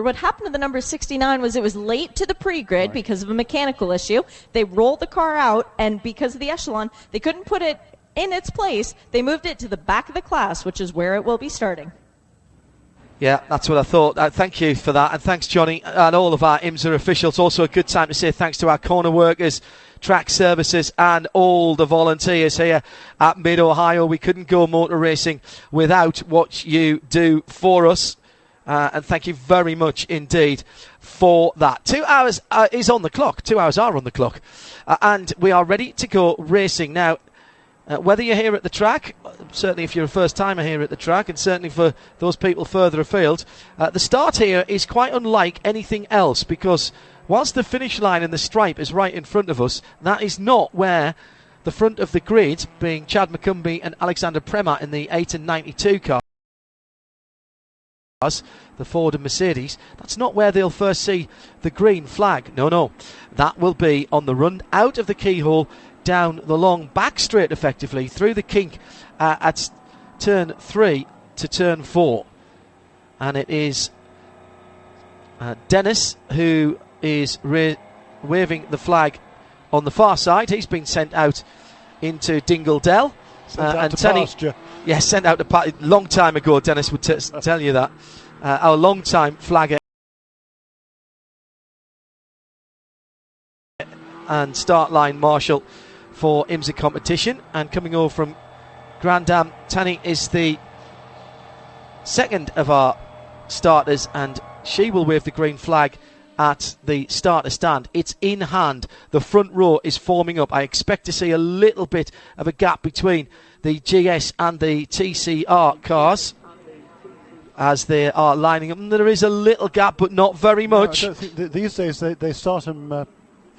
What happened to the number 69 was it was late to the pre-grid because of a mechanical issue. They rolled the car out, and because of the echelon, they couldn't put it in its place. They moved it to the back of the class, which is where it will be starting. Yeah, that's what I thought. Thank you for that, and thanks, Johnny, and all of our IMSA officials. Also a good time to say thanks to our corner workers, track services, and all the volunteers here at Mid-Ohio. We couldn't go motor racing without what you do for us. And thank you very much indeed for that. 2 hours is on the clock. 2 hours are on the clock. And we are ready to go racing. Now, whether you're here at the track, certainly if you're a first timer here at the track, and certainly for those people further afield, the start here is quite unlike anything else, because whilst the finish line and the stripe is right in front of us, that is not where the front of the grid, being Chad McCumbee and Alexander Premat in the 8 and 92 car, the Ford and Mercedes, that's not where they'll first see the green flag. No, that will be on the run out of the keyhole, down the long back straight, effectively through the kink at turn 3 to turn 4. And it is Dennis who is waving the flag on the far side. He's been sent out into Dingle Dell. And pasture. Yes, sent out to long time ago. Dennis would tell you that. Our long-time flagger and start line marshal for IMSA competition, and coming over from Grand Dam, Tani is the second of our starters, and she will wave the green flag at the starter stand. It's in hand. The front row is forming up. I expect to see a little bit of a gap between the GS and the TCR cars as they are lining up. And there is a little gap, but not very much. No, I don't think these days they start them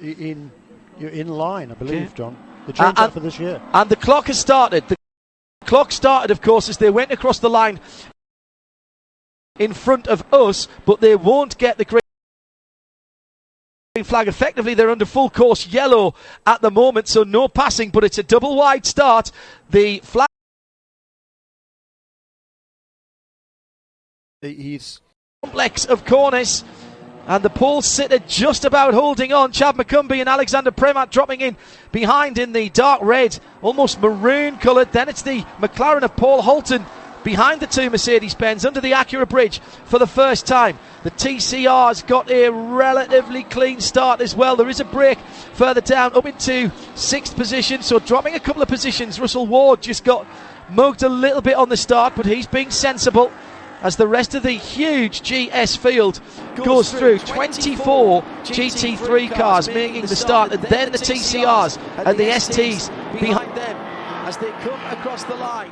in line, I believe, John. They changed that for this year. And the clock has started. The clock started, of course, as they went across the line in front of us, but they won't get the green flag. Effectively, they're under full course yellow at the moment, so no passing, but it's a double wide start. The flag. He's complex of corners, and the pole sitter just about holding on. Chad McCumbee and Alexander Premat dropping in behind in the dark red, almost maroon coloured. Then it's the McLaren of Paul Holton behind the two Mercedes-Benz under the Acura bridge for the first time. The TCR's got a relatively clean start as well. There is a break further down up into 6th position, so dropping a couple of positions. Russell Ward just got mugged a little bit on the start, but he's being sensible as the rest of the huge GS field goes through. 24 GT3 cars making the start, and then the TCRs and the STs behind them as they come across the line.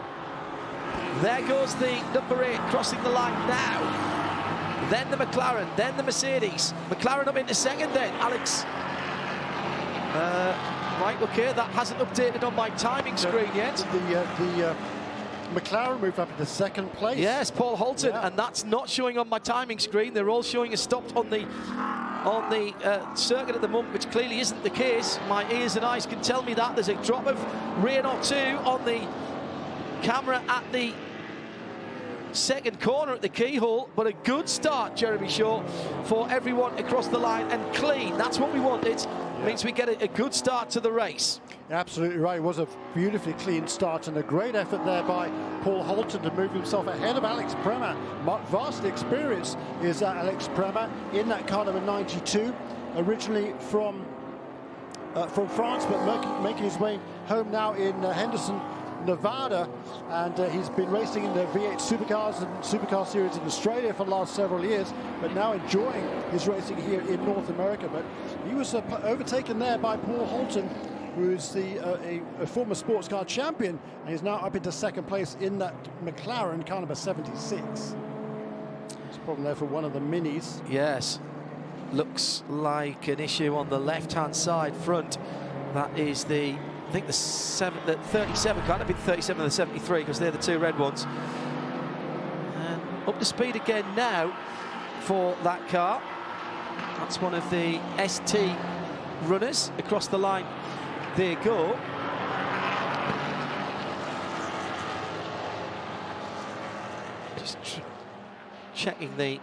There goes the number 8 crossing the line now. Then the McLaren, then the Mercedes. McLaren up into second then, Alex. Right, okay, that hasn't updated on my timing screen yet. The McLaren moved up into second place. Yes, Paul Holton, and that's not showing on my timing screen. They're all showing a stopped on the circuit at the moment, which clearly isn't the case. My ears and eyes can tell me that. There's a drop of rain or two on the camera at the second corner at the keyhole, but a good start, Jeremy Shaw, for everyone across the line, and clean. That's what we wanted. Yeah. Means we get a good start to the race. Absolutely right. It was a beautifully clean start and a great effort there by Paul Holton to move himself ahead of Alex Premat. Vastly experienced is Alex Premat in that car number 92, originally from France, but making his way home now in Henderson, Nevada, and he's been racing in the V8 Supercars and Supercar Series in Australia for the last several years, but now enjoying his racing here in North America. But he was overtaken there by Paul Holton, who is a former sports car champion, and he's now up into second place in that McLaren car number 76. There's a problem there for one of the minis. Yes, looks like an issue on the left-hand side front. That is the, I think the 37, can't it be the 37 and the 73, because they're the two red ones. And up to speed again now for that car. That's one of the ST runners across the line. There you go. Just checking the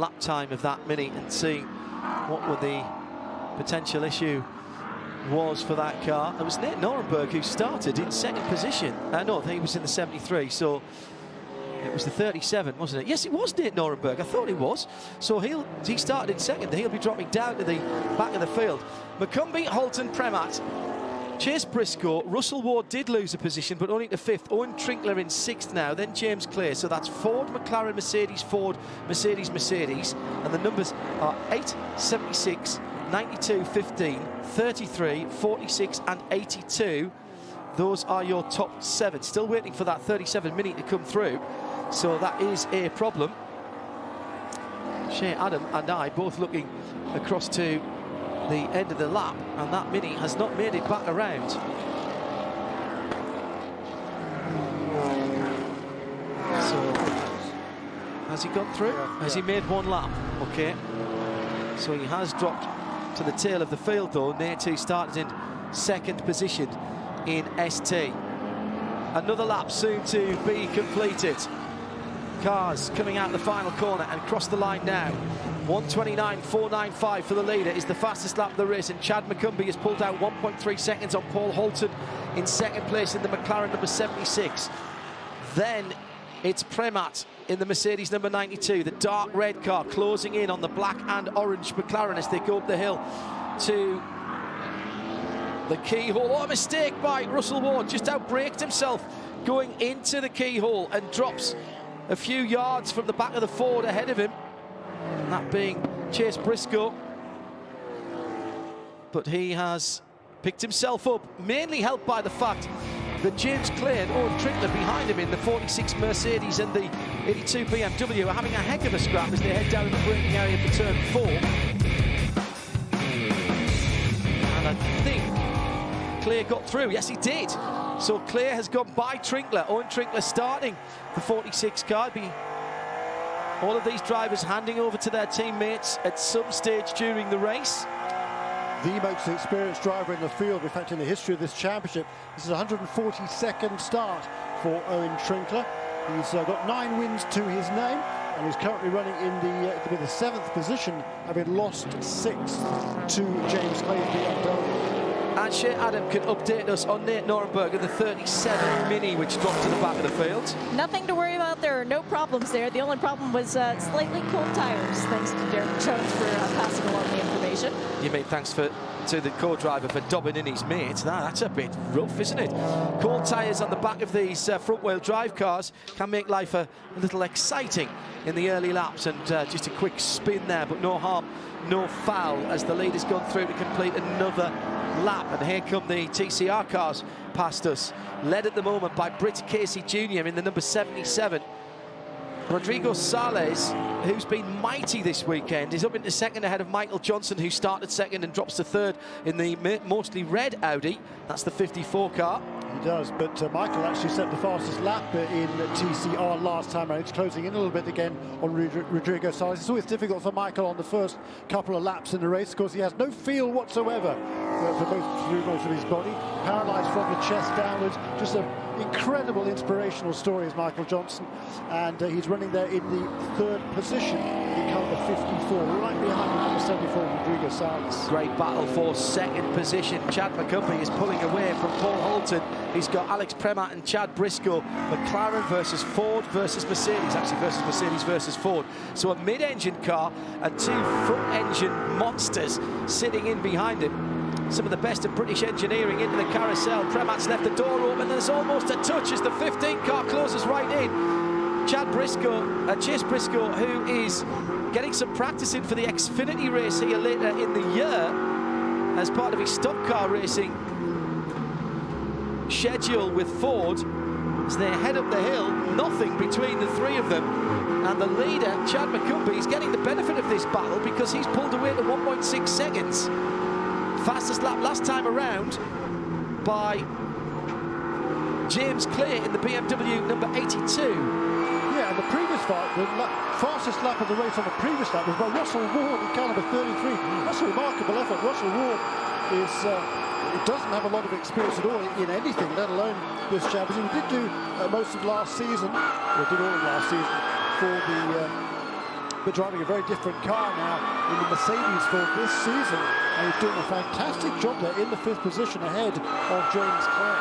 lap time of that Mini and seeing what were the potential issue was for that car. It was Nate Norenberg who started in second position. No, he was in the 73, so it was the 37, wasn't it? Yes, it was Nate Norenberg. I thought it was. So he started in second. He'll be dropping down to the back of the field. McCumbee, Holton, Premat, Chase Briscoe. Russell Ward did lose a position, but only to fifth. Owen Trinkler in sixth now, then James Clay. So that's Ford, McLaren, Mercedes, Ford, Mercedes, Mercedes. And the numbers are 8, 76, 92, 15, 33, 46 and 82. Those are your top 7. Still waiting for that 37 Mini to come through. So that is a problem. Shea Adam and I both looking across to the end of the lap, and that Mini has not made it back around. So has he gone through? Yeah. Has he made one lap? Okay. So he has dropped to the tail of the field though. Nate, who started in second position in ST. Another lap soon to be completed. Cars coming out the final corner and cross the line now. 1:29.495 for the leader is the fastest lap of the race, and Chad McCumbee has pulled out 1.3 seconds on Paul Holton in second place in the McLaren number 76. Then it's Premat in the Mercedes number 92, the dark red car closing in on the black and orange McLaren as they go up the hill to the keyhole. Oh, a mistake by Russell Ward, just outbraked himself going into the keyhole and drops a few yards from the back of the Ford ahead of him, that being Chase Briscoe. But he has picked himself up, mainly helped by the fact that James Clay and Owen Trinkler behind him in the 46 Mercedes and the 82 BMW are having a heck of a scrap as they head down in the braking area for turn 4. And I think Clay got through. Yes, he did. So Clay has gone by Trinkler. Owen Trinkler starting the 46 car. All of these drivers handing over to their teammates at some stage during the race. The most experienced driver in the field, in fact, in the history of this championship. This is a 142nd start for Owen Trinkler. He's got 9 wins to his name, and he's currently running in with the 7th position, having lost 6th to James Clay BMW. And Shea Adam can update us on Nate Norenberg and the 37 Mini, which dropped to the back of the field. Nothing to worry about. There are no problems there. The only problem was slightly cold tires, thanks to Derek Jones for passing along the information. You mean thanks to the co-driver for dobbing in his mate. That's a bit rough, isn't it? Cold tyres on the back of these front-wheel drive cars can make life a little exciting in the early laps, and just a quick spin there, but no harm, no foul, as the lead has gone through to complete another lap. And here come the TCR cars past us, led at the moment by Britt Casey Jr. in the number 77. Rodrigo Sales, who's been mighty this weekend, is up into second ahead of Michael Johnson, who started second and drops to third in the mostly red Audi. That's the 54 car. He does, but Michael actually set the fastest lap in TCR last time around. It's closing in a little bit again on Rodrigo Sales. It's always difficult for Michael on the first couple of laps in the race because he has no feel whatsoever through most of his body. Paralysed from the chest downwards. Just an incredible inspirational story is Michael Johnson, and he's running there in the 3rd position in car number 54, right behind number 74, Rodrigo Sales. Great battle for second position. Chad McCumbee is pulling away from Paul Holton. He's got Alex Premat and Chad Briscoe. McLaren versus Ford versus Mercedes, actually versus Mercedes versus Ford. So a mid-engine car and 2 front-engine monsters sitting in behind him. Some of the best of British engineering into the carousel. Premat's left the door open. There's almost a touch as the 15 car closes right in. Chase Briscoe, who is getting some practice in for the Xfinity race here later in the year as part of his stock car racing schedule with Ford. As they head up the hill, nothing between the 3 of them. And the leader, Chad McCumbee, is getting the benefit of this battle because he's pulled away to 1.6 seconds. Fastest lap last time around by James Clay in the BMW number 82. Yeah, and the previous fastest lap of the race on the previous lap was by Russell Ward in car number 33. That's a remarkable effort. Russell Ward doesn't have a lot of experience at all in anything, let alone this championship. He did do most of last season, or did all of last season, for the but driving a very different car now in the Mercedes for this season. And he's doing a fantastic job there in the 5th position ahead of James Clare.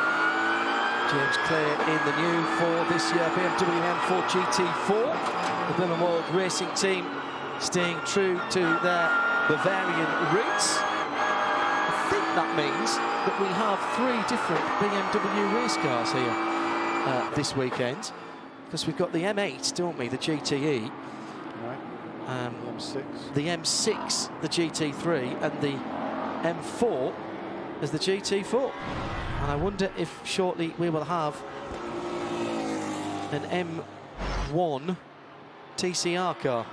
James Clare in the new for this year BMW M4 GT4. The Bimmer World Racing team staying true to their Bavarian roots. I think that means that we have 3 different BMW race cars here this weekend, because we've got the M8, don't we, the GTE, Right. The M6. the M6, the GT3, and the M4 as the GT4. And I wonder if shortly we will have an M1 TCR car.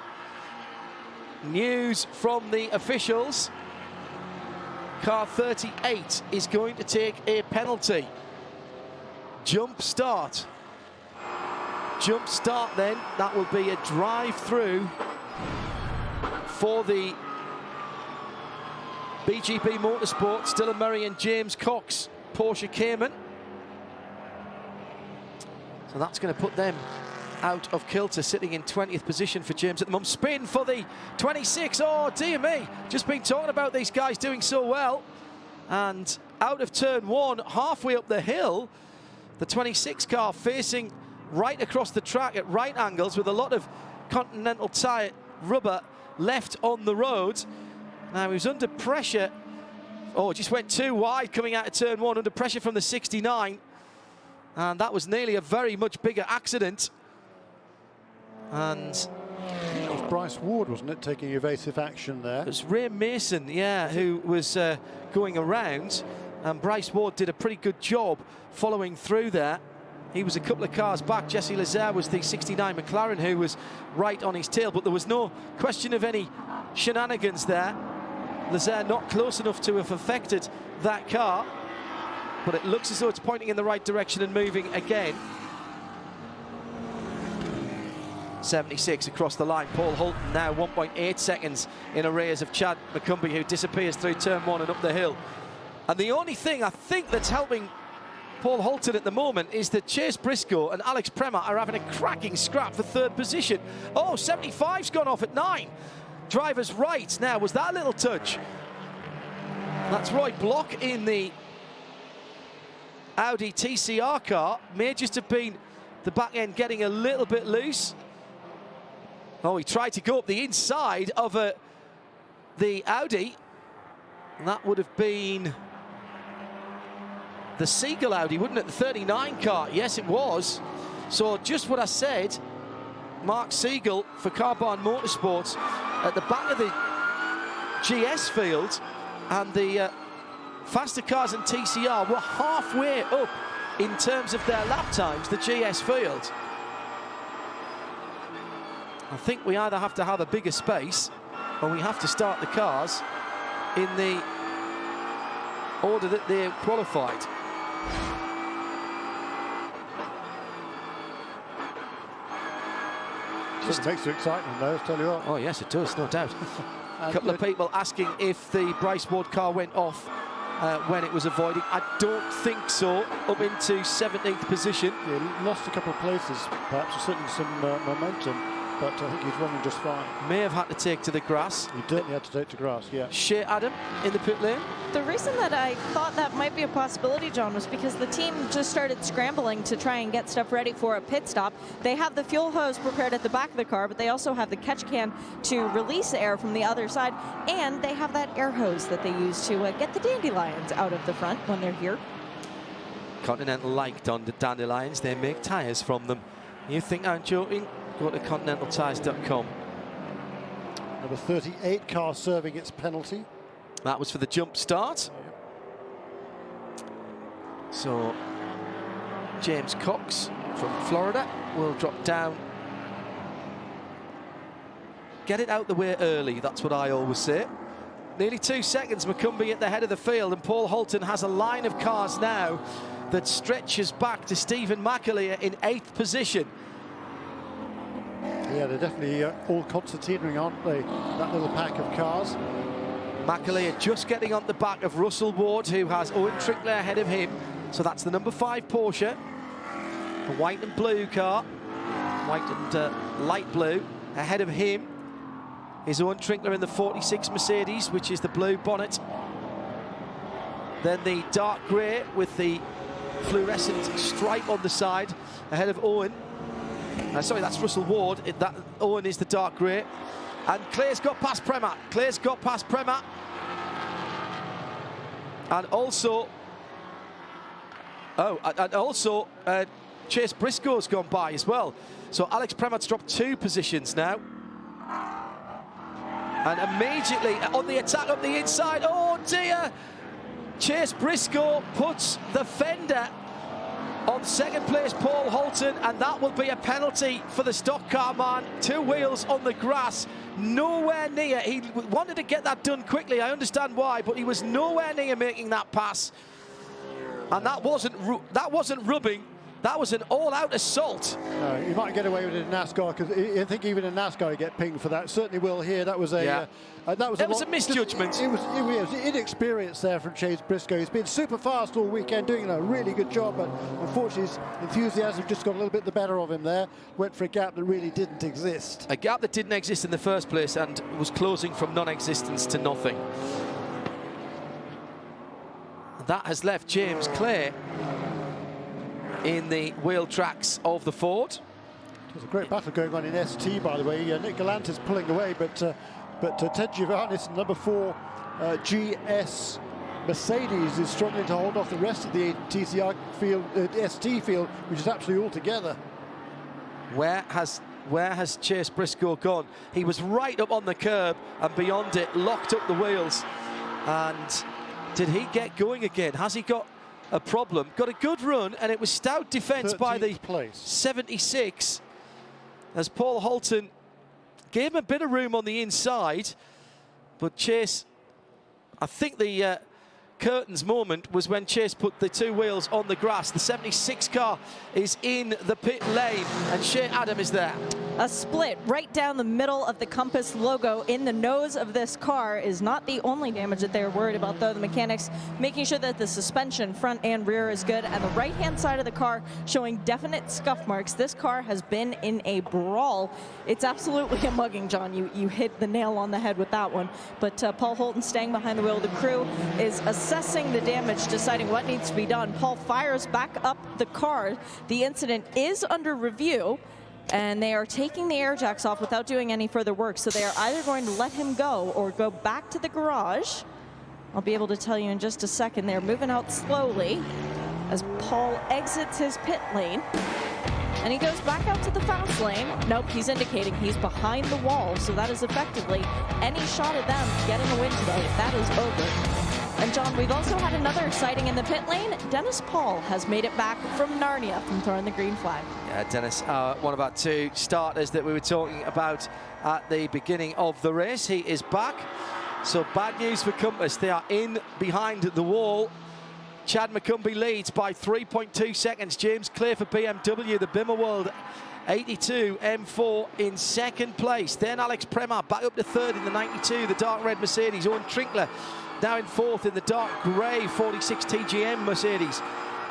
News from the officials. Car 38 is going to take a penalty. Jump start. Jump start then. That will be a drive-through for the BGB Motorsports, Dylan Murray and James Cox Porsche Cayman. So that's going to put them out of kilter, sitting in 20th position for James at the moment. Spin for the 26. Oh, dear me. Just been talking about these guys doing so well. And out of turn 1, halfway up the hill, the 26 car facing right across the track at right angles with a lot of Continental tyre rubber left on the road. Now he was under pressure. Oh, just went too wide coming out of turn 1, under pressure from the 69. And that was nearly a very much bigger accident. And it was Bryce Ward, wasn't it, taking evasive action there? it was Ray Mason, yeah, who was going around. And Bryce Ward did a pretty good job following through there. He was a couple of cars back. Jesse Lazare was the 69 McLaren who was right on his tail, but there was no question of any shenanigans there. Lazare not close enough to have affected that car, but it looks as though it's pointing in the right direction and moving again. 76 across the line. Paul Holton now 1.8 seconds in arrears of Chad McCumbee, who disappears through turn 1 and up the hill. And the only thing I think that's helping Paul Holton at the moment is that Chase Briscoe and Alex Prema are having a cracking scrap for 3rd position. Oh, 75's gone off at 9. Driver's right. Now, was that a little touch? That's Roy Block in the Audi TCR car. May just have been the back end getting a little bit loose. Oh, he tried to go up the inside of the Audi. And that would have been the Siegel Audi, wouldn't it? The 39 car. Yes, it was. So just what I said, Mark Siegel for Carbahn Motorsports at the back of the GS field, and the faster cars and TCR were halfway up in terms of their lap times, the GS field. I think we either have to have a bigger space or we have to start the cars in the order that they're qualified. Just makes it exciting, though, I tell you what. Oh yes, it does, no doubt. A couple of people asking if the Bryce Ward car went off when it was avoiding. I don't think so. Up into 17th position. Yeah, lost a couple of places, perhaps, certainly some momentum, but I think he's running just fine. May have had to take to the grass. He definitely had to take to grass, yeah. Shea Adam in the pit lane. The reason that I thought that might be a possibility, John, was because the team just started scrambling to try and get stuff ready for a pit stop. They have the fuel hose prepared at the back of the car, but they also have the catch can to release air from the other side, and they have that air hose that they use to get the dandelions out of the front when they're here. Continental liked on the dandelions. They make tyres from them. You think I'm joking? Go to continentaltyres.com. Number 38 car serving its penalty. That was for the jump start. So James Cox from Florida will drop down. Get it out the way early, that's what I always say. Nearly 2 seconds, McCumbee at the head of the field, and Paul Holton has a line of cars now that stretches back to Stephen McAleer in 8th position. Yeah, they're definitely all concertinaing, aren't they? That little pack of cars. McAleer just getting on the back of Russell Ward, who has Owen Trickler ahead of him. So that's the number 5 Porsche. A white and blue car. White and light blue ahead of him. is Owen Trinkler in the 46 Mercedes, which is the blue bonnet. Then the dark grey with the fluorescent stripe on the side ahead of Owen. Sorry, that's Russell Ward. Owen is the dark grey. And Clay's got past Prema. Clay's got past Prema. And also... Chase Briscoe's gone by as well. So Alex Premat's dropped 2 positions now. And immediately on the attack up the inside, oh dear! Chase Briscoe puts the fender on second place Paul Holton, and that will be a penalty for the stock car man. 2 wheels on the grass, nowhere near. He wanted to get that done quickly, I understand why, but he was nowhere near making that pass. And that wasn't rubbing. That was an all-out assault. No, you might get away with it in NASCAR, because I think even in NASCAR you get pinged for that. Certainly will here. That was a a misjudgment. It was inexperience there from Chase Briscoe. He's been super fast all weekend, doing a really good job, but unfortunately his enthusiasm just got a little bit the better of him there. Went for a gap that really didn't exist. A gap that didn't exist in the first place and was closing from non-existence to nothing. That has left James Clay in the wheel tracks of the Ford. There's a great battle going on in ST, by the way. Nick Galanter's pulling away, but Ted Giovannis, number 4 GS Mercedes, is struggling to hold off the rest of the TCR field, ST field, which is absolutely all together. Where has Chase Briscoe gone? He was right up on the curb and beyond it, locked up the wheels. And did he get going again? Has he got a problem? Got a good run, and it was stout defence by the 76 as Paul Holton gave him a bit of room on the inside, but Chase, I think the curtains moment was when Chase put the 2 wheels on the grass. The 76 car is in the pit lane, and Shea Adam is there. A split right down the middle of the Compass logo in the nose of this car is not the only damage that they're worried about, though. The mechanics making sure that the suspension front and rear is good, and the right-hand side of the car showing definite scuff marks. This car has been in a brawl. It's absolutely a mugging, John. You hit the nail on the head with that one. But Paul Holton staying behind the wheel. The crew is assessing the damage, deciding what needs to be done. Paul fires back up the car. The incident is under review, and they are taking the air jacks off without doing any further work. So they are either going to let him go or go back to the garage. I'll be able to tell you in just a second. They're moving out slowly as Paul exits his pit lane. And he goes back out to the fast lane. Nope, he's indicating he's behind the wall. So that is effectively any shot of them getting a win today. That is over. And John, we've also had another sighting in the pit lane. Dennis Paul has made it back from Narnia from throwing the green flag. Yeah, Dennis, one of our 2 starters that we were talking about at the beginning of the race. He is back. So bad news for Compass. They are in behind the wall. Chad McCumbee leads by 3.2 seconds. James Clay for BMW, the Bimmer World 82 M4 in second place. Then Alex Prema back up to 3rd in the 92, the dark red Mercedes. Owen Trinkler now in 4th in the dark grey 46 TGM Mercedes.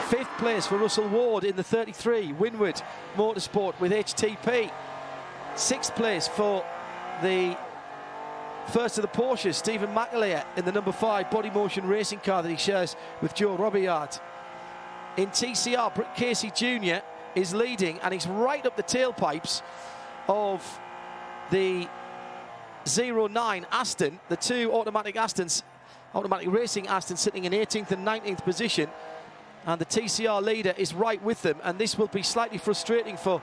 5th place for Russell Ward in the 33 Winward Motorsport with HTP. 6th place for the first of the Porsches, Stephen McAleer, in the number 5 Body Motion racing car that he shares with Joe Robillard. In TCR, Britt Casey Jr. is leading, and he's right up the tailpipes of the 09 Aston, the 2 automatic Astons, automatic racing Aston, sitting in 18th and 19th position, and the TCR leader is right with them. And this will be slightly frustrating for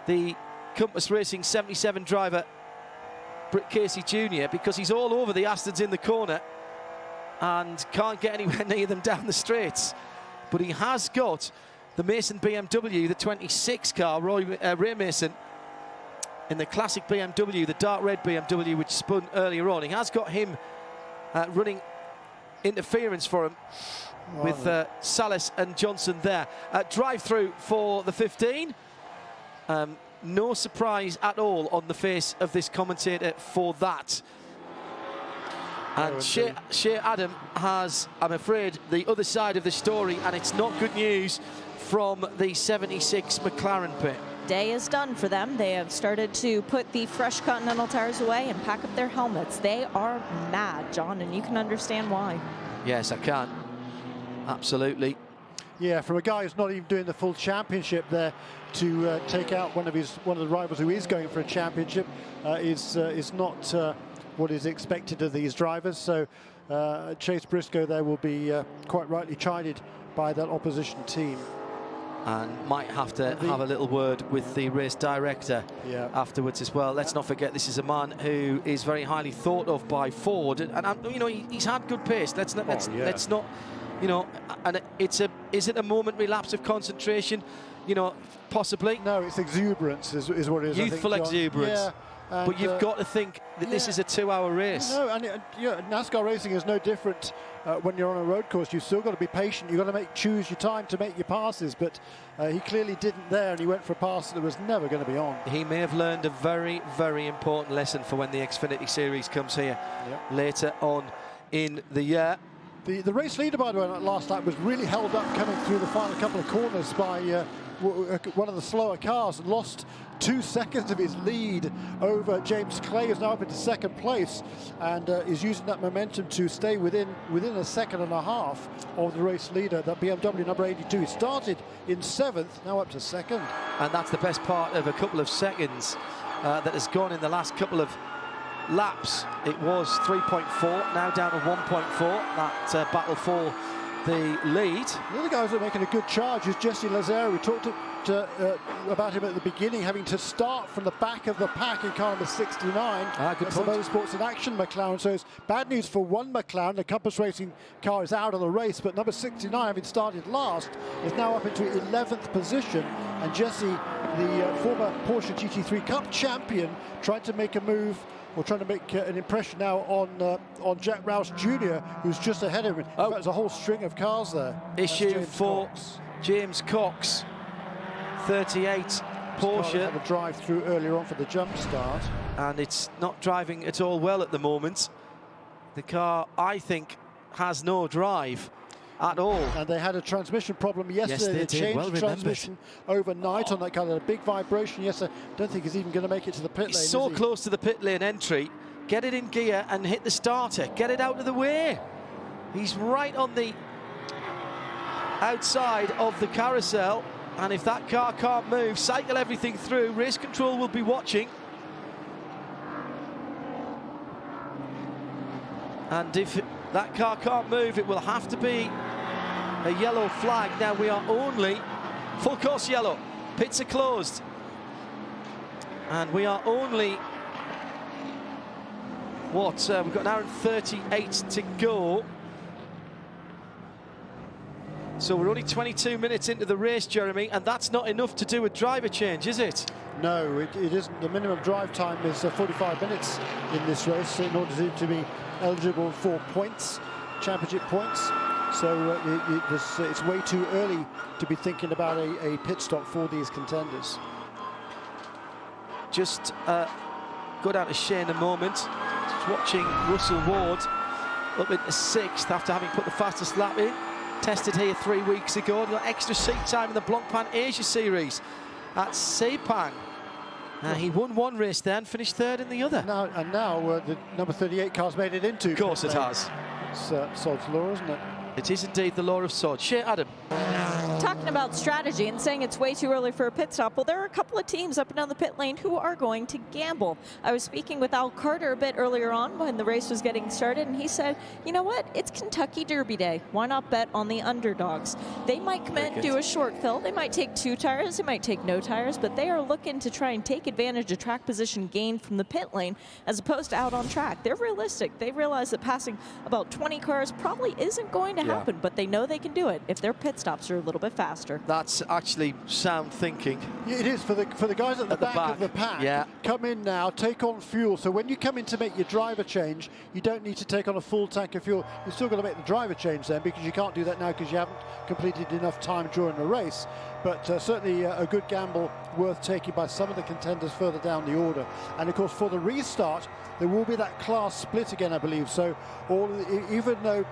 the Compass Racing 77 driver Britt Casey Jr. because he's all over the Astons in the corner and can't get anywhere near them down the straights. But he has got the Mason BMW, the 26 car, Ray Mason, in the classic BMW, the dark red BMW, which spun earlier on. He has got him running interference for him with Salas and Johnson there. Drive-through for the 15. No surprise at all on the face of this commentator for that. And Shea Adam has, I'm afraid, the other side of the story, and it's not good news from the 76 McLaren pit. day is done for them. They have started to put the fresh Continental tires away and pack up their helmets. They are mad, John, and you can understand why. Yes, I can. Absolutely. Yeah, from a guy who's not even doing the full championship there to take out one of the rivals who is going for a championship is not what is expected of these drivers. So Chase Briscoe there will be quite rightly chided by that opposition team. And might have to have a little word with the race director afterwards as well. Let's not forget, this is a man who is very highly thought of by Ford, and you know, he's had good pace. Let's not, you know, and is it a momentary lapse of concentration? You know, possibly. No, it's exuberance is what it is. Youthful I think, exuberance. Yeah. And, but you've got to think that this is a 2-hour race. No, and NASCAR racing is no different when you're on a road course. You've still got to be patient. You've got to choose your time to make your passes. But he clearly didn't there, and he went for a pass that was never going to be on. He may have learned a very, very important lesson for when the Xfinity Series comes here later on in the year. The race leader, by the way, on that last lap was really held up coming through the final couple of corners by one of the slower cars, and lost 2 seconds of his lead over James Clay, who's now up into second place, and is using that momentum to stay within a second and a half of the race leader, that BMW number 82. He started in 7th, now up to second. And that's the best part of a couple of seconds that has gone in the last couple of laps. It was 3.4, now down to 1.4. That battle for the lead. The other guys that are making a good charge is Jesse Lazare. We talked about him at the beginning, having to start from the back of the pack in car number 69. Good That's point. the Motorsports in Action McLaren. So it's bad news for one McLaren. The Compass Racing car is out of the race, but number 69, having started last, is now up into 11th position. And Jesse, the former Porsche GT3 Cup champion, tried to make a move, or trying to make an impression now on Jack Rouse Jr., who's just ahead of him. In fact, there's a whole string of cars there. Issue for James Cox, 38 Porsche. Had a drive through earlier on for the jump start, and it's not driving at all well at the moment. The car, I think, has no drive at all. And they had a transmission problem yesterday. Yes, they changed well the transmission overnight on that car. A big vibration yesterday. Don't think he's even going to make it to the pit lane. He's so close to the pit lane entry. Get it in gear and hit the starter. Get it out of the way. He's right on the outside of the carousel, and if that car can't move, cycle everything through. Race control will be watching. And if that car can't move, it will have to be a yellow flag. Now we are only full course yellow. Pits are closed. And we are only, we've got an hour and 38 to go. So we're only 22 minutes into the race, Jeremy, and that's not enough to do a driver change, is it? No, it isn't. The minimum drive time is 45 minutes in this race in order to be eligible for points, championship points. So it's way too early to be thinking about a pit stop for these contenders. Just go down to Shane a moment. Just watching Russell Ward up into 6th after having put the fastest lap in. Tested here 3 weeks ago. Got extra seat time in the Blancpain Asia Series at Sepang. He won one race there and finished 3rd in the other. Now the number 38 car's made it into. Of course it has. It's Sod's law, isn't it? It is indeed the law of Sod. Shea Adam. Talking about strategy and saying it's way too early for a pit stop, well, there are a couple of teams up and down the pit lane who are going to gamble. I was speaking with Al Carter a bit earlier on when the race was getting started, and he said, you know what, it's Kentucky Derby Day. Why not bet on the underdogs? They might come in, do a short fill. They might take 2 tires. They might take no tires, but they are looking to try and take advantage of track position gained from the pit lane as opposed to out on track. They're realistic. They realize that passing about 20 cars probably isn't going to happen, but they know they can do it if their pit stops are a little bit faster. That's actually sound thinking. Yeah, it is for the guys at the back of the pack. Yeah. Come in now, take on fuel. So when you come in to make your driver change, you don't need to take on a full tank of fuel. You're still going to make the driver change then, because you can't do that now because you haven't completed enough time during the race. But certainly a good gamble worth taking by some of the contenders further down the order. And of course, for the restart, there will be that class split again, I believe. So even though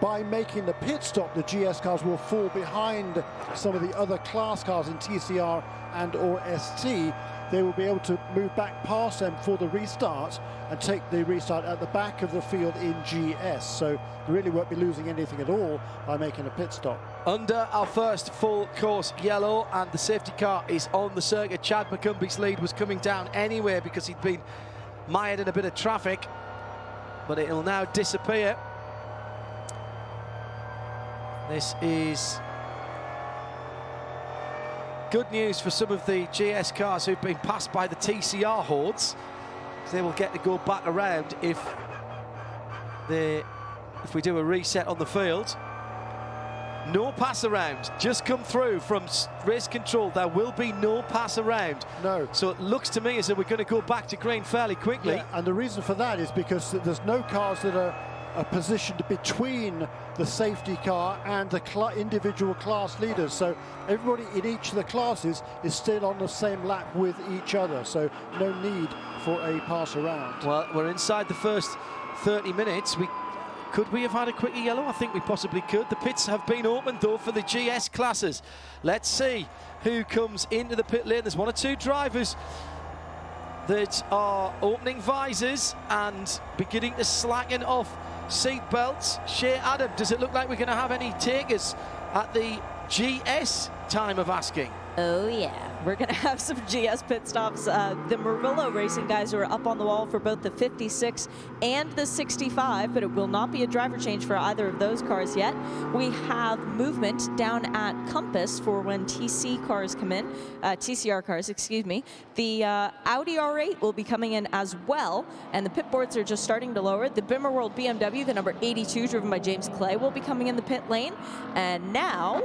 by making the pit stop, the GS cars will fall behind some of the other class cars in TCR and or ST. They will be able to move back past them for the restart and take the restart at the back of the field in GS. So they really won't be losing anything at all by making a pit stop. Under our first full course yellow, and the safety car is on the circuit. Chad McCumbie's lead was coming down anyway because he'd been mired in a bit of traffic, but it'll now disappear. This is good news for some of the GS cars who've been passed by the TCR hordes. They will get to go back around if we do a reset on the field. No pass around, just come through from race control. There will be no pass around. No. So it looks to me as though we're going to go back to green fairly quickly. Yeah, and the reason for that is because there's no cars that are positioned between the safety car and the individual class leaders. So everybody in each of the classes is still on the same lap with each other. So no need for a pass around. Well, we're inside the first 30 minutes. Could we have had a quicker yellow? I think we possibly could. The pits have been opened though for the GS classes. Let's see who comes into the pit lane. There's one or two drivers that are opening visors and beginning to slacken off seat belts. Shea Adam, does it look like we're going to have any takers at the GS time of asking? Oh yeah, we're going to have some GS pit stops. The Murillo Racing guys are up on the wall for both the 56 and the 65, but it will not be a driver change for either of those cars yet. We have movement down at Compass for when TC cars come in, TCR cars, excuse me. The Audi R8 will be coming in as well, and the pit boards are just starting to lower. The Bimmer World BMW, the number 82, driven by James Clay, will be coming in the pit lane, and now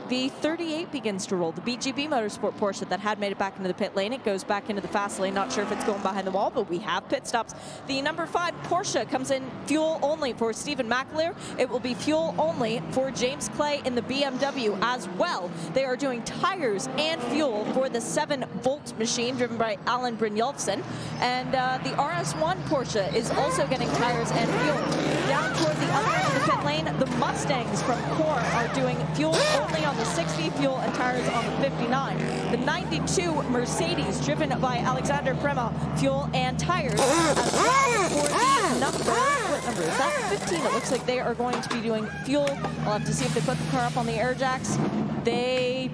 the 38 begins to roll. The BGB Motorsport Porsche that had made it back into the pit lane, it goes back into the fast lane. Not sure if it's going behind the wall, but we have pit stops. The number 5 Porsche comes in fuel only for Stephen McAleer. It will be fuel only for James Clay in the BMW as well. They are doing tires and fuel for the 7-volt machine driven by Alan Brynjolfsson. And the RS1 Porsche is also getting tires and fuel. Down toward the other end of the pit lane, the Mustangs from Core are doing fuel only on the 60, fuel and tires on the 59. The 92 Mercedes, driven by Alexander Prema, fuel and tires as well for the number, what number is that? 15. It looks like they are going to be doing fuel. I'll have to see if they put the car up on the air jacks. They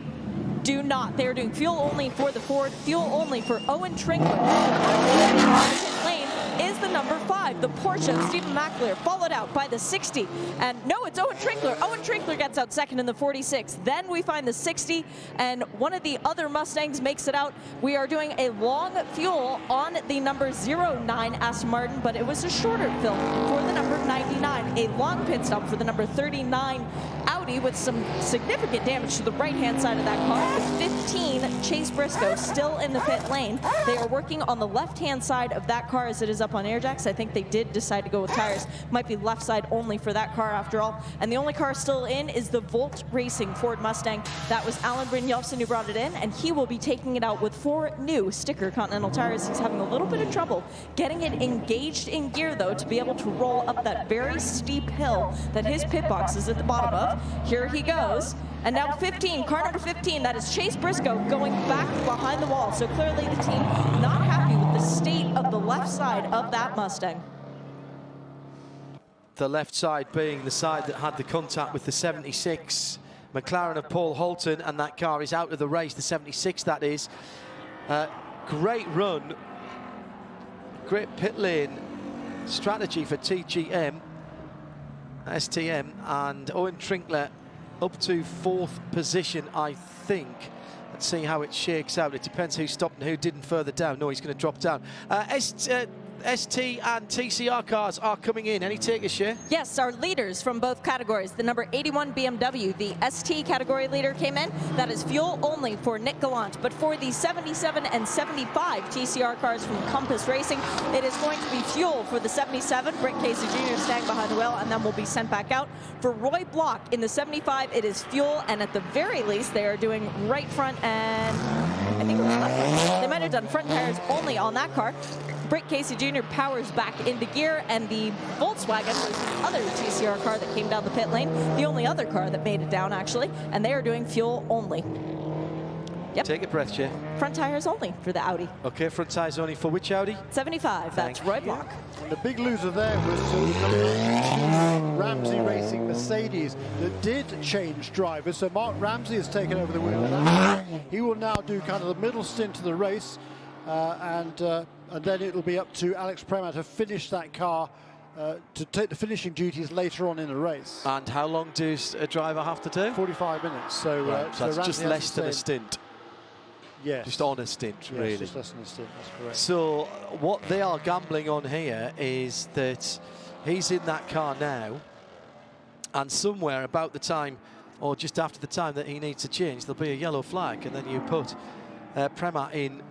do not. They are doing fuel only for the Ford, fuel only for Owen Trinkler. Lane is the number 5, the Porsche, Stephen McAleer, followed out by the 60. And no, it's Owen Trinkler. Owen Trinkler gets out second in the 46. Then we find the 60, and one of the other Mustangs makes it out. We are doing a long fuel on the number 09 Aston Martin, but it was a shorter fill for the number 99. A long pit stop for the number 39 Audi with some significant damage to the right-hand side of that car. The 15 Chase Briscoe still in the pit lane. They are working on the left-hand side of that car as it is up on air jacks. I think they did decide to go with tires. Might be left side only for that car after all. And the only car still in is the Volt Racing Ford Mustang. That was Alan Brynjolfsson who brought it in, and he will be taking it out with 4 new sticker Continental tires. He's having a little bit of trouble getting it engaged in gear though to be able to roll up that very steep hill that his pit box is at the bottom of. Here he goes. And now 15, car number 15, that is Chase Briscoe going back behind the wall. So clearly the team not happy with the state of the left side of that Mustang. The left side being the side that had the contact with the 76 McLaren of Paul Holton, and that car is out of the race, the 76 that is. Great run, great pit lane strategy for TGM, STM, and Owen Trinkler up to 4th position, I think. Let's see how it shakes out. It depends who stopped and who didn't further down. No, he's going to drop down. ST and TCR cars are coming in. Any takers, Shea? Yes, our leaders from both categories. The number 81 BMW, the ST category leader came in. That is fuel only for Nick Gallant. But for the 77 and 75 TCR cars from Compass Racing, it is going to be fuel for the 77. Britt Casey Jr. staying behind the wheel and then will be sent back out. For Roy Block in the 75, it is fuel, and at the very least, they are doing right front and I think it was left front. They might have done front tires only on that car. Britt Casey Jr. powers back into gear, and the Volkswagen, the other TCR TCR car that came down the pit lane, the only other car that made it down, actually, and they are doing fuel only. Yep. Take a breath, Jay. Front tires only for the Audi. Okay, front tires only for which Audi? 75, that's Roy Block. And the big loser there was Ramsey Racing Mercedes that did change drivers. So Mark Ramsey has taken over the wheel. He will now do kind of the middle stint of the race, and then it'll be up to Alex Premat to finish that car, to take the finishing duties later on in the race. And how long does a driver have to do? 45 minutes. So, so that's just less than a stint. Yes. Just on a stint, yes, really. just less than a stint, that's correct. So what they are gambling on here is that he's in that car now, and somewhere about the time, or just after the time that he needs to change, there'll be a yellow flag, and then you put Premat in,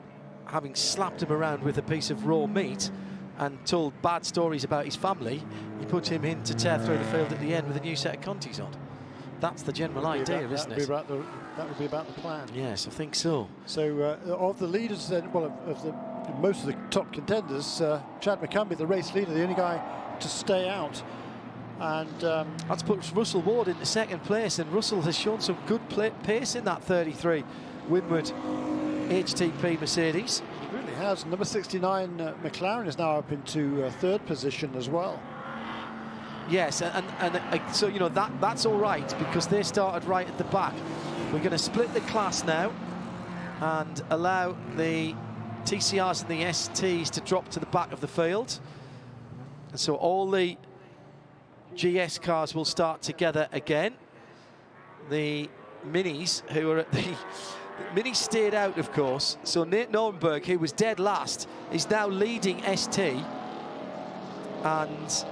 having slapped him around with a piece of raw meat and told bad stories about his family. You put him in to tear through the field at the end with a new set of Contis on. That's the general idea, isn't it? That would be about the plan. Yes, I think so. So of the leaders then, well, most of the top contenders, Chad McCumbee, the race leader, the only guy to stay out. And that's put Russell Ward into second place, and Russell has shown some good pace in that 33 Winward HTP Mercedes. He really has. Number 69 McLaren is now up into third position as well. Yes, and so, you know, that's all right, because they started right at the back. We're going to split the class now and allow the TCRs and the STs to drop to the back of the field. And so all the GS cars will start together again. The Minis, who are at the Minis stayed out, of course. So Nate Nordenberg, who was dead last, is now leading ST. And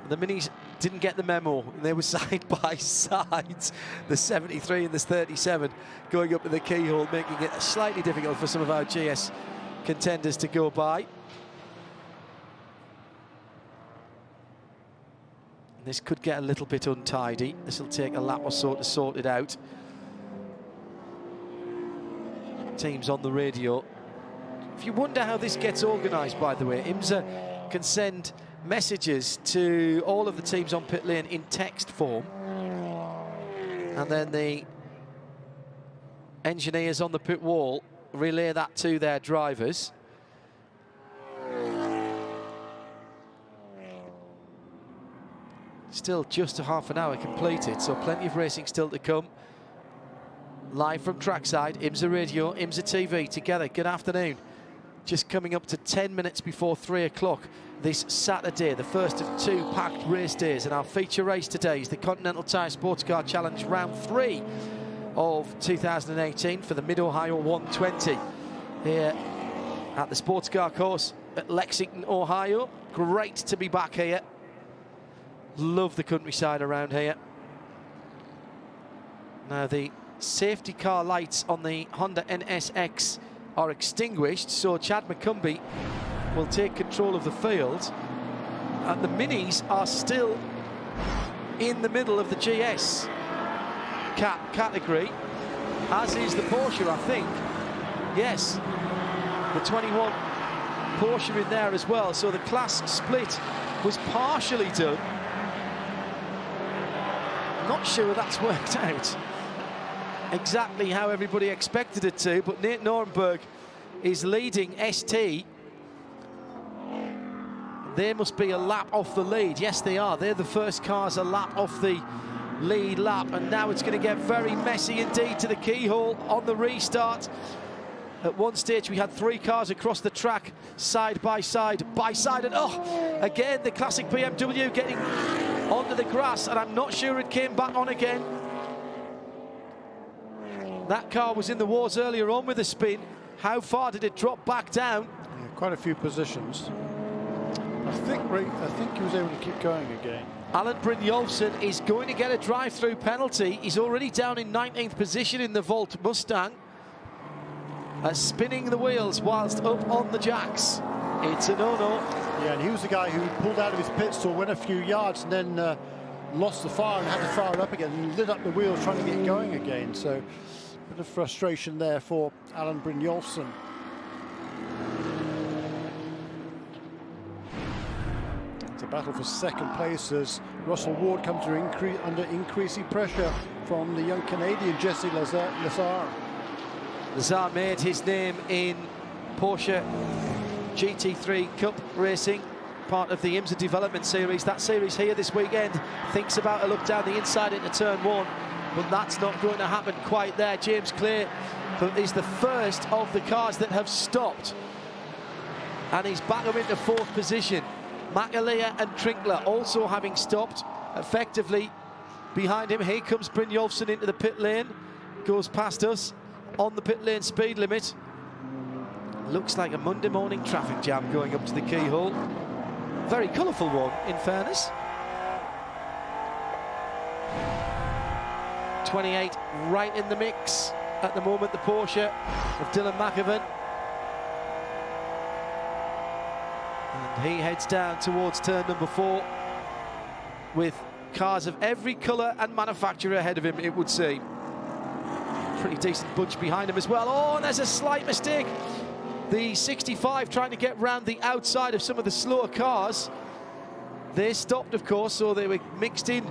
the Minis didn't get the memo. They were side by side, the 73 and the 37 going up to the keyhole, making it slightly difficult for some of our GS contenders to go by. This could get a little bit untidy. This will take a lap or so to sort it out. Teams on the radio. If you wonder how this gets organised, by the way, IMSA can send messages to all of the teams on pit lane in text form, and then the engineers on the pit wall relay that to their drivers. Still just a half an hour completed, so plenty of racing still to come. Live from trackside, IMSA Radio, IMSA TV together. Good afternoon. Just coming up to 10 minutes before 3 o'clock this Saturday, the first of two packed race days. And our feature race today is the Continental Tire Sports Car Challenge Round 3 of 2018 for the Mid-Ohio 120 here at the Sports Car course at Lexington, Ohio. Great to be back here. Love the countryside around here. Now the safety car lights on the Honda NSX are extinguished, so Chad McCumbee will take control of the field, and the Minis are still in the middle of the GS category, as is the Porsche, I think. Yes, the 21 Porsche in there as well, so the class split was partially done. Not sure that's worked out exactly how everybody expected it to, but Nate Nordenberg is leading ST. They must be a lap off the lead. Yes, they are. They're the first cars a lap off the lead lap, and now it's going to get very messy indeed to the keyhole on the restart. At one stage we had 3 cars across the track, side by side, and again the classic BMW getting onto the grass, and I'm not sure it came back on again. That car was in the wars earlier on with a spin. How far did it drop back down? Yeah, quite a few positions. I think he was able to keep going again. Alan Brynjolfsson is going to get a drive-through penalty. He's already down in 19th position in the Volt Mustang. Spinning the wheels whilst up on the jacks. It's a no-no. Yeah, and he was the guy who pulled out of his pit stall, went a few yards, and then lost the fire and had to fire it up again and lit up the wheels trying to get going again. So a bit of frustration there for Alan Brynjolfsson. It's a battle for second place as Russell Ward comes to under increasing pressure from the young Canadian Jesse Lazare. Lazare made his name in Porsche GT3 Cup racing, part of the IMSA Development Series. That series here this weekend thinks about a look down the inside into turn 1, but that's not going to happen quite there. James Clay is the first of the cars that have stopped, and he's back up into 4th position. McAleer and Trinkler also having stopped effectively behind him. Here comes Brynjolfsson into the pit lane, goes past us on the pit lane speed limit. Looks like a Monday morning traffic jam going up to the keyhole. Very colourful one, in fairness. 28 right in the mix at the moment, the Porsche of Dylan McAvan. And he heads down towards turn number 4 with cars of every colour and manufacturer ahead of him, it would seem. Pretty decent bunch behind him as well. Oh, and there's a slight mistake. The 65 trying to get round the outside of some of the slower cars. They stopped, of course, so they were mixed in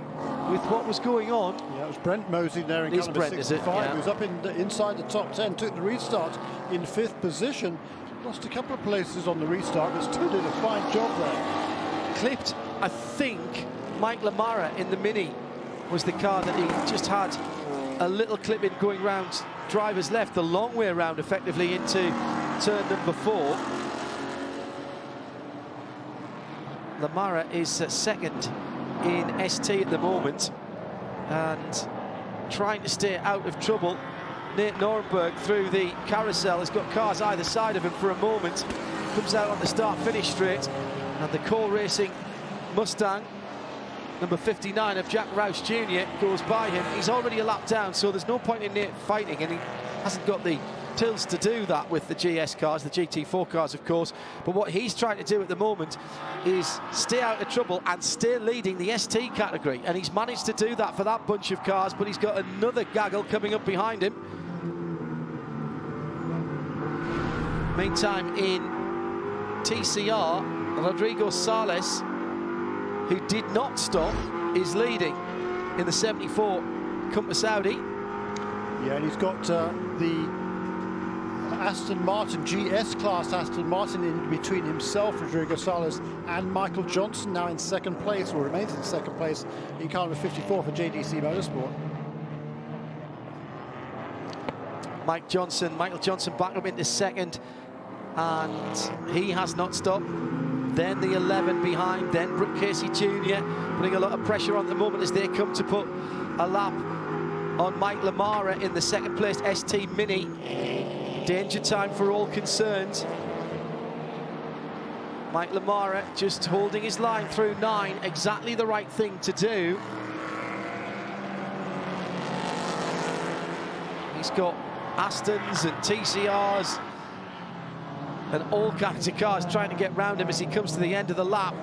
with what was going on. Yeah, it was Brent Mosey there in car number 65. Yeah. He was up inside the top 10, took the restart in 5th position. Lost a couple of places on the restart, but still did a fine job there. Clipped, I think, Mike Lamara in the Mini was the car that he just had a little clip in going round driver's left, the long way around effectively into turn number 4. Lamara is second in ST at the moment and trying to stay out of trouble. Nate Norenberg through the carousel has got cars either side of him for a moment, comes out on the start-finish straight, and the Core Racing Mustang, number 59 of Jack Roush Jr., goes by him. He's already a lap down, so there's no point in Nate fighting, and he hasn't got the tills to do that with the GS cars, the GT4 cars, of course. But what he's trying to do at the moment is stay out of trouble and stay leading the ST category, and he's managed to do that for that bunch of cars, but he's got another gaggle coming up behind him. Meantime, in TCR, Rodrigo Sales, who did not stop, is leading in the 74 Compass Audi. Yeah, and he's got the Aston Martin, GS class Aston Martin, in between himself, Rodrigo Sales, and Michael Johnson, now in 2nd place, or remains in 2nd place in car number 54 for JDC Motorsport. Michael Johnson back up into 2nd, and he has not stopped. Then the 11 behind, then Brooke Casey Jr. putting a lot of pressure on at the moment as they come to put a lap on Mike Lamara in the 2nd place ST Mini. Danger time for all concerned. Mike Lamara just holding his line through 9, exactly the right thing to do. He's got Astons and TCRs and all kinds of cars trying to get round him as he comes to the end of the lap.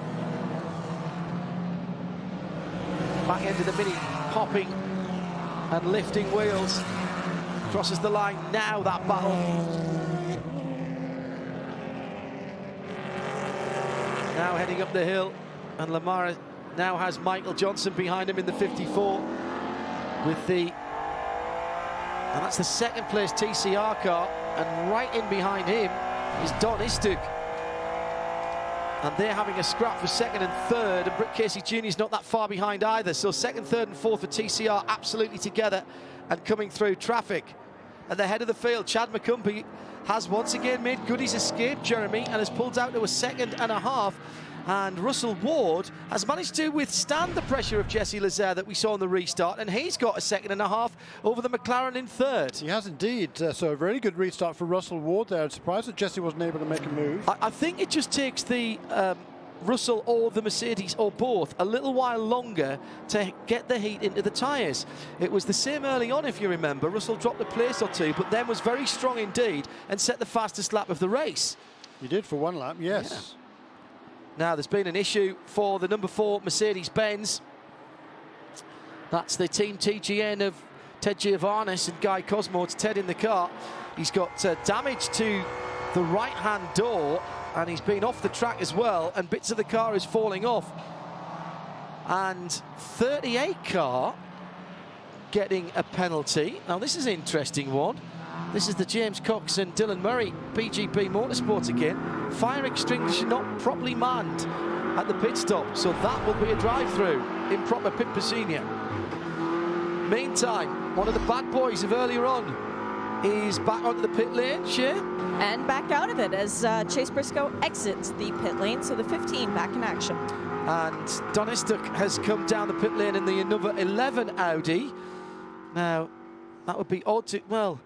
Back end of the Mini popping and lifting wheels. Crosses the line now, that battle. Now heading up the hill, and Lamara now has Michael Johnson behind him in the 54 with the, and that's the 2nd place TCR car, and right in behind him is Don Istug. And they're having a scrap for 2nd and 3rd, and Britt Casey Jr. is not that far behind either. So 2nd, 3rd and 4th for TCR absolutely together and coming through traffic. At the head of the field, Chad McCumbee has once again made good his escape, Jeremy, and has pulled out to a 2nd and a half. And Russell Ward has managed to withstand the pressure of Jesse Lazare that we saw in the restart, and he's got a 2nd and a half over the McLaren in 3rd. He has indeed, so a very good restart for Russell Ward there. I'm surprised that Jesse wasn't able to make a move. I think it just takes the Russell or the Mercedes or both a little while longer to get the heat into the tyres. It was the same early on, if you remember. Russell dropped a place or two, but then was very strong indeed and set the fastest lap of the race. He did for 1 lap, yes. Yeah. Now there's been an issue for the number 4 Mercedes-Benz. That's the Team TGN of Ted Giovannis and Guy Cosmo. It's Ted in the car. He's got damage to the right-hand door, and he's been off the track as well, and bits of the car is falling off. And 38 car getting a penalty. Now this is an interesting one. This is the James Cox and Dylan Murray PGP Motorsports again. Fire extinguisher not properly manned at the pit stop, so that will be a drive-through. Improper pit procedure. Meantime, one of the bad boys of earlier on is back onto the pit lane, Shea. And back out of it as Chase Briscoe exits the pit lane, so the 15 back in action. And Donistuk has come down the pit lane in the number 11 Audi. Now, that would be odd to... Well,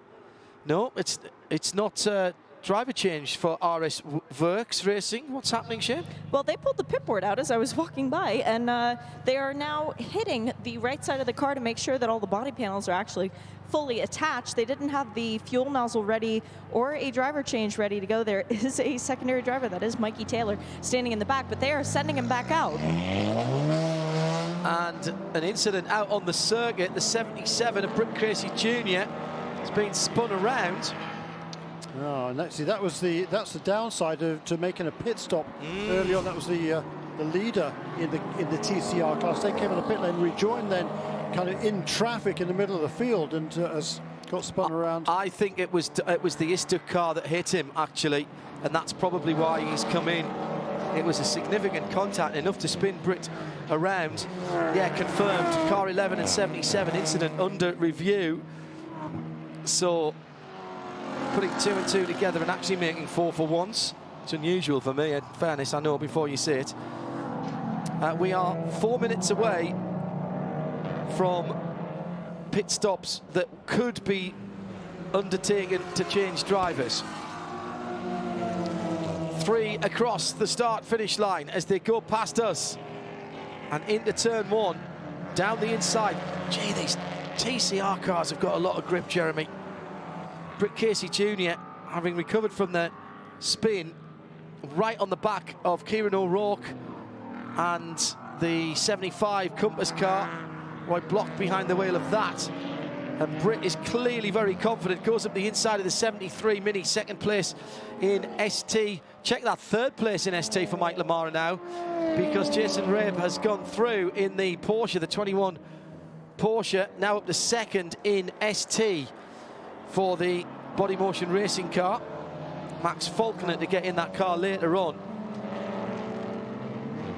no, it's not driver change for RS Works Racing. What's happening, Shane? Well, they pulled the pit board out as I was walking by, and they are now hitting the right side of the car to make sure that all the body panels are actually fully attached. They didn't have the fuel nozzle ready or a driver change ready to go. There is a secondary driver, that is Mikey Taylor, standing in the back, but they are sending him back out. And an incident out on the circuit, the 77 of Britt Casey Jr. has been spun around. Oh, and that's the downside to making a pit stop early on. That was the leader in the TCR class. They came on the pit lane, rejoined then, kind of in traffic in the middle of the field, and has got spun around. I think it was the Istuk car that hit him actually, and that's probably why he's come in. It was a significant contact, enough to spin Britt around. Yeah, confirmed. Car 11 and 77 incident under review. So putting 2 and 2 together and actually making 4 for once. It's unusual for me, in fairness, I know before you say it. We are 4 minutes away from pit stops that could be undertaken to change drivers. 3 across the start-finish line as they go past us and into turn 1, down the inside. Gee, these TCR cars have got a lot of grip, Jeremy. Britt Casey Jr. having recovered from the spin right on the back of Kieran O'Rourke and the 75 Compass car, right blocked behind the wheel of that. And Britt is clearly very confident, goes up the inside of the 73 Mini, second place in ST. Check that, third place in ST for Mike Lamara now, because Jason Rabe has gone through in the Porsche, the 21 Porsche, now up to second in ST for the Body Motion Racing car. Max Faulkner to get in that car later on.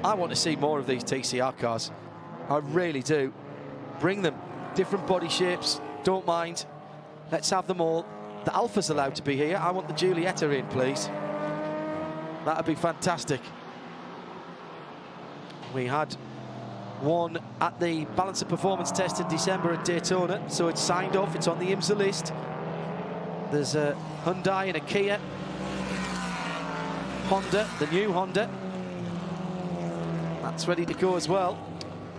I want to see more of these TCR cars. I really do. Bring them. Different body shapes. Don't mind. Let's have them all. The Alpha's allowed to be here. I want the Giulietta in, please. That'd be fantastic. We had one at the Balance of Performance test in December at Daytona, so it's signed off. It's on the IMSA list. There's a Hyundai and a Kia. Honda, the new Honda. That's ready to go as well.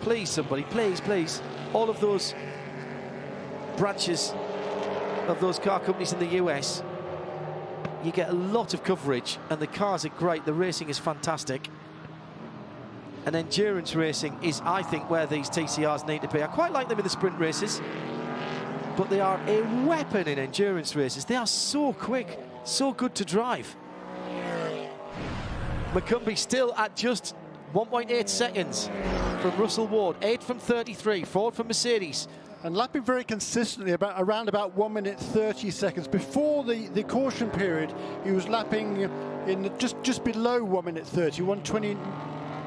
Please, somebody, please, please. All of those branches of those car companies in the US, you get a lot of coverage, and the cars are great. The racing is fantastic. And endurance racing is, I think, where these TCRs need to be. I quite like them in the sprint races, but they are a weapon in endurance races. They are so quick, so good to drive. McCumbee still at just 1.8 seconds from Russell Ward, 8 from 33, forward from Mercedes. And lapping very consistently around about 1 minute 30 seconds. Before the caution period, he was lapping in just below 1 minute 30, 29.3,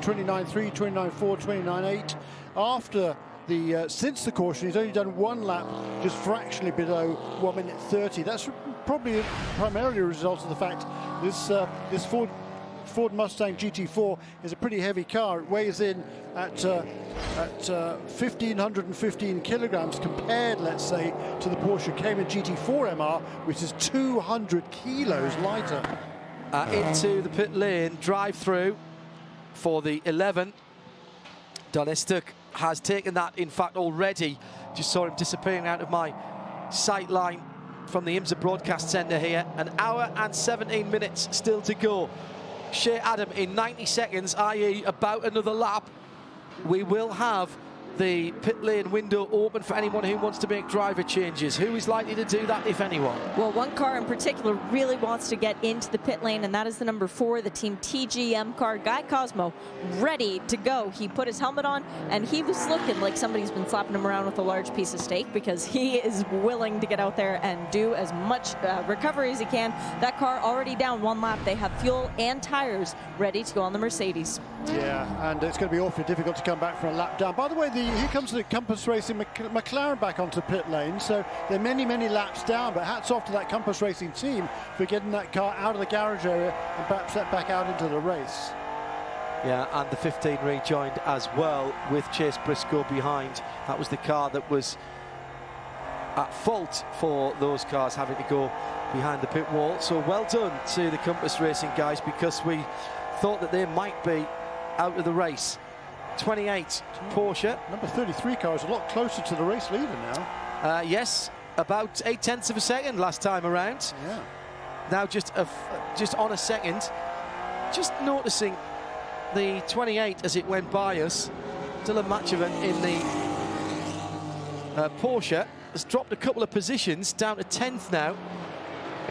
29.4, 29.8. After since the caution, he's only done one lap, just fractionally below 1 minute 30. That's probably primarily a result of the fact this Ford Mustang GT4 is a pretty heavy car. It weighs in at 1,515 kilograms compared, let's say, to the Porsche Cayman GT4 MR, which is 200 kilos lighter. Into the pit lane, drive through for the 11. Donistuk has taken that, in fact, already. Just saw him disappearing out of my sight line from the IMSA broadcast centre here. An hour and 17 minutes still to go. Shea Adam in 90 seconds, i.e. about another lap. We will have the pit lane window open for anyone who wants to make driver changes. Who is likely to do that, if anyone? Well, one car in particular really wants to get into the pit lane, and that is the number 4, the Team TGM car. Guy Cosmo, ready to go. He put his helmet on, and he was looking like somebody's been slapping him around with a large piece of steak, because he is willing to get out there and do as much recovery as he can. That car already down 1 lap. They have fuel and tires ready to go on the Mercedes. Yeah, and it's going to be awfully difficult to come back from a lap down. By the way, here comes the Compass Racing McLaren back onto pit lane, so they're many laps down, but hats off to that Compass Racing team for getting that car out of the garage area and perhaps back out into the race. Yeah, and the 15 rejoined as well, with Chase Briscoe behind. That was the car that was at fault for those cars having to go behind the pit wall. So well done to the Compass Racing guys, because we thought that they might be out of the race. 28 Porsche. Number 33 car is a lot closer to the race leader now. Yes, about 0.8 of a second last time around. Yeah. Now just on a second. Just noticing the 28 as it went by us. Dylan Matchevin in the Porsche has dropped a couple of positions down to 10th now.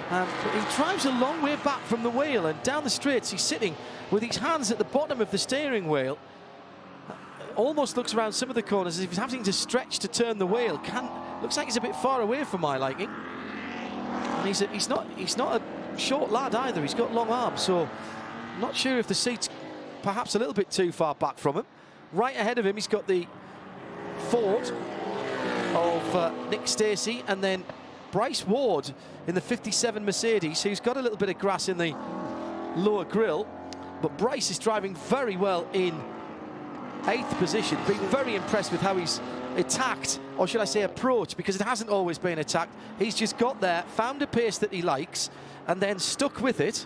But he drives a long way back from the wheel, and down the straights he's sitting with his hands at the bottom of the steering wheel. Almost looks around some of the corners as if he's having to stretch to turn the wheel. Looks like he's a bit far away for my liking. And he's not a short lad either. He's got long arms, so I'm not sure if the seat's perhaps a little bit too far back from him. Right ahead of him he's got the Ford of Nick Stacey, and then Bryce Ward in the 57 Mercedes, who's got a little bit of grass in the lower grille. But Bryce is driving very well in 8th position. Been very impressed with how he's attacked, or should I say approached, because it hasn't always been attacked. He's just got there, found a pace that he likes, and then stuck with it.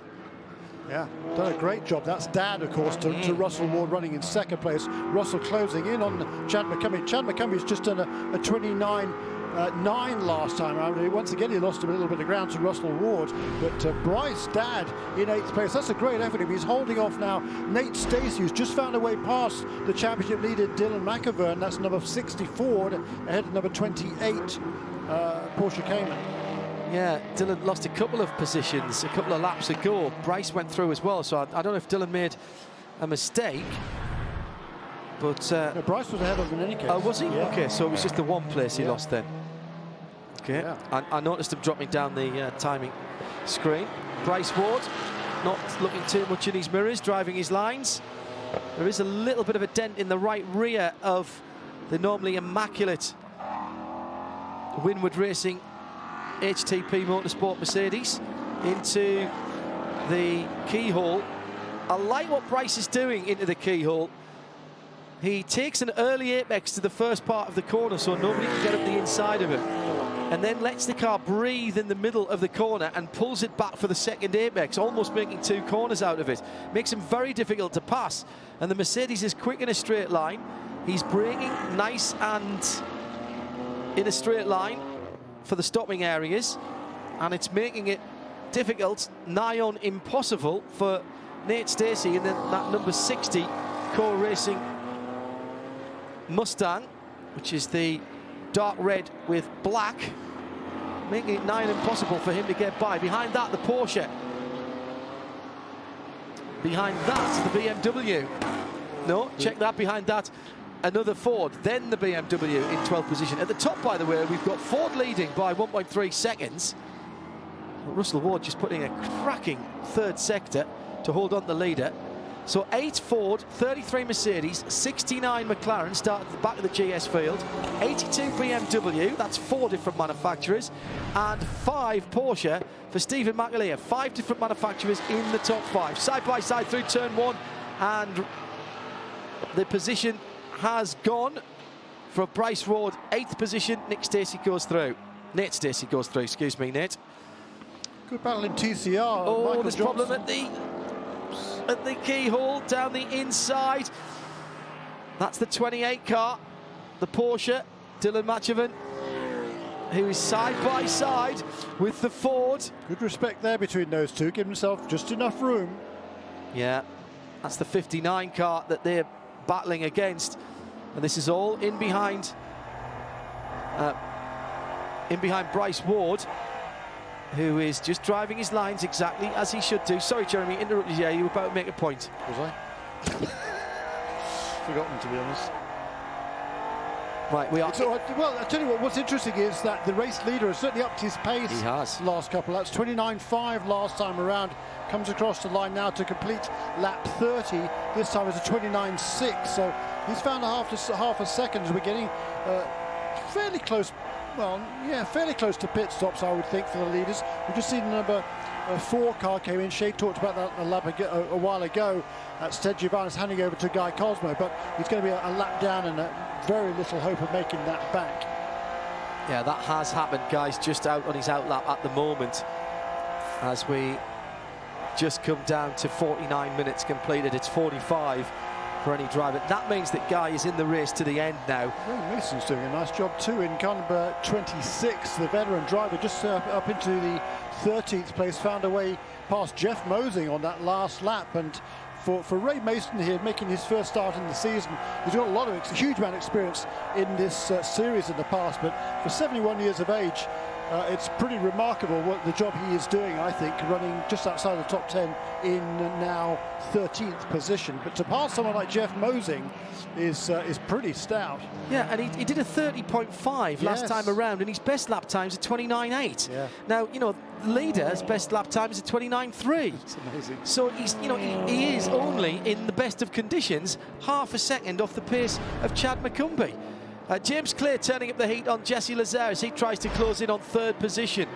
Yeah, done a great job. That's Dad, of course, to Russell Ward running in 2nd place. Russell closing in on Chad McCumbee. Chad McCumbie's just done a 29.9 last time around. Once again, he lost a little bit of ground to Russell Ward. But Bryce Dad in 8th place. That's a great effort. He's holding off now Nate Stacey, who's just found a way past the championship leader Dylan McIvern. That's number 60 Ford, ahead of number 28 Porsche Cayman. Yeah, Dylan lost a couple of positions a couple of laps ago. Bryce went through as well, so I don't know if Dylan made a mistake. But no, Bryce was ahead of him in any case. Oh, was he? Yeah. Okay, so it was just the one place he lost then. Okay, Yeah. I noticed him dropping down the timing screen. Bryce Ward not looking too much in his mirrors, driving his lines. There is a little bit of a dent in the right rear of the normally immaculate Winward Racing HTP Motorsport Mercedes into the keyhole. I like what Bryce is doing into the keyhole. He takes an early apex to the first part of the corner so nobody can get up the inside of him, and then lets the car breathe in the middle of the corner and pulls it back for the second apex, almost making 2 corners out of it. Makes him very difficult to pass, and the Mercedes is quick in a straight line. He's braking nice and in a straight line for the stopping areas, and it's making it difficult, nigh on impossible, for Nate Stacey in that number 60 Core Racing Mustang, which is the dark red with black, making it nigh on impossible for him to get by. Behind that, the Porsche. Behind that, the BMW. No, check that. Behind that, another Ford, then the BMW in 12th position. At the top, by the way, we've got Ford leading by 1.3 seconds. Russell Ward just putting a cracking 3rd sector to hold on the leader. So 8 Ford, 33 Mercedes, 69 McLaren start at the back of the GS field, 82 BMW, that's 4 different manufacturers, and 5 Porsche for Stephen McAleer. 5 different manufacturers in the top 5. Side by side through turn 1, and the position has gone for Bryce Ward. 8th position, Nick Stacey goes through. Nate Stacey goes through, excuse me, Nate. Good battle in TCR. Oh, Michael there's Johnson. problem at the keyhole, down the inside. That's the 28 car, the Porsche, Dylan Matchevin, who is side by side with the Ford. Good respect there between those two, give himself just enough room. Yeah, that's the 59 car that they're battling against. And this is all in behind Bryce Ward, who is just driving his lines exactly as he should do. Sorry, Jeremy, interrupted you. You were about to make a point. Was I? Forgotten, to be honest. Right, we are. Well, I tell you what, what's interesting is that the race leader has certainly upped his pace. He has. Last couple laps, 29.5 last time around. Comes across the line now to complete lap 30. This time it's a 29.6. So he's found half a second as we're getting fairly close. Well, yeah, fairly close to pit stops, I would think, for the leaders. We've just seen the number 4 car came in. Shay talked about that a while ago. Sted Giovanni's handing over to Guy Cosmo, but he's going to be a lap down and very little hope of making that back. Yeah, that has happened. Guy's just out on his out lap at the moment as we just come down to 49 minutes completed. It's 45 for any driver. That means that Guy is in the race to the end now. Ray Mason's doing a nice job too in car number 26. The veteran driver just up into the 13th place, found a way past Jeff Mosing on that last lap. And for Ray Mason here, making his first start in the season, he's got a huge amount of experience in this series in the past, but for 71 years of age, it's pretty remarkable what the job he is doing, I think, running just outside the top 10 in now 13th position. But to pass someone like Jeff Mosing is pretty stout. Yeah, and he did a 30.5 last time around, and his best lap times are 29.8. Yeah. Now, you know, the leader's best lap times are 29.3. It's amazing. So he is only in the best of conditions half a second off the pace of Chad McCumbee. James Clear turning up the heat on Jesse Lazare as he tries to close in on 3rd position.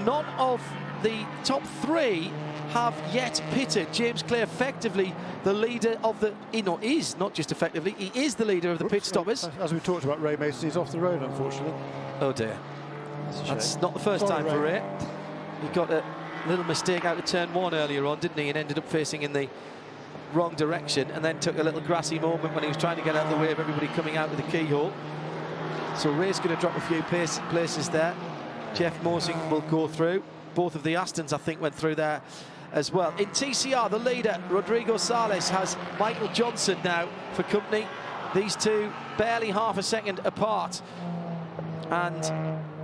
None of the top 3 have yet pitted. James Clear effectively the leader of the... is not just effectively, he is the leader of the pit stoppers. As we talked about Ray Mason, he's off the road, unfortunately. Oh dear. That's not the first time for Ray. He got a little mistake out of turn 1 earlier on, didn't he? And ended up facing in the wrong direction, and then took a little grassy moment when he was trying to get out of the way of everybody coming out of the keyhole. So Ray's going to drop a few places there. Jeff Mosing will go through. Both of the Astons, I think, went through there as well. In TCR, the leader, Rodrigo Sales, has Michael Johnson now for company. These two barely half a second apart. And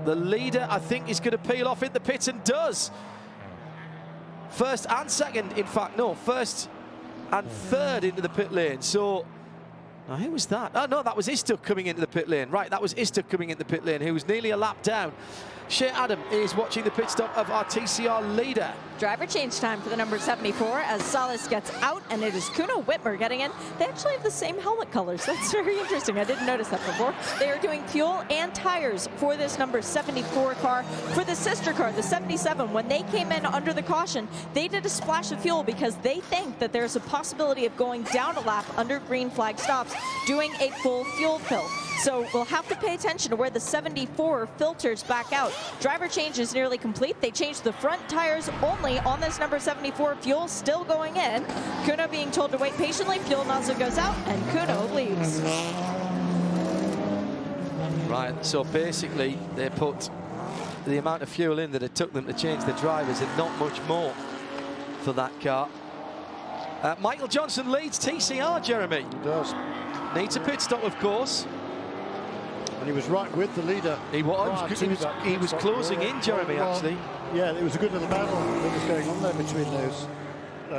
the leader, I think, is going to peel off in the pits, and does. First and second, in fact, no, first and third into the pit lane. So, now who was that? Oh no, that was Istuk coming into the pit lane. Right, that was Istuk coming into the pit lane, who was nearly a lap down. Shea Adam is watching the pit stop of our TCR leader. Driver change time for the number 74 as Salas gets out, and it is Kuno Whitmer getting in. They actually have the same helmet colors. That's very interesting. I didn't notice that before. They are doing fuel and tires for this number 74 car. For the sister car, the 77, when they came in under the caution, they did a splash of fuel because they think that there's a possibility of going down a lap under green flag stops, doing a full fuel fill. So we'll have to pay attention to where the 74 filters back out. Driver change is nearly complete. They changed the front tires only on this number 74. Fuel still going in. Kuno being told to wait patiently. Fuel nozzle goes out, and Kuno leaves. Right, so basically they put the amount of fuel in that it took them to change the drivers, and not much more for that car. Michael Johnson leads TCR, Jeremy. He does. Needs a pit stop, of course. And he was right with the leader. He was closing in, Jeremy, actually. Yeah, it was a good little battle that was going on there between those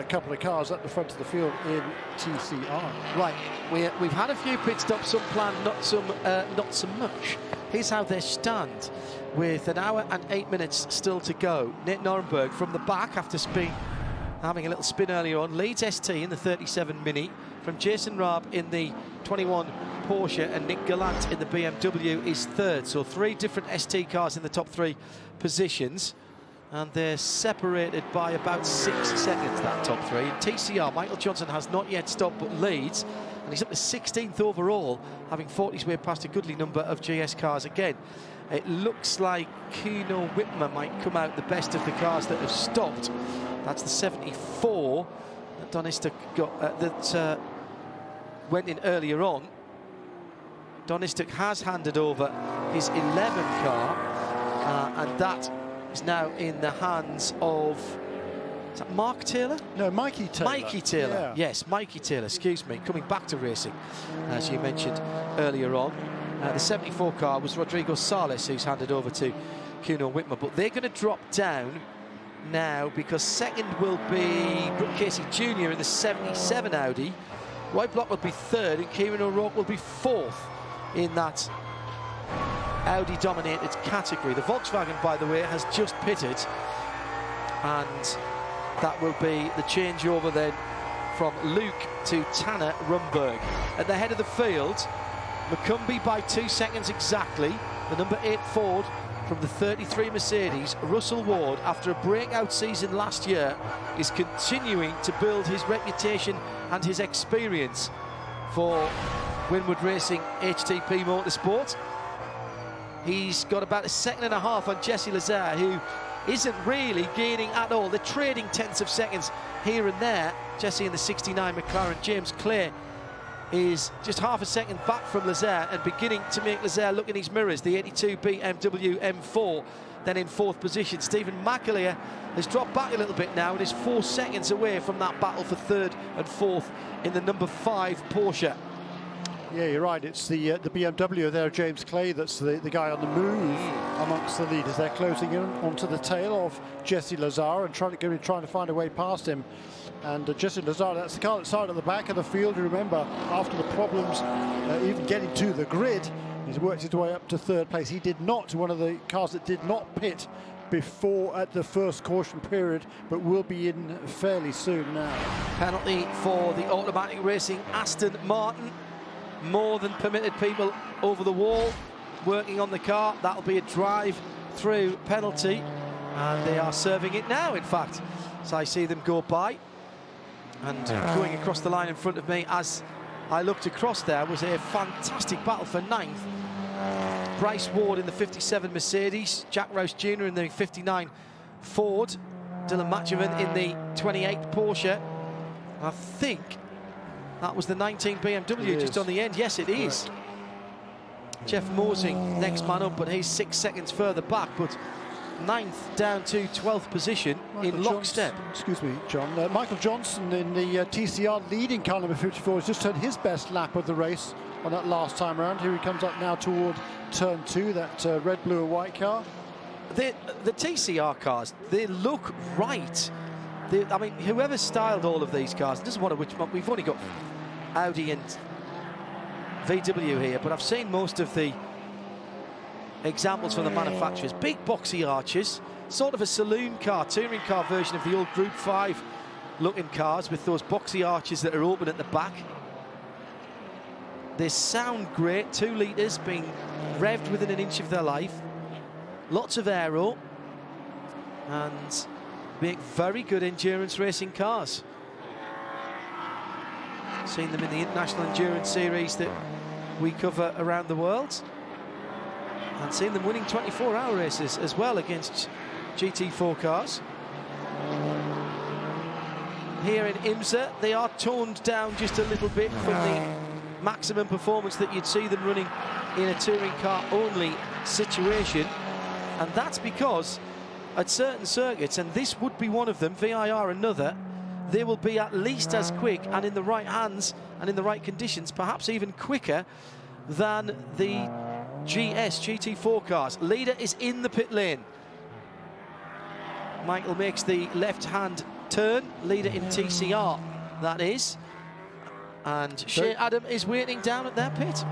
couple of cars at the front of the field in TCR. Right, we've had a few pit stops, some planned, not so much. Here's how they stand with an hour and 8 minutes still to go. Nate Norenberg from the back after having a little spin earlier on, leads ST in the 37 Mini, from Jason Raab in the 21 Porsche, and Nick Gallant in the BMW is third. So 3 different ST cars in the top 3 positions, and they're separated by about 6 seconds, that top 3. In TCR, Michael Johnson has not yet stopped but leads, and he's up to 16th overall, having fought his way past a goodly number of GS cars again. It looks like Kuno Whitmer might come out the best of the cars that have stopped. That's the 74 that Don Istuk got, that went in earlier on. Don Istuk has handed over his 11 car, and that is now in the hands of Is that Mark Taylor? No, Mikey Taylor. Mikey Taylor, yeah. yes, Mikey Taylor, excuse me, coming back to racing, as you mentioned earlier on. The 74 car was Rodrigo Sales, who's handed over to Kuno Whitmer, but they're going to drop down now because second will be Brooke Casey Jr. in the 77 Audi. Roy Block will be third and Kieran O'Rourke will be fourth in that Audi-dominated category. The Volkswagen, by the way, has just pitted, and that will be the changeover then from Luke to Tanner Rumberg. At the head of the field, McCumbee by 2 seconds exactly. The number 8 Ford from the 33 Mercedes. Russell Ward, after a breakout season last year, is continuing to build his reputation and his experience for Winwood Racing HTP Motorsport. He's got about 1.5 seconds on Jesse Lazare, who isn't really gaining at all. They're trading tenths of seconds here and there. Jesse in the 69 McLaren. James Clay is just 0.5 second back from Lazare and beginning to make Lazare look in his mirrors. The 82 BMW M4 then in 4th position. Stephen McAleer has dropped back a little bit now and is 4 seconds away from that battle for 3rd and 4th in the number 5 Porsche. Yeah, you're right. It's the BMW there, James Clay, that's the guy on the move amongst the leaders. They're closing in onto the tail of Jesse Lazare and trying to find a way past him. And Jesse Lazare, that's the car that's side at the back of the field. Remember, after the problems even getting to the grid, he's worked his way up to 3rd place. He did not, one of the cars that did not pit before at the first caution period, but will be in fairly soon now. Penalty for the automatic racing Aston Martin. More than permitted people over the wall working on the car. That'll be a drive-through penalty, and they are serving it now, in fact. So I see them go by, and going across the line in front of me as I looked across there was a fantastic battle for 9th. Bryce Ward in the 57 Mercedes, Jack Rouse Jr. in the 59 Ford, Dylan Matchevin in the 28 Porsche. I think that was the 19 BMW just on the end. Yes, it is. Jeff Mosing, next man up, but he's 6 seconds further back, but 9th down to 12th position in lockstep. Excuse me, John. Michael Johnson in the TCR leading car number 54 has just turned his best lap of the race on that last time around. Here he comes up now toward turn 2, that red, blue and white car. The TCR cars, they look right. I mean, whoever styled all of these cars, it doesn't matter which one, we've only got Audi and VW here, but I've seen most of the examples from the manufacturers. Big boxy arches, sort of a saloon car, touring car version of the old Group 5 looking cars with those boxy arches that are open at the back. They sound great, 2 litres being revved within an inch of their life. Lots of aero and make very good endurance racing cars. Seen them in the International Endurance Series that we cover around the world, and seen them winning 24-hour races as well against GT4 cars. Here in IMSA, they are toned down just a little bit from the maximum performance that you'd see them running in a touring car only situation, and that's because at certain circuits, and this would be one of them, VIR another, they will be at least as quick and in the right hands and in the right conditions, perhaps even quicker than the GT4 cars. Leader is in the pit lane. Michael makes the left-hand turn, leader in TCR, that is. And Shea Adam is waiting down at their pit.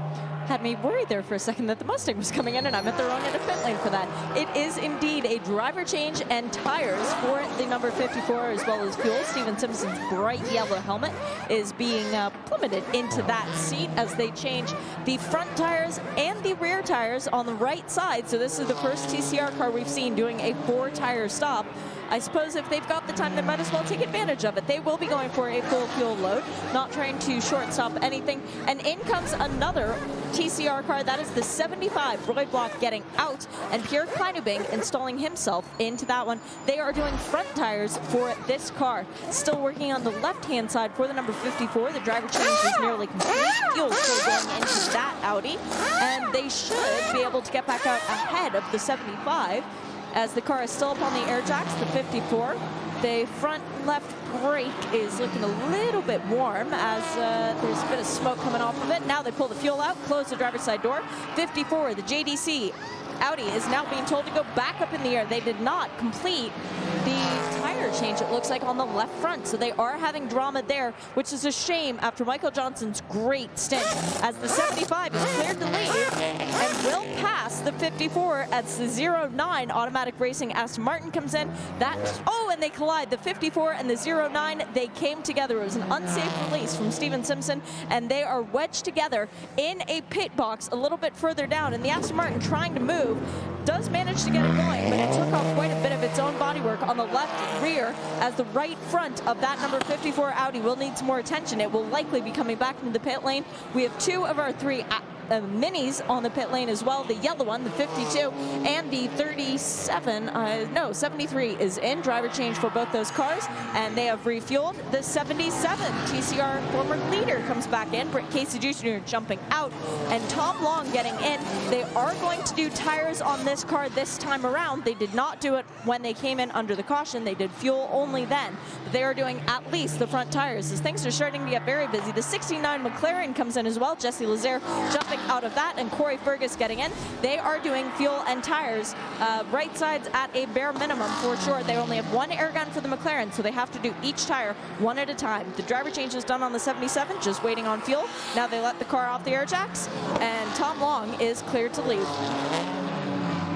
Had me worried there for a second that the Mustang was coming in, and I'm at the wrong end of pit lane for that. It is indeed a driver change and tires for the number 54 as well as fuel. Steven Simpson's bright yellow helmet is being plummeted into that seat as they change the front tires and the rear tires on the right side. So this is the first TCR car we've seen doing a 4-tire stop. I suppose if they've got the time, they might as well take advantage of it. They will be going for a full fuel load, not trying to short stop anything. And in comes another TCR car. That is the 75. Roy Block getting out, and Pierre Kleinubing installing himself into that one. They are doing front tires for this car. Still working on the left-hand side for the number 54. The driver change is nearly complete. Fuel still going into that Audi, and they should be able to get back out ahead of the 75. as the car is still up on the air jacks, the 54. The front left brake is looking a little bit warm as there's a bit of smoke coming off of it. Now they pull the fuel out, close the driver's side door. 54, the JDC Audi is now being told to go back up in the air. They did not complete the tire change, it looks like, on the left front. So they are having drama there, which is a shame after Michael Johnson's great stint, as the 75 is cleared to leave and will pass the 54 as the 09 Automatic Racing Aston Martin comes in. And they collide. The 54 and the 09, they came together. It was an unsafe release from Steven Simpson, and they are wedged together in a pit box a little bit further down. And the Aston Martin, trying to move, does manage to get it going, but it took off quite a bit of its own bodywork on the left rear, as the right front of that number 54 Audi will need some more attention. It will likely be coming back into the pit lane. We have two of our three minis on the pit lane as well. The yellow one, the 52, and the 73 is in. Driver change for both those cars, and they have refueled. The 77 TCR former leader comes back in. Casey Jr. jumping out, and Tom Long getting in. They are going to do tires on this car this time around. They did not do it when they came in under the caution. They did fuel only then. But they are doing at least the front tires as things are starting to get very busy. The 69 McLaren comes in as well. Jesse Lazaire jumping out of that, and Corey Fergus getting in. They are doing fuel and tires, right sides at a bare minimum for sure. They only have one air gun for the McLaren, so they have to do each tire one at a time. The driver change is done on the 77, just waiting on fuel. Now they let the car off the air jacks, and Tom Long is cleared to leave.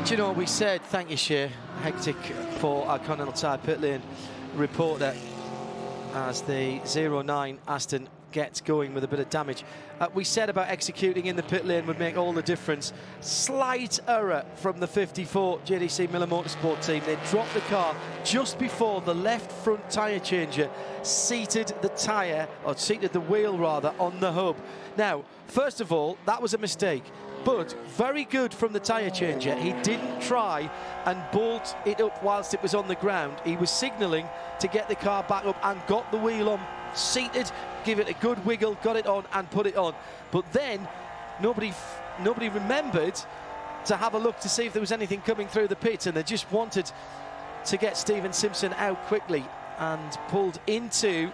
Do you know, we said, thank you, Shea, hectic for our Continental Tire pit lane reporter as the 09 Aston gets going with a bit of damage. We said about executing in the pit lane would make all the difference. Slight error from the 54 JDC Miller Motorsport team. They dropped the car just before the left front tyre changer seated the wheel rather, on the hub. Now, first of all, that was a mistake, but very good from the tyre changer. He didn't try and bolt it up whilst it was on the ground. He was signalling to get the car back up and got the wheel on, seated, give it a good wiggle, got it on and put it on. But then nobody remembered to have a look to see if there was anything coming through the pits, and they just wanted to get Steven Simpson out quickly and pulled into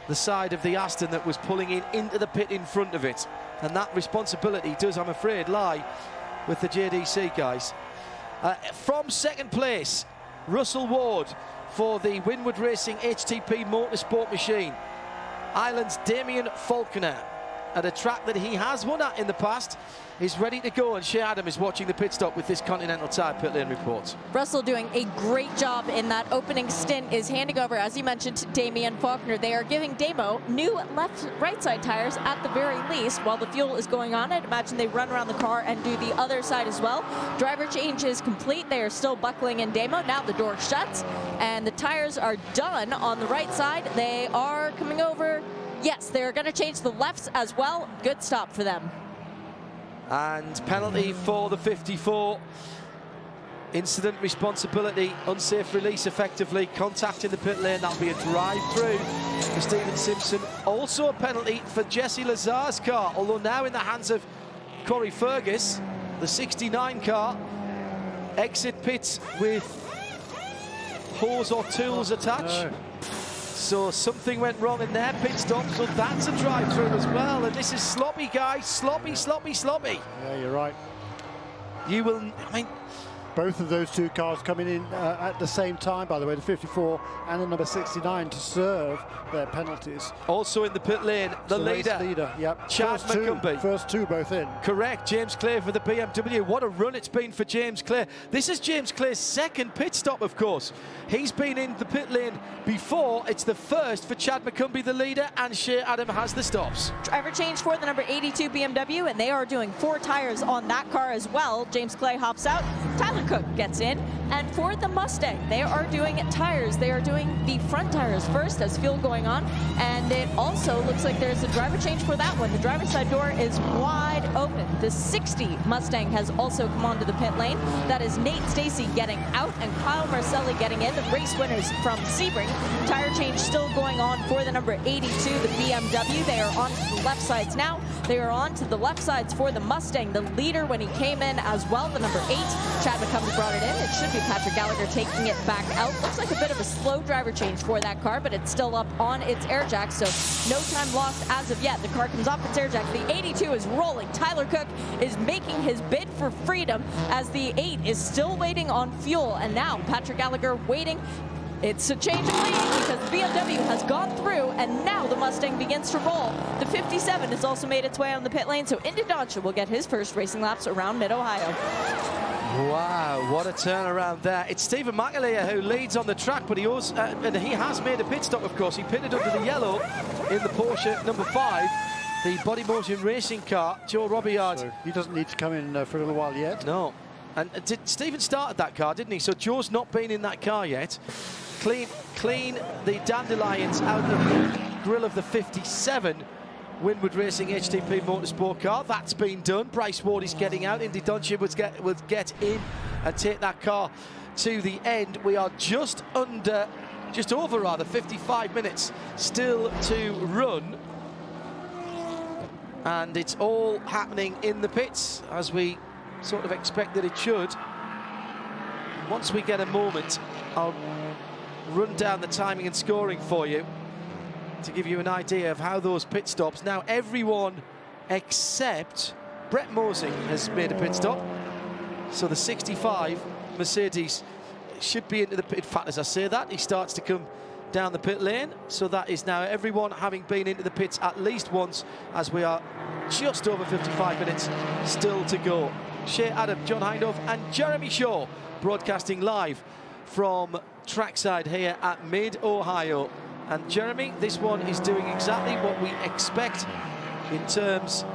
the side of the Aston that was pulling into the pit in front of it. And that responsibility does, I'm afraid, lie with the JDC guys. From second place, Russell Ward for the Winward Racing HTP Motorsport machine. Ireland's Damian Faulkner, at a track that he has won at in the past, is ready to go, and Shea Adam is watching the pit stop with this Continental Tire pit lane report. Russell doing a great job in that opening stint, is handing over, as you mentioned, to Damian Faulkner. They are giving Damo new right side tires at the very least while the fuel is going on. I'd imagine they run around the car and do the other side as well. Driver change is complete. They are still buckling in Damo. Now the door shuts and the tires are done on the right side. They are coming over. Yes, they're going to change the lefts as well. Good stop for them. And penalty for the 54. Incident responsibility, unsafe release effectively, contact in the pit lane. That'll be a drive through for Steven Simpson. Also a penalty for Jesse Lazaire's car, although now in the hands of Corey Fergus. The 69 car exit pits with hose or tools attached. No. So something went wrong in their pit stop, so that's a drive-through as well. And this is sloppy, guys. Sloppy, sloppy, sloppy. Yeah, you're right. You will, I mean... Both of those two cars coming in at the same time, by the way, the 54 and the number 69, to serve their penalties. Also in the pit lane, the leader, yep. Chad McCumbee. First two both in. Correct, James Clay for the BMW. What a run it's been for James Clay. This is James Clay's second pit stop, of course. He's been in the pit lane before. It's the first for Chad McCumbee, the leader, and Shea Adam has the stops. Driver change for the number 82 BMW, and they are doing 4 tires on that car as well. James Clay hops out. Tyler Cook gets in, and for the Mustang, they are doing tires. They are doing the front tires first as fuel going on, and it also looks like there's a driver change for that one. The driver's side door is wide open. The 60 Mustang has also come onto the pit lane. That is Nate Stacey getting out and Kyle Marcelli getting in, the race winners from Sebring. Tire change still going on for the number 82, the BMW. They are on the left sides now. They are on to the left sides for the Mustang. The leader when he came in as well, the number 8. Chad McCumbee brought it in. It should be Patrick Gallagher taking it back out. Looks like a bit of a slow driver change for that car, but it's still up on its air jack, so no time lost as of yet. The car comes off its air jack. The 82 is rolling. Tyler Cook is making his bid for freedom as the 8 is still waiting on fuel, and now Patrick Gallagher waiting. It's a change of lead because the BMW has gone through, and now the Mustang begins to roll. The 57 has also made its way on the pit lane, so Indy Doncha will get his first racing laps around Mid-Ohio. Wow, what a turnaround there. It's Stephen McAleer who leads on the track, but he also, and he has made a pit stop, of course. He pitted under the yellow in the Porsche number 5, the Body Motion racing car. Joe Robillard. So he doesn't need to come in for a little while yet. No. And Stephen started that car, didn't he? So Joe's not been in that car yet. Clean the dandelions out of the grill of the 57 Winwood Racing HTP Motorsport car. That's been done. Bryce Ward is getting out. Indy Doncha would get in and take that car to the end. We are just over 55 minutes still to run. And it's all happening in the pits as we sort of expected it should. Once we get a moment, I'll run down the timing and scoring for you to give you an idea of how those pit stops. Now everyone except Brett Mosing has made a pit stop, so the 65 Mercedes should be into the pit. In fact, as I say that, he starts to come down the pit lane, so that is now everyone having been into the pits at least once, as we are just over 55 minutes still to go. Shea Adam, John Hindhaugh and Jeremy Shaw broadcasting live from trackside here at Mid-Ohio. And Jeremy, this one is doing exactly what we expect in terms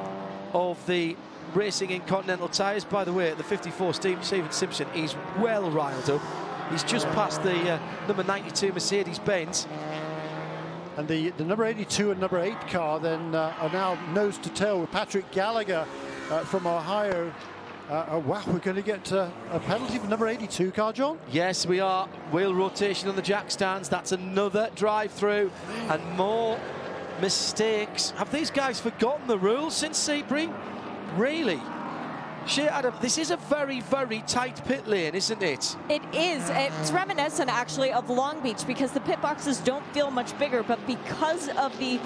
of the racing in Continental tyres. By the way, the 54 Stephen Simpson is well riled up. He's just past the number 92 Mercedes-Benz. And the number 82 and number 8 car then are now nose to tail with Patrick Gallagher from Ohio. Wow, we're going to get a penalty for number 82 car, John? Yes, we are. Wheel rotation on the jack stands. That's another drive-through and more mistakes. Have these guys forgotten the rules since Sebring? Really? Shea Adam, this is a very, very tight pit lane, isn't it? It is. It's reminiscent, actually, of Long Beach because the pit boxes don't feel much bigger, but because of the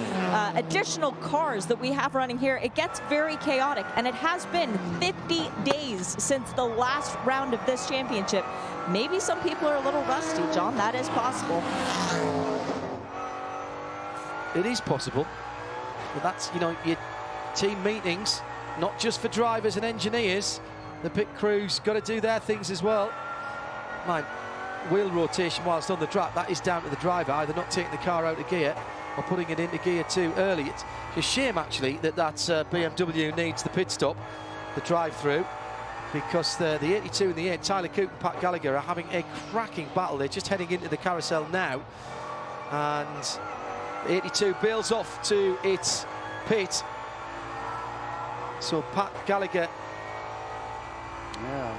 additional cars that we have running here, it gets very chaotic, and it has been 50 days since the last round of this championship. Maybe some people are a little rusty, John. That is possible. It is possible. But that's, you know, your team meetings, not just for drivers and engineers. The pit crew's got to do their things as well. My wheel rotation whilst on the track, that is down to the driver, either not taking the car out of gear or putting it into gear too early. It's a shame, actually, that BMW needs the pit stop, the drive-through, because the 82 and the 8, Tyler Coote and Pat Gallagher, are having a cracking battle. They're just heading into the carousel now. And the 82 bails off to its pit. So Pat Gallagher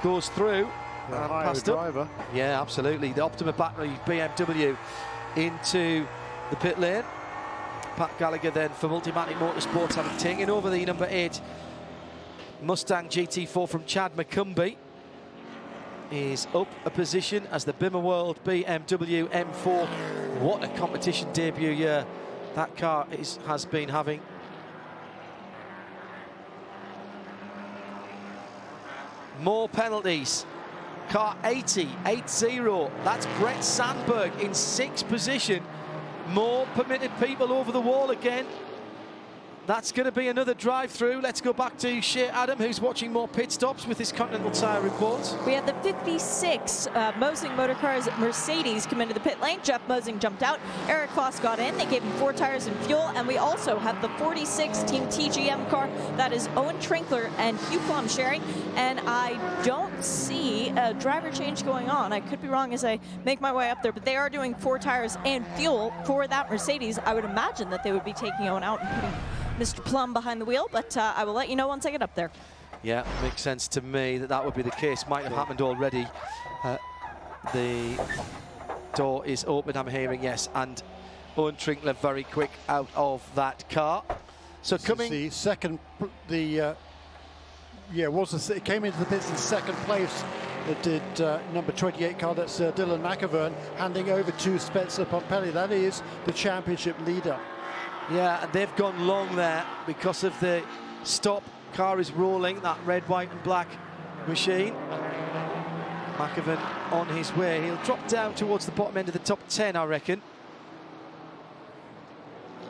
goes through and passed up. Yeah, absolutely. The Optima Battery BMW into the pit lane. Pat Gallagher then for Multimatic Motorsports, having taken over the number 8 Mustang GT4 from Chad McCumbee, is up a position as the Bimmer World BMW M4. What a competition debut year that car has been having. More penalties. Car 80, that's Brett Sandberg in 6th position. More permitted people over the wall again. That's going to be another drive-through. Let's go back to Shea Adam, who's watching more pit stops with his Continental Tire report. We had the 56 Mosing Motorcars Mercedes come into the pit lane. Jeff Mosing jumped out. Eric Foss got in. They gave him 4 tires and fuel. And we also have the 46 Team TGM car. That is Owen Trinkler and Hugh Plum sharing. And I don't see a driver change going on. I could be wrong as I make my way up there, but they are doing 4 tires and fuel for that Mercedes. I would imagine that they would be taking Owen out and putting Mr. Plum behind the wheel, but I will let you know once I get up there. Yeah, makes sense to me that would be the case. Might have happened already. The door is open, I'm hearing, yes, and Owen Trinkler very quick out of that car. So coming the second, it came into the pits in second place. It did number 28 car, that's Dylan McAvern, handing over to Spencer Pompelli. That is the championship leader. Yeah, and they've gone long there because of the stop. Car is rolling, that red, white and black machine. McAvern on his way. He'll drop down towards the bottom end of the top 10, I reckon.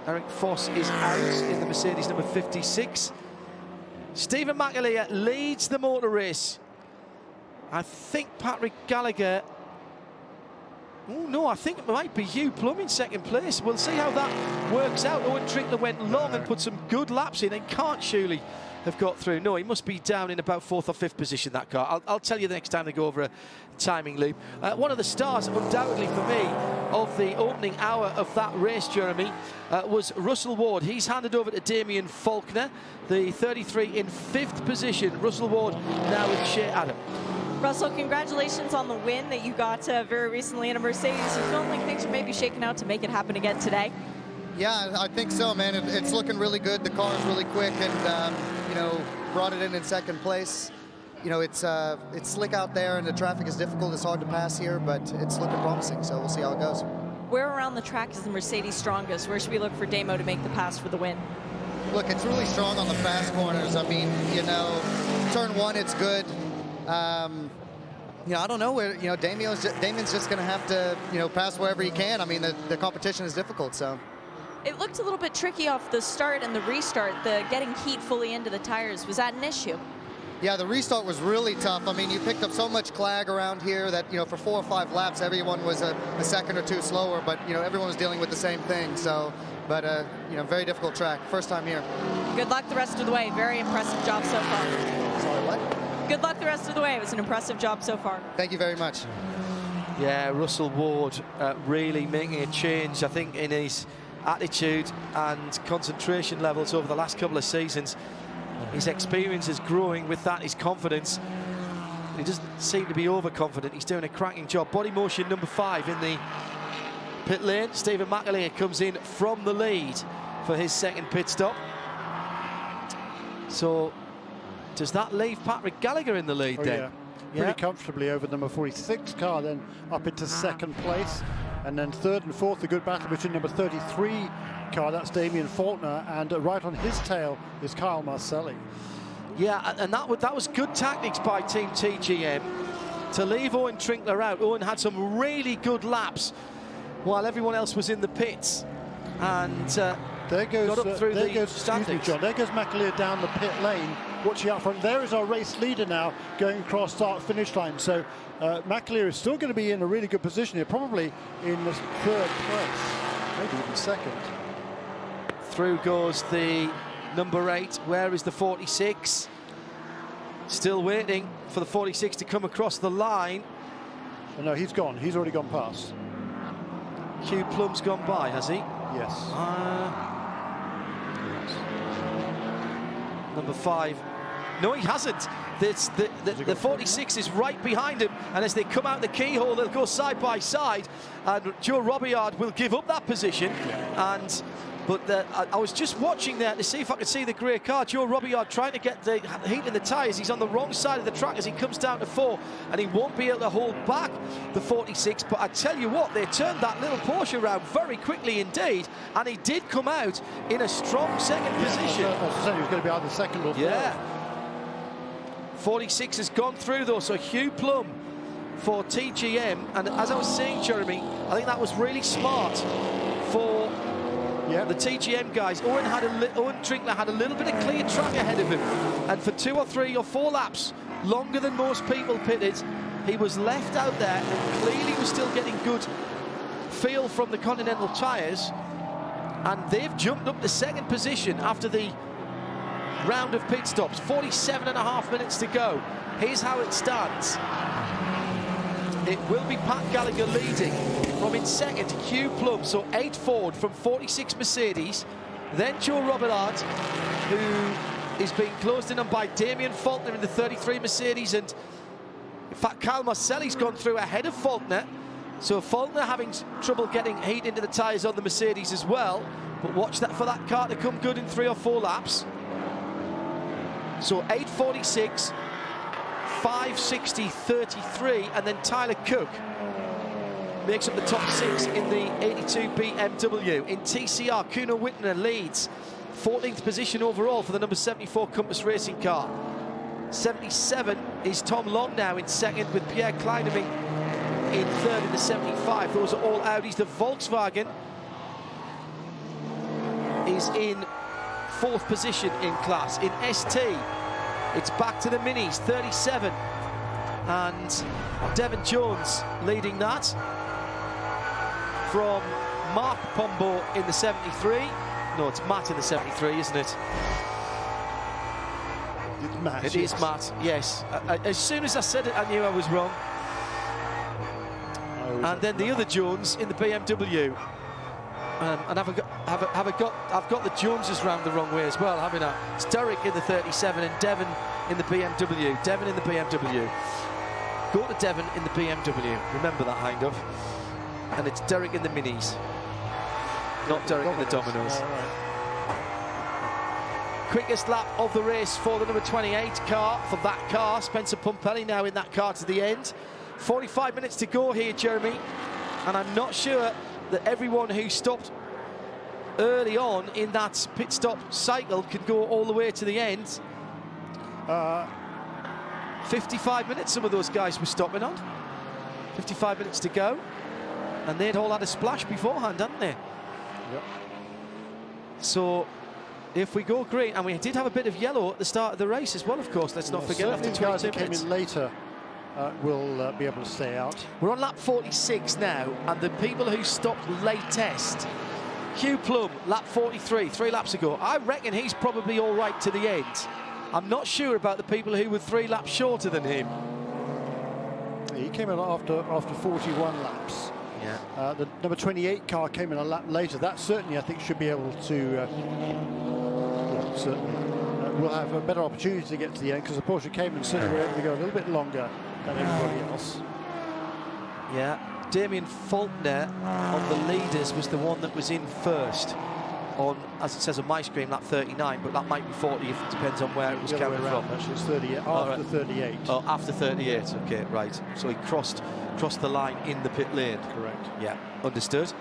Eric Foss is out in the Mercedes number 56. Stephen McAleer leads the motor race. I think Patrick Gallagher... Oh no, I think it might be Hugh Plum in second place. We'll see how that works out. Owen Trinkler went long and put some good laps in and can't surely have got through. No, he must be down in about 4th or 5th position, that car. I'll tell you the next time they go over a timing loop. One of the stars, undoubtedly for me, of the opening hour of that race, Jeremy, was Russell Ward. He's handed over to Damian Faulkner, the 33 in 5th position. Russell Ward now with Shea Adam. Russell, congratulations on the win that you got very recently in a Mercedes. You feeling like things are maybe shaking out to make it happen again today? Yeah, I think so, man. It's looking really good. The car is really quick, and you know, brought it in second place. You know, it's slick out there, and the traffic is difficult. It's hard to pass here, but it's looking promising. So we'll see how it goes. Where around the track is the Mercedes strongest? Where should we look for Damo to make the pass for the win? Look, it's really strong on the fast corners. I mean, you know, turn 1, it's good. You know, I don't know where, you know, Damian's just going to have to, you know, pass wherever he can. I mean, the competition is difficult, so. It looked a little bit tricky off the start and the restart, the getting heat fully into the tires. Was that an issue? Yeah, the restart was really tough. I mean, you picked up so much clag around here that, you know, for 4 or 5 laps, everyone was a second or two slower, but, you know, everyone was dealing with the same thing. So, but, you know, very difficult track. First time here. Good luck the rest of the way. Very impressive job so far. Sorry, what? Good luck the rest of the way. It was an impressive job so far. Thank you very much. Yeah, Russell Ward really making a change, I think, in his attitude and concentration levels over the last couple of seasons. His experience is growing with that, his confidence. He doesn't seem to be overconfident. He's doing a cracking job. Body motion number 5 in the pit lane. Stephen McAleer comes in from the lead for his second pit stop. So does that leave Patrick Gallagher in the lead then? Yeah, pretty comfortably over number 46 car, then up into second place. And then 3rd and 4th, a good battle between number 33 car, that's Damian Faulkner, and right on his tail is Kyle Marcelli. Yeah, and that was good tactics by Team TGM to leave Owen Trinkler out. Owen had some really good laps while everyone else was in the pits, and there goes, got up through the standings. Excuse me, John, there goes McAleer down the pit lane, watching out front. There is our race leader now going across start-finish line. So McAleer is still going to be in a really good position here, probably in the 3rd place, maybe even 2nd. Through goes the number 8. Where is the 46? Still waiting for the 46 to come across the line. Oh, no, he's gone. He's already gone past. Hugh Plum's gone by, has he? Yes. Number 5. No, he hasn't. The 46 is right behind him, and as they come out the keyhole, they'll go side by side, and Joe Robillard will give up that position. But I was just watching there to see if I could see the grey car. Joe Robillard trying to get the heat in the tyres. He's on the wrong side of the track as he comes down to 4, and he won't be able to hold back the 46. But I tell you what, they turned that little Porsche around very quickly indeed, and he did come out in a strong second position. As I said, he was going to be either second or third. Yeah. 46 has gone through though, so Hugh Plum for TGM. And as I was saying, Jeremy, I think that was really smart for the TGM guys. Owen Trinkler had a little bit of clear track ahead of him, and for 2 or 3 or 4 laps, longer than most people pitted, he was left out there and clearly was still getting good feel from the Continental tyres, and they've jumped up to 2nd position after the round of pit stops. 47.5 minutes to go. Here's how it stands. It will be Pat Gallagher leading. From in 2nd, Hugh Plum, so 8 forward from 46 Mercedes. Then Joe Robillard, who is being closed in on by Damian Faulkner in the 33 Mercedes. And in fact, Kyle Marcelli's gone through ahead of Faulkner. So Faulkner having trouble getting heat into the tyres on the Mercedes as well, but watch that for that car to come good in 3 or 4 laps. So 8:46, 5:60.33, and then Tyler Cook makes up the top 6 in the 82 BMW. In TCR, Kuno Wittner leads, 14th position overall for the number 74 Compass Racing car. 77 is Tom Long now in second, with Pierre Kleineming in third in the 75. Those are all Audis. The Volkswagen is in 4th position in class. In ST, it's back to the minis, 37, and Devon Jones leading that from Mark Pombo in the 73. No, it's Matt in the 73, isn't it? It's Matt. It is Matt, yes. As soon as I said it, I knew I was wrong. And then the other Jones in the BMW. And I've got the Joneses round the wrong way as well, haven't I? It's Derek in the 37 and Devon in the BMW. Devon in the BMW. Go to Devon in the BMW. Remember that, kind of. And it's Derek in the minis. Not Derek in the Dominoes. Quickest lap of the race for the number 28 car, for that car. Spencer Pumpelly now in that car to the end. 45 minutes to go here, Jeremy. And I'm not sure that everyone who stopped early on in that pit stop cycle can go all the way to the end. 55 minutes some of those guys were stopping on. 55 minutes to go. And they'd all had a splash beforehand, hadn't they? Yep. So if we go green, and we did have a bit of yellow at the start of the race as well, of course, let's not forget, after 22 guys that minutes. came in later will be able to stay out. We're on lap 46 now, and the people who stopped latest, Hugh Plum, lap 43, 3 laps ago, I reckon he's probably all right to the end. I'm not sure about the people who were 3 laps shorter than him. He came in after 41 laps. Yeah. The number 28 car came in a lap later. That certainly, I think, should be able to certainly will have a better opportunity to get to the end, because the Porsche Cayman certainly were able to go a little bit longer than everybody else. Yeah, Damian Faulkner of the leaders was the one that was in first on, as it says on my screen, lap 39, but that might be 40 if it depends on where it was coming from. Actually, it's 38, after 38. Oh, after 38, okay, right. So he crossed the line in the pit lane. Correct. Yeah, understood.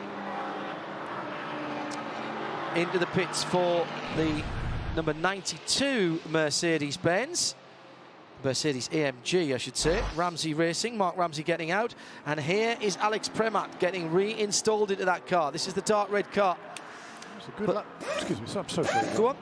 Into the pits for the number 92 Mercedes-Benz. Mercedes AMG, I should say. Ramsey Racing, Mark Ramsey getting out. And here is Alex Premat getting reinstalled into that car. This is the dark red car. It's a good lap. Excuse me, I'm so sorry. Go on.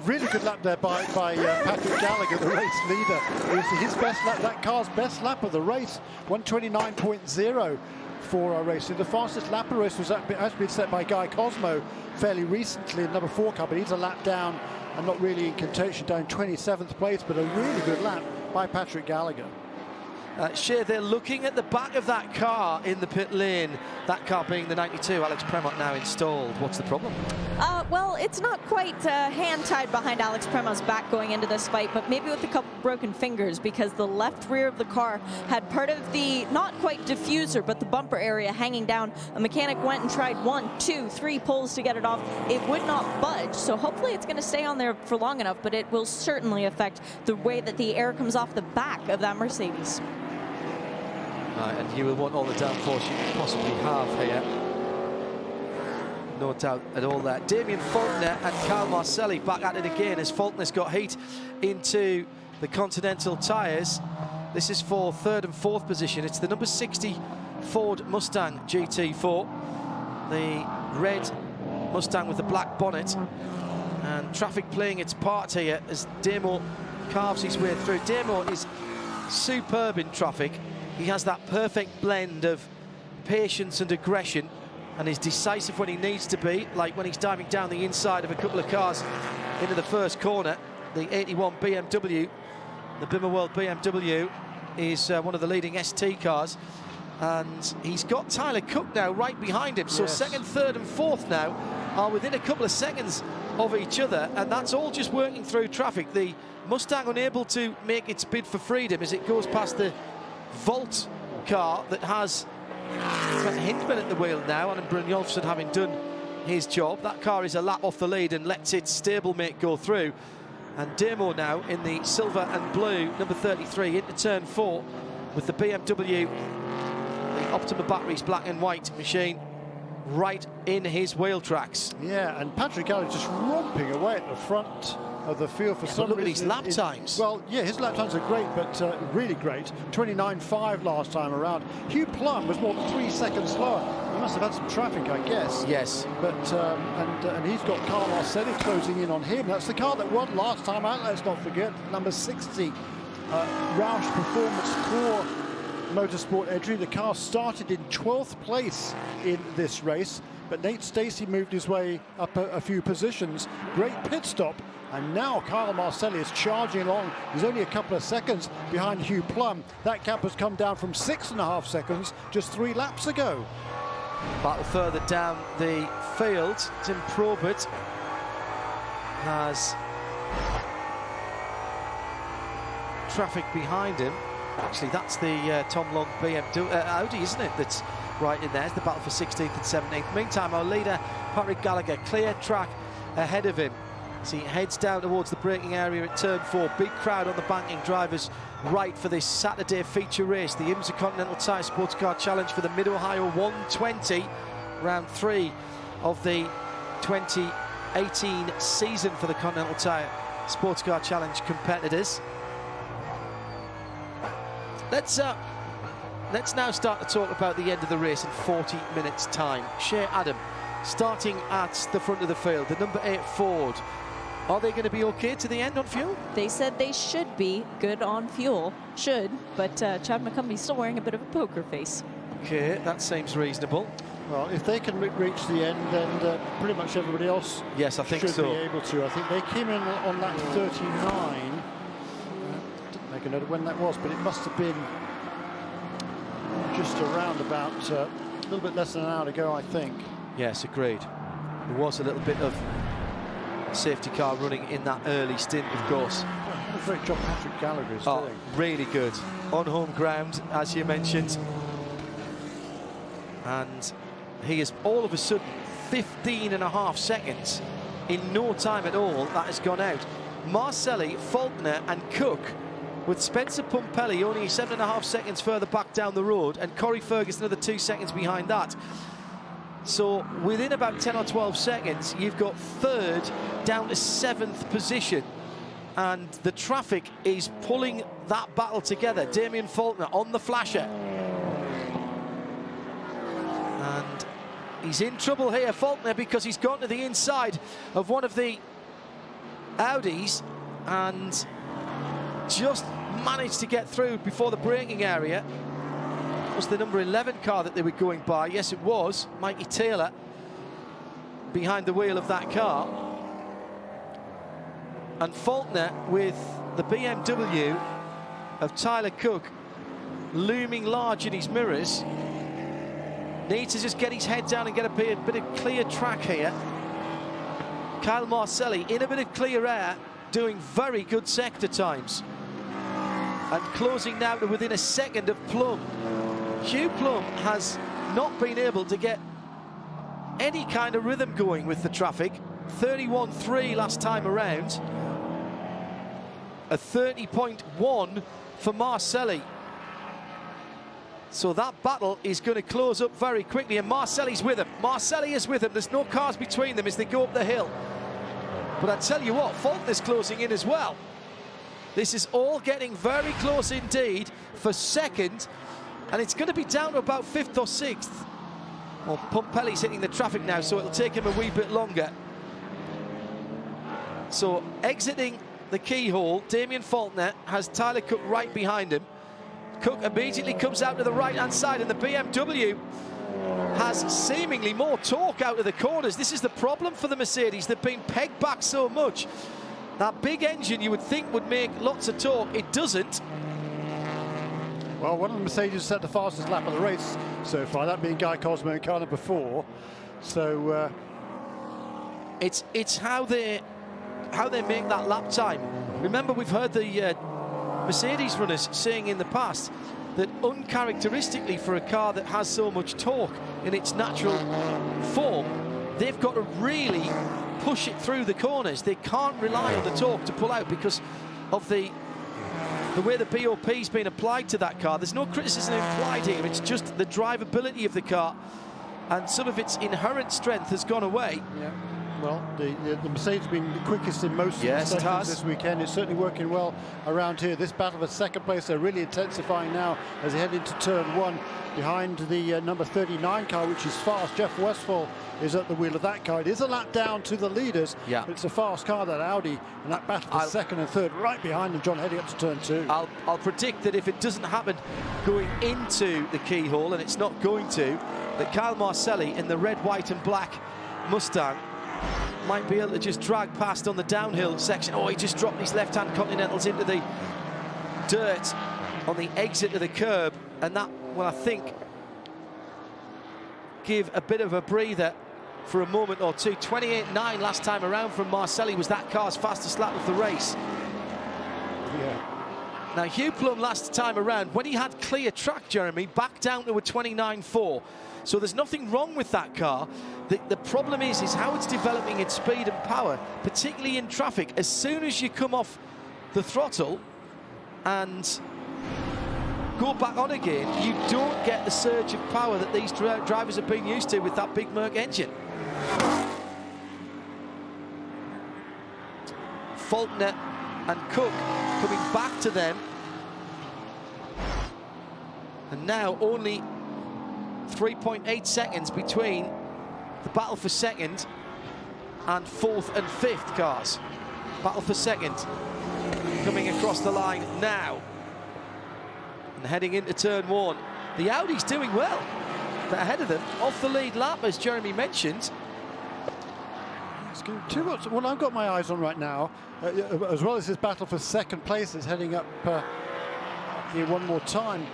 Really good lap there by Patrick Gallagher, the race leader. It was his best lap, that car's best lap of the race, 129.0 for our racing. The fastest lap of the race has been set by Guy Cosmo fairly recently in number 4 car, but he's a lap down and not really in contention, down 27th place, but a really good lap by Patrick Gallagher. Shea, they're looking at the back of that car in the pit lane, that car being the 92, Alex Premat now installed. What's the problem? Well, it's not quite hand-tied behind Alex Premat's back going into this fight, but maybe with a couple broken fingers, because the left rear of the car had part of the, not quite diffuser, but the bumper area hanging down. A mechanic went and tried 1, 2, 3 pulls to get it off. It would not budge, so hopefully it's going to stay on there for long enough, but it will certainly affect the way that the air comes off the back of that Mercedes. And you will want all the downforce you can possibly have here. No doubt at all that. Damian Faulkner and Carl Marcelli back at it again as Faulkner's got heat into the Continental tyres. This is for 3rd and 4th position. It's the number 60 Ford Mustang GT4. The red Mustang with the black bonnet. And traffic playing its part here as Damo carves his way through. Damo is superb in traffic. He has that perfect blend of patience and aggression, and is decisive when he needs to be, like when he's diving down the inside of a couple of cars into the first corner. The 81 BMW, the Bimmer World BMW, is one of the leading ST cars, and he's got Tyler Cook now right behind him. So yes. 2nd, 3rd and 4th now are within a couple of seconds of each other, and that's all just working through traffic. The Mustang unable to make its bid for freedom as it goes past the Volt car that has got Hindman at the wheel now, and Brynjolfsson having done his job. That car is a lap off the lead and lets its stablemate go through. And Damo now in the silver and blue, number 33, into turn 4 with the BMW, the Optima Batteries black and white machine right in his wheel tracks. Yeah, and Patrick Gallagher just romping away at the front of the field for some reason. Look at his lap times. Well, yeah, his lap times are great, but really great. 29.5 last time around. Hugh Plum was more than 3 seconds slower. He must have had some traffic, I guess. Yes. But and he's got Carl Marcelli closing in on him. That's the car that won last time out, let's not forget. Number 60, Roush Performance Core Motorsport entry. The car started in 12th place in this race, but Nate Stacey moved his way up a few positions. Great pit stop, and now Kyle Marcelli is charging along. He's only a couple of seconds behind Hugh Plum. That gap has come down from 6.5 seconds just 3 laps ago. Battle further down the field. Tim Probert has traffic behind him. Actually, that's the Tom Long BMW Audi, isn't it? That's right in there. It's the battle for 16th and 17th. Meantime, our leader, Patrick Gallagher, clear track ahead of him as he heads down towards the braking area at turn 4. Big crowd on the banking, drivers right for this Saturday feature race, the IMSA Continental Tire Sports Car Challenge for the Mid-Ohio 120, round 3 of the 2018 season for the Continental Tire Sports Car Challenge competitors. Let's now start to talk about the end of the race in 40 minutes' time. Shea Adam, starting at the front of the field, the number 8 Ford. Are they going to be okay to the end on fuel? They said they should be good on fuel. Should, but Chad McCumbie's still wearing a bit of a poker face. Okay, that seems reasonable. Well, if they can reach the end, then pretty much everybody else yes, I think should so. be able to. I think they came in on lap 39. Didn't make a note of when that was, but it must have been just around about a little bit less than an hour to go, I think. Yes, agreed. There was a little bit of safety car running in that early stint, of course. What a great job Patrick Gallagher is doing. Really good. On home ground, as you mentioned. And he is all of a sudden 15.5 seconds in no time at all. That has gone out. Marcelli, Faulkner and Cook, with Spencer Pumpelly only 7.5 seconds further back down the road, and Corey Ferguson another 2 seconds behind that. So within about 10 or 12 seconds, you've got 3rd down to 7th position, and the traffic is pulling that battle together. Damian Faulkner on the flasher, and he's in trouble here, Faulkner, because he's gone to the inside of one of the Audis and just managed to get through before the braking area. Was the number 11 car that they were going by? Yes, it was. Mikey Taylor behind the wheel of that car. And Faulkner with the BMW of Tyler Cook looming large in his mirrors. Needs to just get his head down and get a bit of clear track here. Kyle Marcelli in a bit of clear air, doing very good sector times. And closing now to within a second of Plum. Hugh Plum has not been able to get any kind of rhythm going with the traffic. 31.3 last time around. A 30.1 for Marcelli. So that battle is going to close up very quickly, and Marcelli's with him. Marcelli is with him. There's no cars between them as they go up the hill. But I tell you what, Faulkner's closing in as well. This is all getting very close indeed for second, and it's going to be down to about 5th or 6th. Well, Pumpelly's hitting the traffic now, so it'll take him a wee bit longer. So exiting the keyhole, Damian Faulkner has Tyler Cook right behind him. Cook immediately comes out to the right-hand side, and the BMW has seemingly more torque out of the corners. This is the problem for the Mercedes. They've been pegged back so much. That big engine you would think would make lots of torque. It doesn't. Well, one of the Mercedes set the fastest lap of the race so far, that being Guy Cosmo in car number 4. So it's how they make that lap time. Remember, we've heard the Mercedes runners saying in the past, that uncharacteristically for a car that has so much torque in its natural form, they've got to really push it through the corners. They can't rely on the torque to pull out because of the way the BOP's been applied to that car. There's no criticism implied here, it's just the drivability of the car, and some of its inherent strength has gone away. Yeah. Well, the Mercedes has been the quickest in most of the sessions this weekend. It's certainly working well around here. This battle for second place, they're really intensifying now as they head into turn 1 behind the number 39 car, which is fast. Jeff Westphal is at the wheel of that car. It is a lap down to the leaders, but it's a fast car, that Audi, and that battle for second and third right behind them, John, heading up to turn 2. I'll predict that if it doesn't happen going into the keyhole, and it's not going to, that Kyle Marcelli in the red, white and black Mustang might be able to just drag past on the downhill section. Oh, he just dropped his left-hand Continentals into the dirt on the exit of the curb, and that will, I think, give a bit of a breather for a moment or two. 28.9 last time around from Marcelli was that car's fastest lap of the race. Yeah. Now, Hugh Plum last time around, when he had clear track, Jeremy, back down to a 29.4. So there's nothing wrong with that car. The problem is how it's developing its speed and power, particularly in traffic. As soon as you come off the throttle and go back on again, you don't get the surge of power that these drivers have been used to with that big Merc engine. Faulkner and Cook coming back to them, and now only 3.8 seconds between the battle for second and fourth and fifth cars. Battle for second coming across the line now and heading into turn 1. The Audi's doing well. They're ahead of them off the lead lap, as Jeremy mentioned. What I've got my eyes on right now, as well as this battle for second place is heading up here one more time,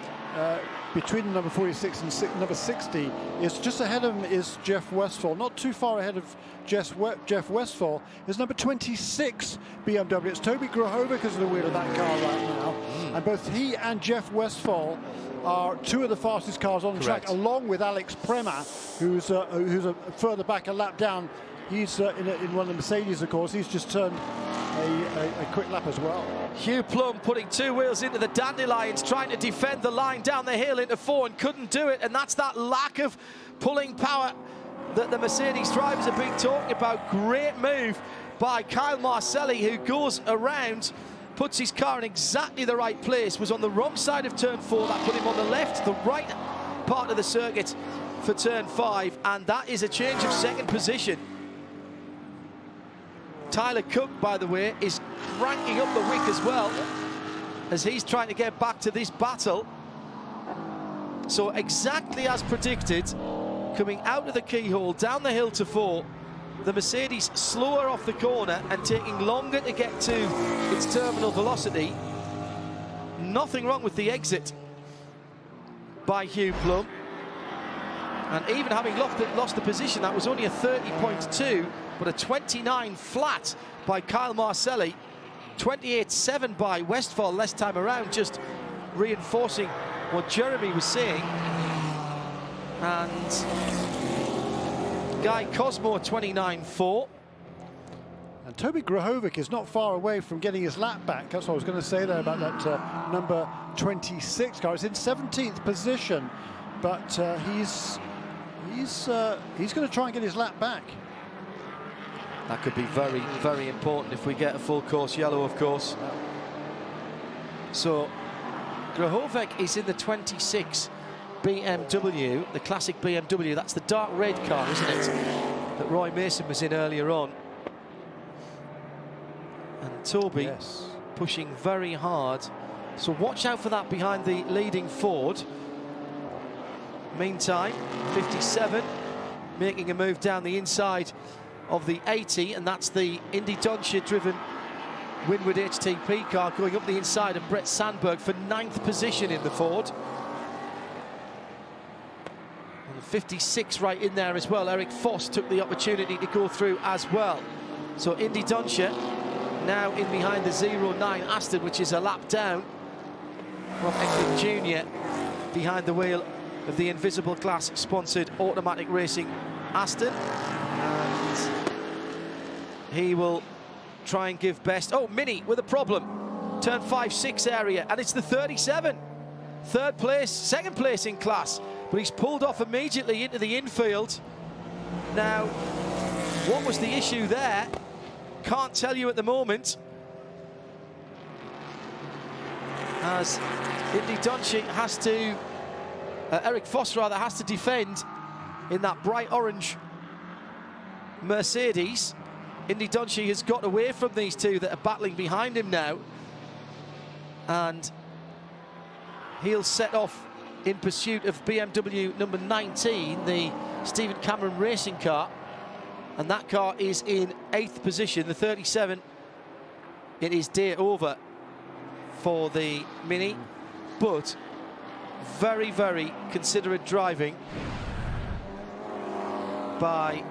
between number 46 and number 60, is just ahead of him is Jeff Westphal. Not too far ahead of Jeff Westphal is number 26 BMW. It's Toby Grahovic is at the wheel of that car right now, and both he and Jeff Westphal are two of the fastest cars on the track, along with Alex Prema, who's further back a lap down. He's in one of the Mercedes, of course. He's just turned a quick lap as well. Hugh Plum putting two wheels into the Dandelions, trying to defend the line down the hill into 4 and couldn't do it, and that's that lack of pulling power that the Mercedes drivers have been talking about. Great move by Kyle Marcelli, who goes around, puts his car in exactly the right place, was on the wrong side of turn 4, that put him on the left, the right part of the circuit for turn 5, and that is a change of second position. Tyler Cook, by the way, is cranking up the wick as well, as he's trying to get back to this battle. So exactly as predicted, coming out of the keyhole, down the hill to 4, the Mercedes slower off the corner and taking longer to get to its terminal velocity. Nothing wrong with the exit by Hugh Plum. And even having lost the position, that was only a 30.2, but a 29 flat by Kyle Marcelli, 28.7 by Westphal last time around, just reinforcing what Jeremy was saying. And Guy Cosmore, 29.4. And Toby Grahovic is not far away from getting his lap back. That's what I was going to say there about that number 26 car. It's in 17th position, but he's going to try and get his lap back. That could be very, very important if we get a full course yellow, of course. So Grahovic is in the 26 BMW, the classic BMW. That's the dark red car, isn't it, that Roy Mason was in earlier on. And Toby pushing very hard. So watch out for that behind the leading Ford. Meantime, 57 making a move down the inside of the 80, and that's the Indy Doncia driven Winward HTP car going up the inside of Brett Sandberg for 9th position in the Ford. And the 56 right in there as well. Eric Foss took the opportunity to go through as well. So Indy Doncia now in behind the 09 Aston, which is a lap down from Jr. behind the wheel of the Invisible Glass sponsored Automatic Racing Aston, and he will try and give best. Oh, Mini with a problem, turn 5-6 area, and it's the 37, second place in class, but he's pulled off immediately into the infield. Now, what was the issue there? Can't tell you at the moment, as Indy Donchi has to, Eric Foss rather, has to defend in that bright orange Mercedes. Indy Donchi has got away from these two that are battling behind him now, and he'll set off in pursuit of BMW number 19, the Stephen Cameron racing car, and that car is in 8th position, the 37. It is day over for the Mini, but very, very considerate driving by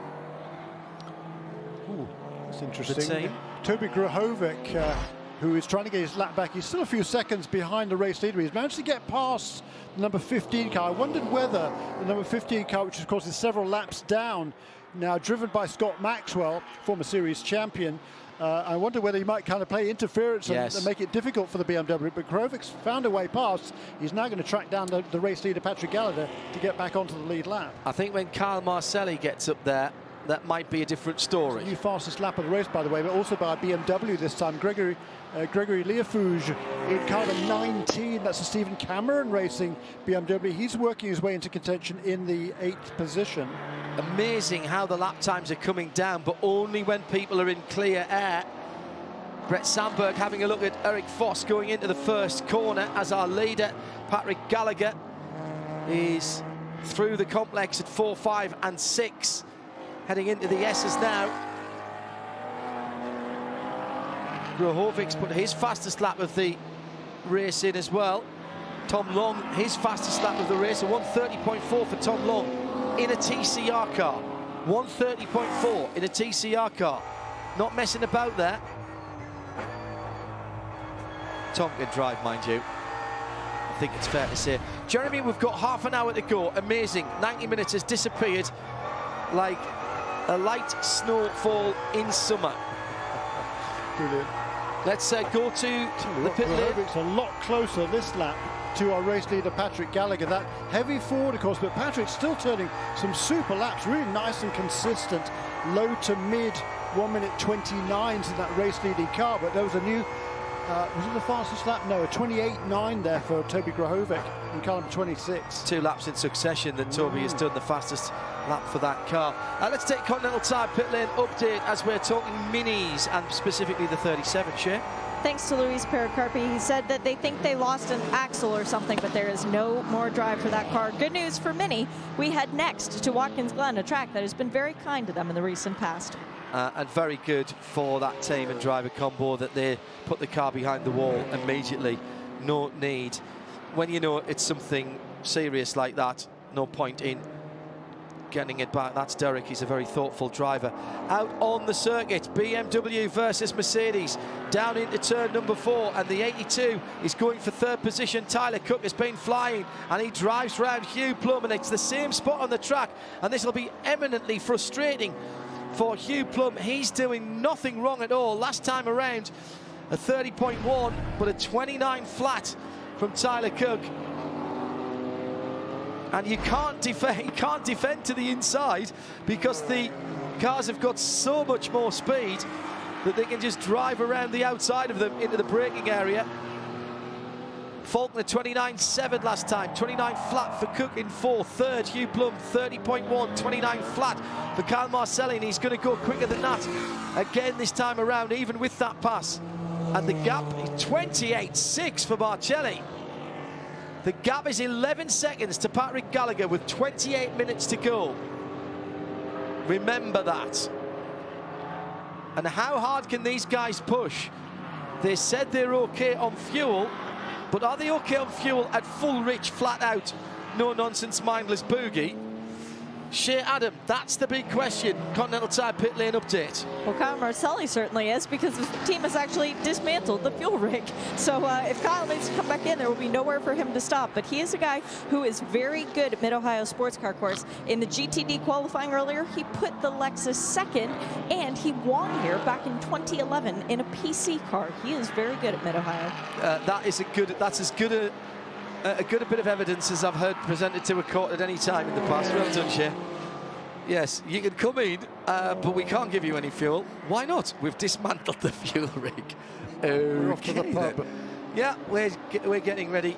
that's interesting. Toby Grahovic, who is trying to get his lap back. He's still a few seconds behind the race leader. He's managed to get past the number 15 car. I wondered whether the number 15 car, which of course is several laps down, now driven by Scott Maxwell, former series champion, I wonder whether he might kind of play interference and make it difficult for the BMW, but Grovic's found a way past. He's now going to track down the race leader, Patrick Gallagher, to get back onto the lead lap. I think when Kyle Marcelli gets up there, that might be a different story. New fastest lap of the race, by the way, but also by BMW this time. Gregory Leafouge in car number 19. That's a Stephen Cameron Racing BMW. He's working his way into contention in the 8th position. Amazing how the lap times are coming down, but only when people are in clear air. Brett Sandberg having a look at Eric Foss going into the first corner as our leader, Patrick Gallagher, is through the complex at 4, 5 and 6, heading into the S's now. Grahovic's put his fastest lap of the race in as well. Tom Long, his fastest lap of the race, a 1:30.4 for Tom Long in a TCR car. 1:30.4 in a TCR car. Not messing about there. Tom can drive, mind you. I think it's fair to say. Jeremy, we've got half an hour to go. Amazing. 90 minutes has disappeared like a light snowfall in summer. Brilliant. Let's go to the pit lane. It's a lot closer this lap to our race leader, Patrick Gallagher. That heavy forward, of course, but Patrick's still turning some super laps, really nice and consistent. Low to mid 1:29s in that race leading car, but there was a new, was it the fastest lap? No, a 28.9 there for Toby Grahovic in car number 26. 2 laps in succession that Toby has done the fastest lap for that car. Let's take Continental Tire pit lane update as we're talking minis and specifically the 37, Shea. Thanks to Luis Pericarpi. He said that they think they lost an axle or something, but there is no more drive for that car. Good news for Mini. We head next to Watkins Glen, a track that has been very kind to them in the recent past. And very good for that team and driver combo that they put the car behind the wall immediately. No need. When you know it's something serious like that, no point in getting it back. That's Derek. He's a very thoughtful driver. Out on the circuit, BMW versus Mercedes. Down into turn number 4, and the 82 is going for 3rd position. Tyler Cook has been flying, and he drives round Hugh Plum, and it's the same spot on the track, and this will be eminently frustrating for Hugh Plum. He's doing nothing wrong at all. Last time around, a 30.1, but a 29 flat from Tyler Cook. And you can't defend to the inside because the cars have got so much more speed that they can just drive around the outside of them into the braking area. Faulkner 29.7 last time, 29 flat for Cook in 4th. 3rd, Hugh Plum 30.1, 29 flat for Kyle Marcelli, and he's going to go quicker than that again this time around, even with that pass. And the gap is 28.6 for Marcelli. The gap is 11 seconds to Patrick Gallagher with 28 minutes to go. Remember that. And how hard can these guys push? They said they're okay on fuel, but are they okay on fuel at full rich, flat out, no nonsense, mindless boogie? Shea Adam, that's the big question. Continental Tire pit lane update. Well, Kyle Marcelli certainly is, because his team has actually dismantled the fuel rig. So if Kyle needs to come back in, there will be nowhere for him to stop. But he is a guy who is very good at Mid-Ohio Sports Car Course. In the GTD qualifying earlier, he put the Lexus second, and he won here back in 2011 in a PC car. He is very good at Mid-Ohio. That's as good a good bit of evidence as I've heard presented to a court at any time in the past. Well done, Shea. Yes, you can come in, but we can't give you any fuel. Why not? We've dismantled the fuel rig. We're off to the pub. Yeah, we're getting ready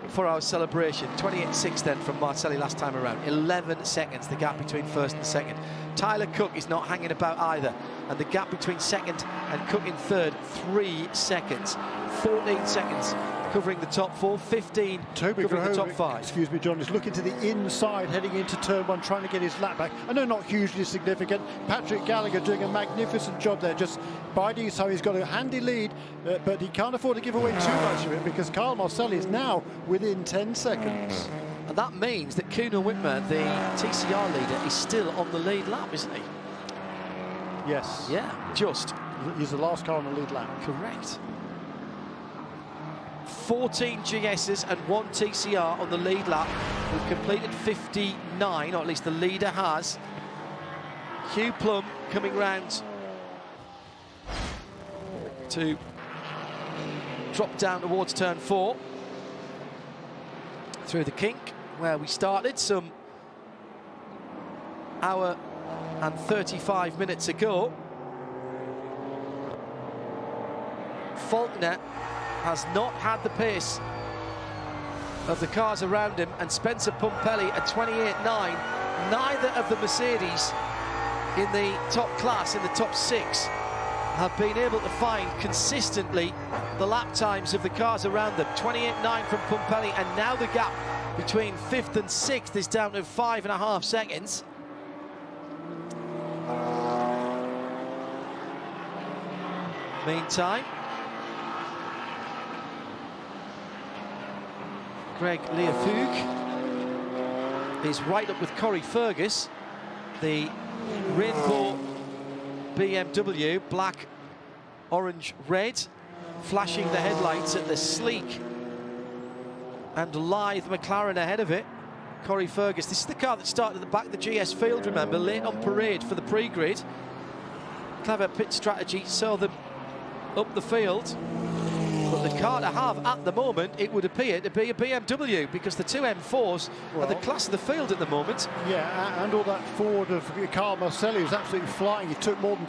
for our celebration. 28.6 then from Marcelli last time around. 11 seconds, the gap between first and second. Tyler Cook is not hanging about either. And the gap between second and Cook in third, 3 seconds. 14 seconds covering the top 4, 15 Toby covering the top Grahovic, 5. excuse me, John, is looking to the inside, heading into turn 1, trying to get his lap back. I know not hugely significant. Patrick Gallagher doing a magnificent job there, just biding his time. He's got a handy lead, but he can't afford to give away too much of it, because Kyle Marcelli is now within 10 seconds. And that means that Kuno Whitmer, the TCR leader, is still on the lead lap, isn't he? Yes. Yeah, just. He's the last car on the lead lap. Correct. 14 GSs and 1 TCR on the lead lap. We've completed 59, or at least the leader has. Hugh Plum coming round to drop down towards turn 4 through the kink where we started some hour and 35 minutes ago. Faulkner has not had the pace of the cars around him, and Spencer Pumpelly at 28.9. Neither of the Mercedes in the top class, in the top 6, have been able to find consistently the lap times of the cars around them. 28.9 from Pumpelly, and now the gap between 5th and 6th is down to 5.5 seconds. Meantime, Greg Learfoog is right up with Corey Fergus. The rainbow BMW, black, orange, red, flashing the headlights at the sleek and lithe McLaren ahead of it. Corey Fergus, this is the car that started at the back of the GS field, remember, late on parade for the pre-grid. Clever pit strategy, saw them up the field. But the car to have at the moment, it would appear to be a BMW, because the two M4s are the class of the field at the moment. Yeah, and all that forward of Kyle Marcelli was absolutely flying. He took more than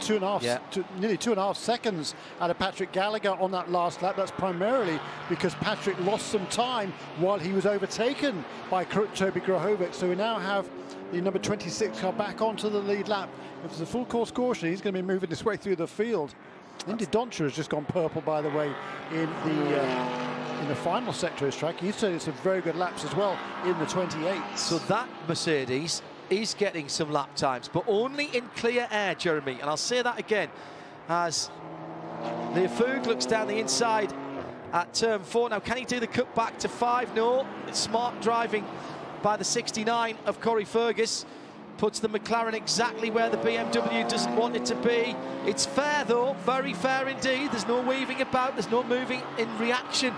nearly 2.5 seconds out of Patrick Gallagher on that last lap. That's primarily because Patrick lost some time while he was overtaken by Toby Grahovic. So we now have the number 26 car back onto the lead lap. If there's a full course caution, he's going to be moving his way through the field. Indy Doncher has just gone purple, by the way, in the final sector of his track. He's said it's some very good laps as well in the 28. So that Mercedes is getting some lap times, but only in clear air, Jeremy. And I'll say that again, as Learfoog looks down the inside at turn 4. Now, can he do the cut back to 5? No. It's smart driving by the 69 of Corey Fergus. Puts the McLaren exactly where the BMW doesn't want it to be. It's fair though, very fair indeed. There's no weaving about, there's no moving in reaction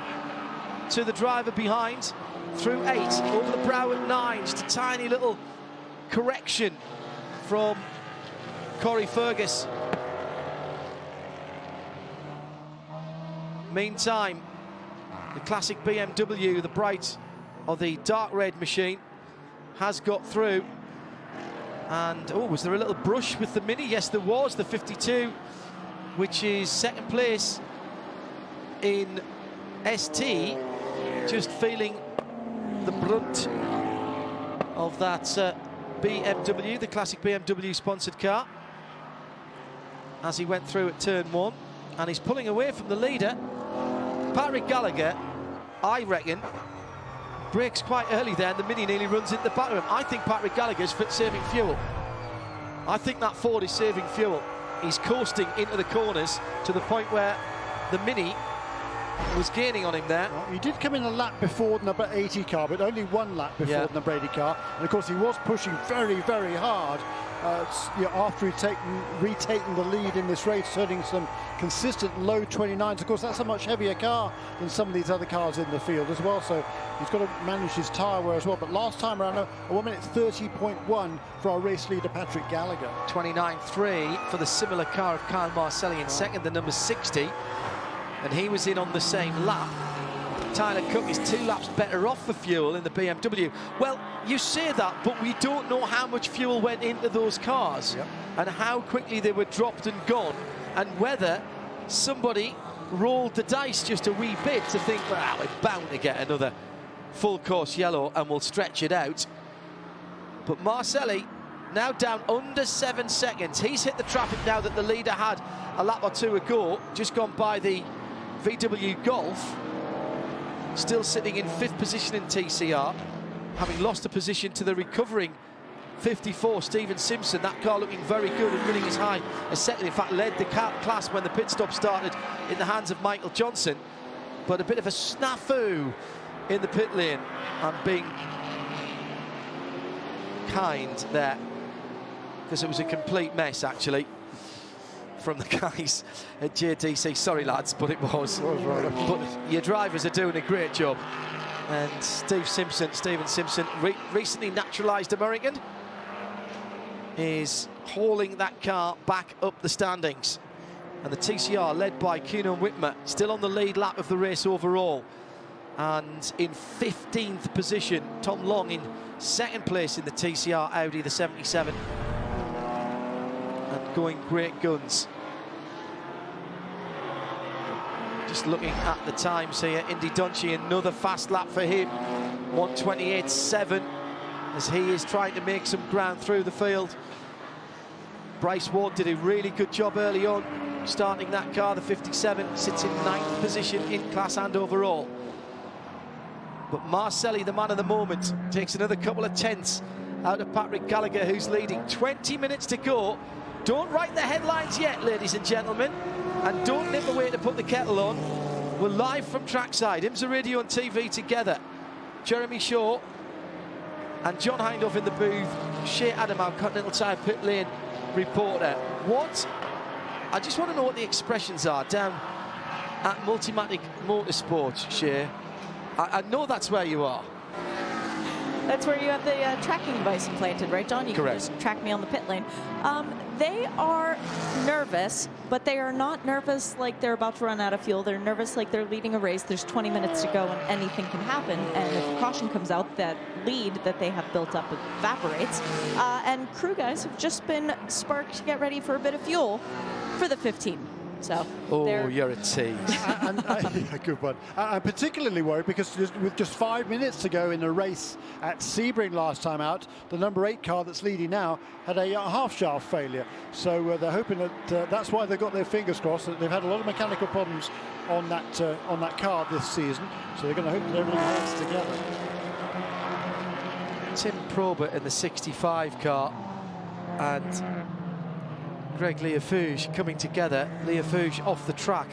to the driver behind. Through 8, over the brow at 9, just a tiny little correction from Corey Fergus. Meantime, the classic BMW, the bright or the dark red machine, has got through. And, was there a little brush with the Mini? Yes, there was. The 52, which is second place in ST, just feeling the brunt of that BMW, the classic BMW sponsored car, as he went through at turn 1. And he's pulling away from the leader. Patrick Gallagher, I reckon, brakes quite early there, and the Mini nearly runs into the back of him. I think Patrick Gallagher's saving fuel. I think that Ford is saving fuel. He's coasting into the corners to the point where the Mini was gaining on him there. Well, he did come in a lap before the number 80 car, but only one lap before the number 80 car. And of course, he was pushing very, very hard after he'd retaken the lead in this race, turning some consistent low 29s. Of course, that's a much heavier car than some of these other cars in the field as well. So he's got to manage his tyre wear as well. But last time around, a 1 minute 30.1 for our race leader, Patrick Gallagher. 29.3 for the similar car of Kyle Marcelli in second, the number 60. And he was in on the same lap. Tyler Cook is 2 laps better off for fuel in the BMW. Well, you say that, but we don't know how much fuel went into those cars and how quickly they were dropped and gone, and whether somebody rolled the dice just a wee bit to think, well, we're bound to get another full course yellow and we'll stretch it out. But Marcelli now down under 7 seconds. He's hit the traffic now that the leader had a lap or two ago, just gone by the VW Golf. Still sitting in 5th position in TCR, having lost a position to the recovering 54 Stephen Simpson. That car looking very good and running as high as second. In fact, led the class when the pit stop started in the hands of Michael Johnson. But a bit of a snafu in the pit lane. I'm being kind there, because it was a complete mess actually from the guys at JDC. Sorry lads, but it was. But your drivers are doing a great job. And Stephen Simpson, recently naturalised American, is hauling that car back up the standings. And the TCR, led by Kuno Whitmer, still on the lead lap of the race overall. And in 15th position, Tom Long in 2nd place in the TCR Audi, the 77. And going great guns. Just looking at the times here, Indy Dunci, another fast lap for him, 1:28.7, as he is trying to make some ground through the field. Bryce Ward did a really good job early on, starting that car, the 57, sits in 9th position in class and overall. But Marcelli, the man of the moment, takes another couple of tenths out of Patrick Gallagher, who's leading. 20 minutes to go. Don't write the headlines yet, ladies and gentlemen, and don't nip away to put the kettle on. We're live from trackside, IMSA Radio and TV together. Jeremy Shaw and John Hindhoff in the booth. Shea Adam, our Continental Tire pit lane reporter. I just want to know what the expressions are down at Multimatic Motorsports, Shea. I know that's where you are. That's where you have the tracking device implanted, right, John? You Correct. can just track me on the pit lane. They are nervous, but they are not nervous like they're about to run out of fuel. They're nervous like they're leading a race. There's 20 minutes to go and anything can happen. And if a caution comes out, that lead that they have built up evaporates. And crew guys have just been sparked to get ready for a bit of fuel for the 15. So you're a tease. Good one. I'm particularly worried because with just 5 minutes to go in the race at Sebring last time out, the number 8 car that's leading now had a half shaft failure. So they're hoping that that's why they've got their fingers crossed. That they've had a lot of mechanical problems on that car this season. So they're going to hope that everything holds together. Tim Probert in the 65 car and Greg Leafouge coming together. Leafouge off the track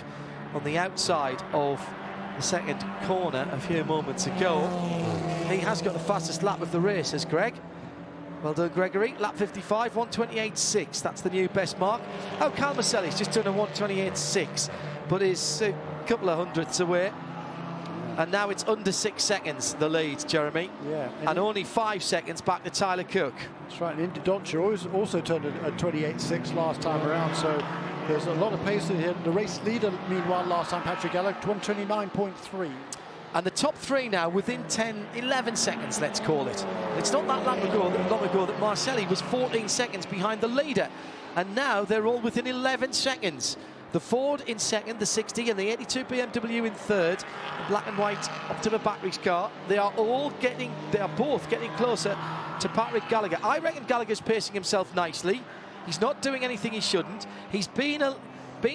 on the outside of the second corner a few moments ago. He has got the fastest lap of the race, has Greg. Well done, Gregory. Lap 55, 1:28.6. That's the new best mark. Oh, Kyle Marcelli's just done a 1:28.6, but is a couple of hundredths away. And now it's under 6 seconds, the lead, Jeremy. Yeah. And only 5 seconds back to Tyler Cook. That's right. And Indy Dunci also turned a 28.6 last time around. So there's a lot of pace in here. The race leader, meanwhile, last time, Patrick Gallagher, 1:29.3. And the top 3 now within 10, 11 seconds, let's call it. It's not that long ago that Marcelli was 14 seconds behind the leader. And now they're all within 11 seconds. The Ford in second, the 60, and the 82 BMW in third. The black and white Optima Batteries car. They are both getting closer to Patrick Gallagher. I reckon Gallagher's pacing himself nicely. He's not doing anything he shouldn't. He's being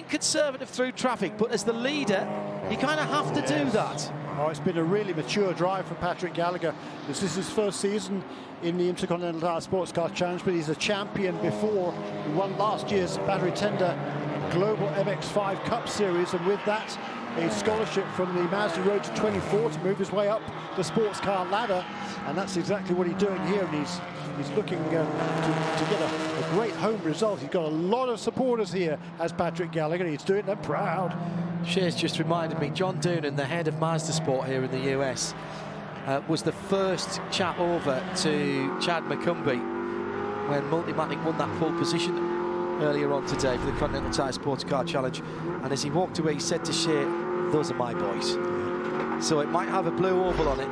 conservative through traffic, but as the leader, you kind of have to do that. Oh, it's been a really mature drive for Patrick Gallagher. This is his first season in the IMSA Continental Sports Car Challenge, but he's a champion before. He won last year's Battery Tender Global MX5 Cup Series, and with that a scholarship from the Mazda Road to 24 to move his way up the sports car ladder, and that's exactly what he's doing here, and he's looking to get a great home result. He's got a lot of supporters here as Patrick Gallagher. He's doing them proud. Shears just reminded me, John Doonan, the head of Mazda Sport here in the US, was the first chap over to Chad McCumbee when Multimatic won that pole position earlier on today for the Continental Tire Sports Car Challenge, and as he walked away he said to Shea, those are my boys. So it might have a blue oval on it,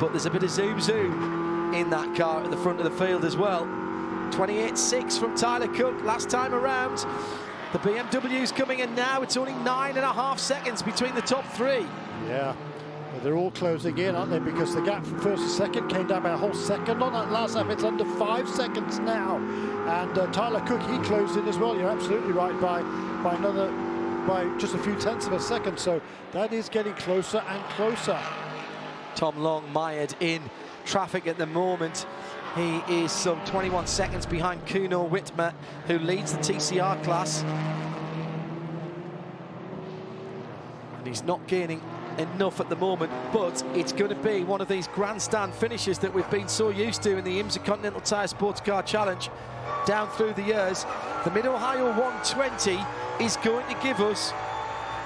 but there's a bit of zoom in that car at the front of the field as well. 28.6 from Tyler Cook last time around. The BMW's coming in now. It's only 9.5 seconds between the top three. Yeah, but they're all closing in, aren't they? Because the gap from first to second came down by a whole second on that last lap. It's under 5 seconds now. And Tyler Cook, he closed in as well. You're absolutely right, by just a few tenths of a second. So that is getting closer and closer. Tom Long mired in traffic at the moment. He is some 21 seconds behind Kuno Whitmer, who leads the TCR class. And he's not gaining enough at the moment, but it's going to be one of these grandstand finishes that we've been so used to in the IMSA Continental Tire Sports Car Challenge down through the years. The Mid-Ohio 120 is going to give us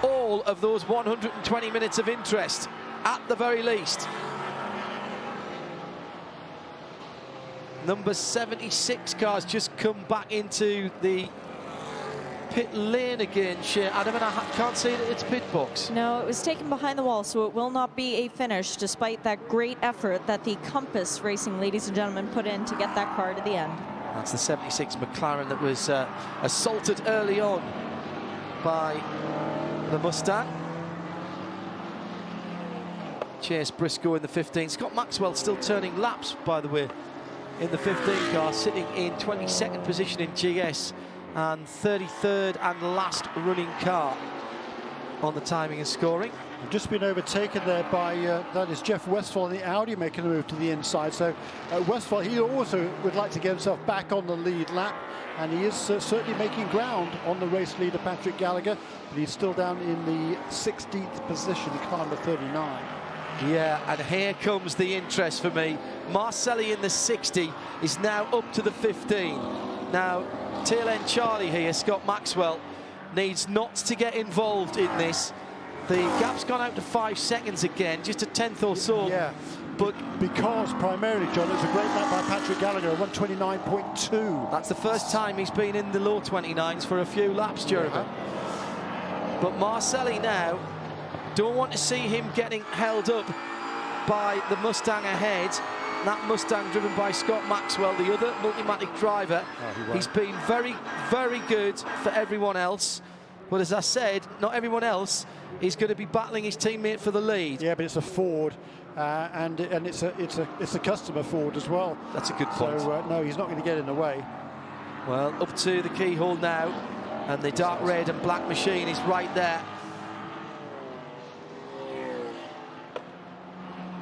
all of those 120 minutes of interest, at the very least. Number 76 car's just come back into the pit lane again, Shea. I can't see that it's pit box. No, it was taken behind the wall, so it will not be a finish, despite that great effort that the Compass Racing, ladies and gentlemen, put in to get that car to the end. That's the 76 McLaren that was assaulted early on by the Mustang. Chase Briscoe in the 15. Scott Maxwell still turning laps, by the way, in the 15 car, sitting in 22nd position in GS and 33rd and last running car on the timing and scoring. I've just been overtaken there by, that is Jeff Westphal in the Audi making a move to the inside. So Westphal, he also would like to get himself back on the lead lap, and he is certainly making ground on the race leader, Patrick Gallagher, but he's still down in the 16th position, car number 39. Yeah, and here comes the interest for me. Marcelli in the 60 is now up to the 15. Now, tail end Charlie here, Scott Maxwell, needs not to get involved in this. The gap's gone out to 5 seconds again, just a tenth or so. Yeah, but because primarily, John, it's a great lap by Patrick Gallagher, 129.2. That's the first time he's been in the low 29s for a few laps, Jeremy. But Marcelli now, don't want to see him getting held up by the Mustang ahead. That Mustang driven by Scott Maxwell, the other Multimatic driver. He's been very, very good for everyone else. But as I said, not everyone else is going to be battling his teammate for the lead. Yeah, but it's a Ford, and it's a customer Ford as well. That's a good point. So no, he's not going to get in the way. Well, up to the keyhole now, and the dark red and black machine is right there.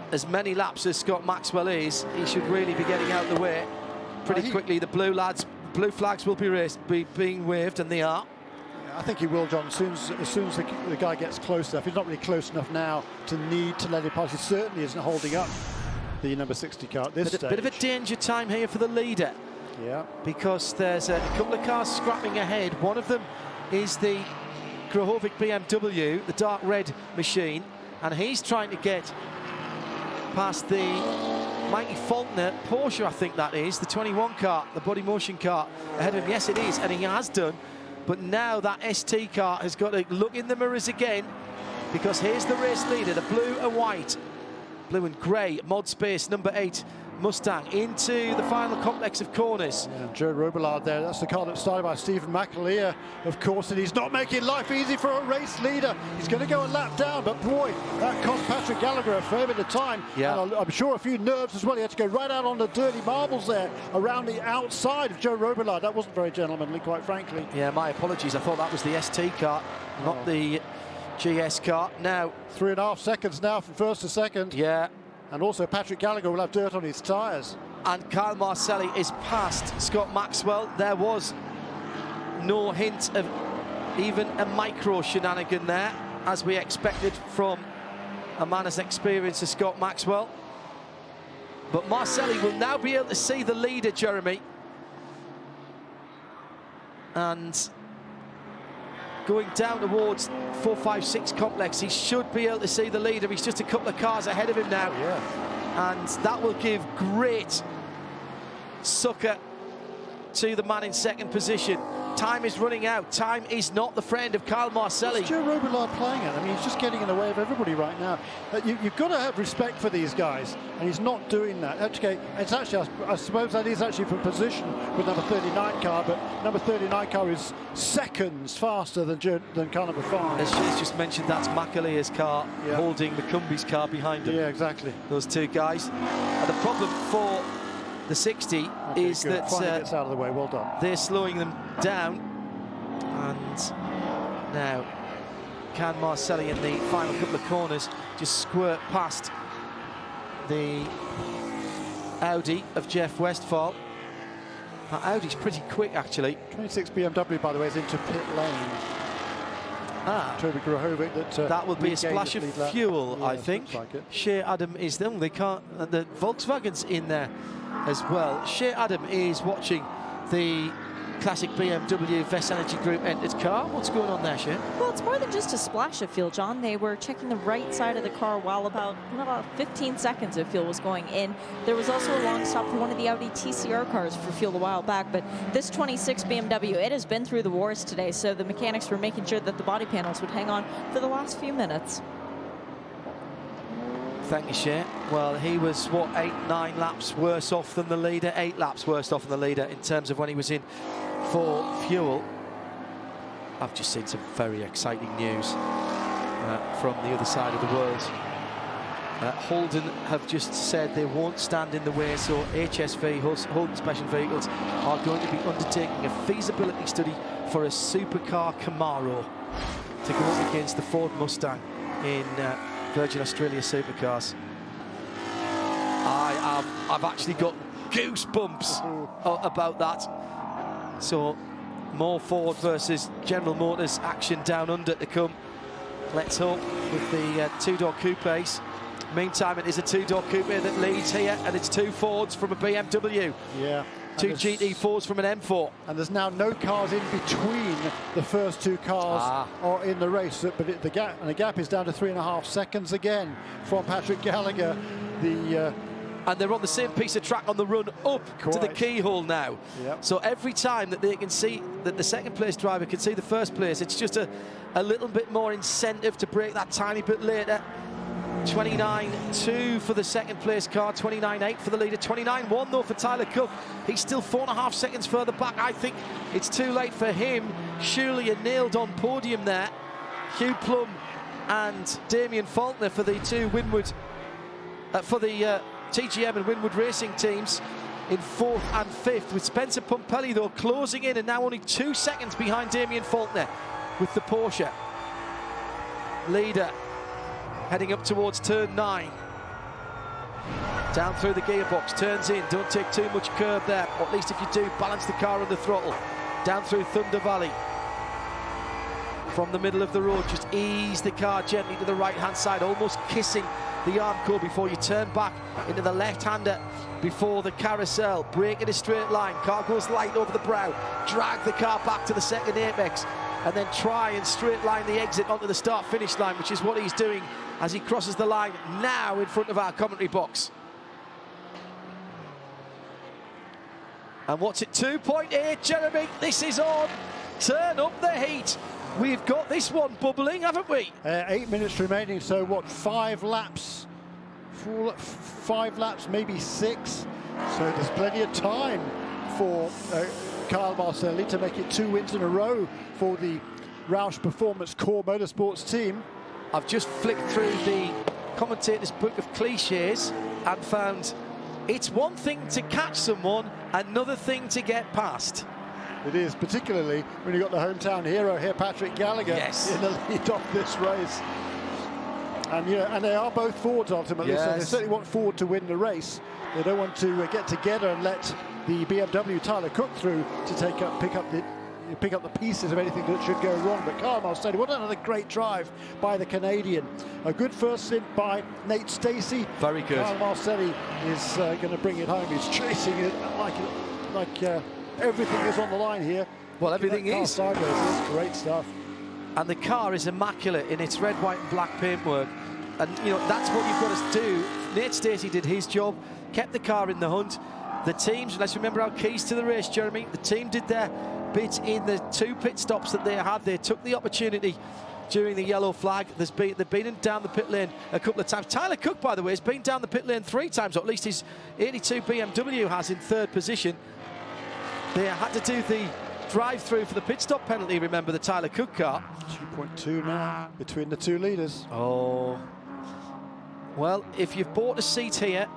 As many laps as Scott Maxwell is, he should really be getting out of the way pretty quickly. The blue flags will be being waved, and they are. I think he will, John, as soon as the guy gets close enough. He's not really close enough now to need to let him pass. He certainly isn't holding up the number 60 car at this stage. Bit of a danger time here for the leader. Yeah. Because there's a couple of cars scrapping ahead. One of them is the Grahovic BMW, the dark red machine, and he's trying to get past the Mikey Faulkner Porsche, I think that is, the 21 car, the body motion car ahead of him. Yes, it is, and he has done. But now that ST car has got to look in the mirrors again, because here's the race leader, the blue and white, blue and grey, Mod Space number 8 Mustang into the final complex of corners. Yeah, Joe Robillard there, that's the car that started by Stephen McAleer, of course, and he's not making life easy for a race leader. He's going to go a lap down, but boy, that cost Patrick Gallagher a fair bit of time. Yeah. And I'm sure a few nerves as well. He had to go right out on the dirty marbles there, around the outside of Joe Robillard. That wasn't very gentlemanly, quite frankly. Yeah, my apologies. I thought that was the ST car, not the GS car. Now, 3.5 seconds now from first to second. Yeah. And also Patrick Gallagher will have dirt on his tyres. And Kyle Marcelli is past Scott Maxwell. There was no hint of even a micro shenanigan there. as we expected from a man as experienced as Scott Maxwell. But Marcelli will now be able to see the leader, Jeremy. And going down towards 4-5-6 complex, he should be able to see the leader. He's just a couple of cars ahead of him now. Yeah. And that will give great succour to the man in second position. Time is running out. Time is not the friend of Kyle Marcelli. What's Joe Robillard playing at? I mean, he's just getting in the way of everybody right now. You've got to have respect for these guys, and he's not doing that. Okay, it's actually, I suppose that is actually from position with number 39 car, but number 39 car is seconds faster than car number 5. As she's just mentioned, that's McAleer's car holding McCumbie's car behind him. Yeah, exactly. Those two guys. And the problem for the 60 is good. that Finally gets out of the way. Well done. They're slowing them down, and now can Marcelli in the final couple of corners just squirt past the Audi of Jeff Westphal. That Audi's pretty quick, actually. 26 BMW, by the way, is into pit lane. Toby Grahovic, that will be a splash of fuel, I think. Like it. Shea Adam is them. They can't. The Volkswagen's in there as well. Shea Adam is watching the classic BMW Vest Energy Group entered car. What's going on there, Shea? Well, it's more than just a splash of fuel, John. They were checking the right side of the car while about 15 seconds of fuel was going in. There was also a long stop for one of the Audi TCR cars for fuel a while back, but this 26 BMW, it has been through the wars today, so the mechanics were making sure that the body panels would hang on for the last few minutes. Thank you, Shea. Well, he was, 8-9 laps worse off than the leader, 8 laps worse off than the leader in terms of when he was in for fuel. I've just seen some very exciting news from the other side of the world. Holton have just said they won't stand in the way, so HSV, Holton Special Vehicles, are going to be undertaking a feasibility study for a supercar Camaro to go up against the Ford Mustang in Virgin Australia Supercars. I've actually got goosebumps about that. So more Ford versus General Motors action down under to come. Let's hope with the two-door coupes. Meantime, it is a two-door coupe that leads here, and it's two Fords from a BMW. Yeah. Two GT4s from an M4. And there's now no cars in between the first two cars or in the race. But the gap is down to 3.5 seconds again from Patrick Gallagher. And they're on the same piece of track on the run up to the keyhole now. Yep. So every time that they can see, that the second place driver can see the first place, it's just a little bit more incentive to break that tiny bit later. 29.2 for the second place car, 29.8 for the leader, 29.1 though for Tyler Cook. He's still 4.5 seconds further back. I think it's too late for him. Surely a nailed on podium there. Hugh Plum and Damian Faulkner for the two Winwood, for the TGM and Winwood racing teams in 4th and 5th, with Spencer Pumpelly though closing in and now only 2 seconds behind Damian Faulkner with the Porsche. Leader heading up towards turn 9. Down through the gearbox, turns in, don't take too much curb there, or at least if you do, balance the car on the throttle. Down through Thunder Valley. From the middle of the road, just ease the car gently to the right-hand side, almost kissing the Armco before you turn back into the left-hander before the carousel. Brake in a straight line, car goes light over the brow, drag the car back to the second apex, and then try and straight line the exit onto the start-finish line, which is what he's doing as he crosses the line now in front of our commentary box. And what's it, 2.8, Jeremy? This is on. Turn up the heat. We've got this one bubbling, haven't we? 8 minutes remaining, so what, 5 laps? 5 laps, maybe 6. So there's plenty of time for Kyle Marcelli to make it 2 wins in a row for the Roush Performance Core Motorsports team. I've just flicked through the commentator's book of cliches and found it's one thing to catch someone, another thing to get past. It is, particularly when you've got the hometown hero here, Patrick Gallagher, in the lead of this race. And and they are both Fords ultimately, so they certainly want Ford to win the race. They don't want to get together and let the BMW Tyler Cook through to pick up the you pick up the pieces of anything that should go wrong. But Kyle Marcelli, what another great drive by the Canadian. A good first stint by Nate Stacey. Very good. Kyle Marcelli is going to bring it home. He's chasing it like everything is on the line here. Well, everything is. Sideways. It's great stuff. And the car is immaculate in its red, white and black paintwork. And, you know, that's what you've got to do. Nate Stacey did his job, kept the car in the hunt. The teams, let's remember our keys to the race, Jeremy. The team did their bit in the 2 pit stops that they had. They took the opportunity during the yellow flag. They've been down the pit lane a couple of times. Tyler Cook, by the way, has been down the pit lane 3 times, or at least his 82 BMW has in 3rd position. They had to do the drive-through for the pit stop penalty, remember, the Tyler Cook car. 2.2 now between the 2 leaders. Oh. Well, if you've bought a seat here,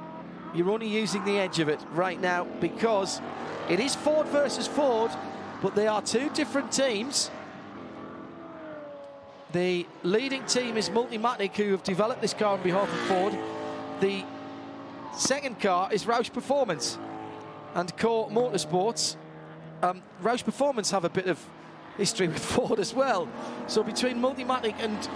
you're only using the edge of it right now, because it is Ford versus Ford, but they are 2 different teams. The leading team is Multimatic, who have developed this car on behalf of Ford. The second car is Roush Performance and Core Motorsports. Roush Performance have a bit of history with Ford as well. So between Multimatic and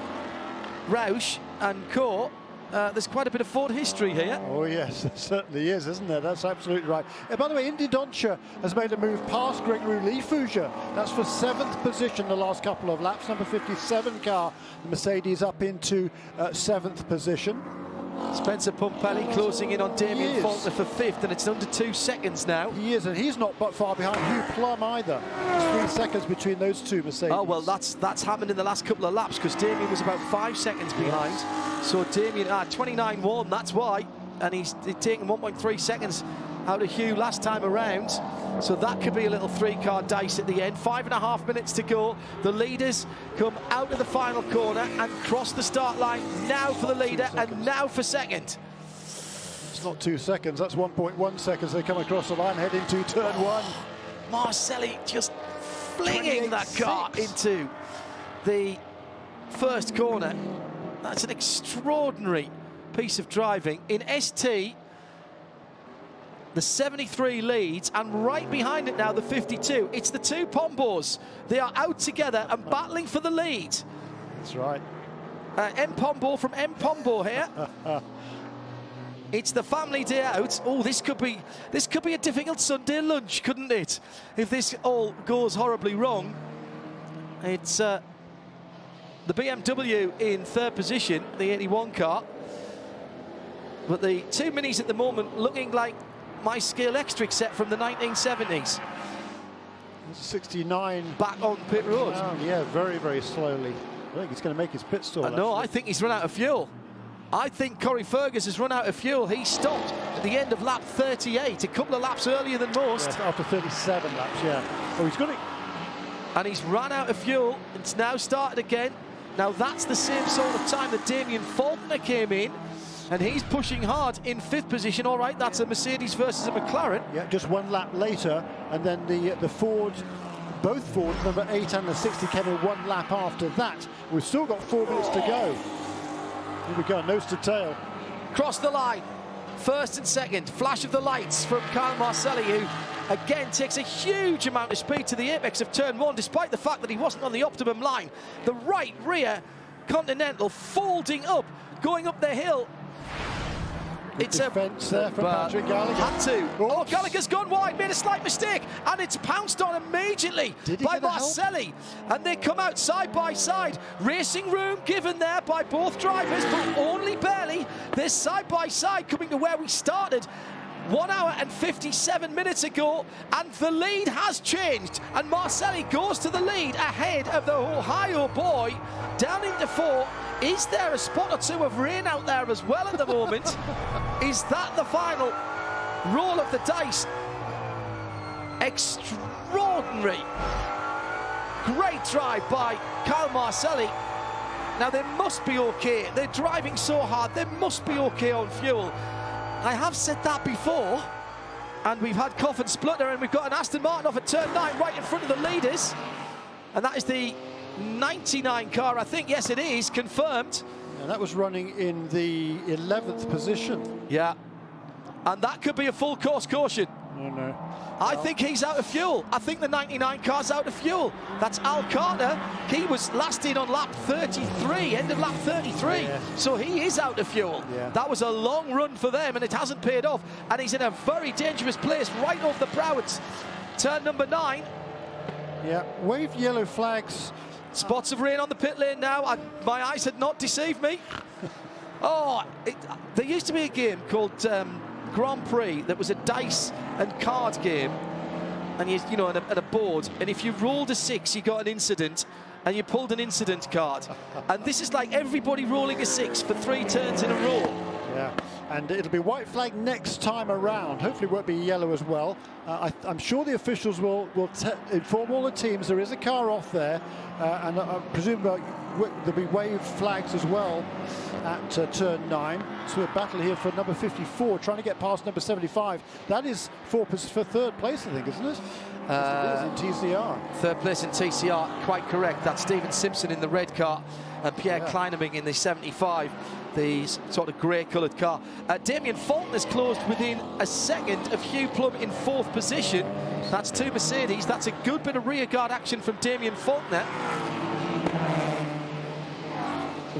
Roush and Core, there's quite a bit of Ford history here. Oh yes, there certainly is, isn't there? That's absolutely right. By the way, Indy Doncha has made a move past Gregory Lefuger. That's for 7th position the last couple of laps. Number 57 car, the Mercedes, up into 7th position. Spencer Pumpelly closing in on Damian Faulkner for 5th, and it's under 2 seconds now. He is, and he's not but far behind Hugh Plum either. There's 3 seconds between those 2 Mercedes. Oh, well, that's happened in the last couple of laps, because Damian was about 5 seconds behind. So Damian, 29-1, that's why. And he's taken 1.3 seconds out of Hugh last time around. So that could be a little 3-car dice at the end. 5.5 minutes to go. The leaders come out of the final corner and cross the start line now for the leader and now for second. It's not 2 seconds, that's 1.1 seconds. They come across the line, head into turn 1. Marcelli just flinging that car into the first corner. That's an extraordinary piece of driving. In ST, the 73 leads, and right behind it now, the 52. It's the 2 Pombos. They are out together and battling for the lead. That's right. M Pombo from M Pombo here. It's the family day out. Oh, this could be a difficult Sunday lunch, couldn't it? If this all goes horribly wrong. It's the BMW in 3rd position, the 81 car. But the 2 minis at the moment looking like my Scale Extric set from the 1970s. 69 back on pit road. Yeah, very, very slowly. I think he's going to make his pit stop. No, I think he's run out of fuel. I think Corey Fergus has run out of fuel. He stopped at the end of lap 38, a couple of laps earlier than most. Yes, after 37 laps, yeah. Oh, he's got it. And he's run out of fuel. It's now started again. Now that's the same sort of time that Damian Faulkner came in. And he's pushing hard in 5th position. All right, that's a Mercedes versus a McLaren. Yeah, just 1 lap later, and then the Ford, both Ford, number 8 and the 60, came in 1 lap after that. We've still got 4 minutes to go. Here we go, nose to tail. Cross the line, 1st and 2nd. Flash of the lights from Kyle Marcelli, who again takes a huge amount of speed to the apex of turn 1, despite the fact that he wasn't on the optimum line. The right rear Continental folding up, going up the hill. It's a defense there from Patrick Gallagher. Had to. Oh, Gallagher's gone wide, made a slight mistake, and it's pounced on immediately by Marcelli. And they come out side by side. Racing room given there by both drivers, but only barely. They're side by side coming to where we started 1 hour and 57 minutes ago, and the lead has changed, and Marcelli goes to the lead ahead of the Ohio boy down into 4. Is there a spot or 2 of rain out there as well at the moment? Is that the final roll of the dice? Extraordinary. Great drive by Kyle Marcelli. Now they must be okay. They're driving so hard, they must be okay on fuel. I have said that before, and we've had cough and splutter, and we've got an Aston Martin off at turn 9 right in front of the leaders, and that is the 99 car, I think. Yes, it is confirmed. And that was running in the 11th position. Yeah, and that could be a full course caution. No. I think he's out of fuel. I think the 99 car's out of fuel. That's Al Carter. He was last in on lap 33, end of lap 33. Yeah. So he is out of fuel. Yeah. That was a long run for them, and it hasn't paid off. And he's in a very dangerous place right off the brow. It's turn number 9. Yeah, waved yellow flags. Spots of rain on the pit lane now. My eyes had not deceived me. There used to be a game called Grand Prix that was a dice and card game, and you know, and a board, and if you rolled a 6 you got an incident, and you pulled an incident card, and this is like everybody rolling a 6 for 3 turns in a row. Yeah, and it'll be white flag next time around. Hopefully it won't be yellow as well. I'm sure the officials will inform all the teams there is a car off there, and I presume there'll be wave flags as well at turn 9. So a battle here for number 54, trying to get past number 75. That is for third place, I think, isn't it? Yes, it is in TCR. Third place in TCR, quite correct. That's Stephen Simpson in the red car and Pierre Kleineming in the 75, the sort of grey-coloured car. Damian Faulkner is closed within a second of Hugh Plum in 4th position. That's 2 Mercedes. That's a good bit of rearguard action from Damian Faulkner.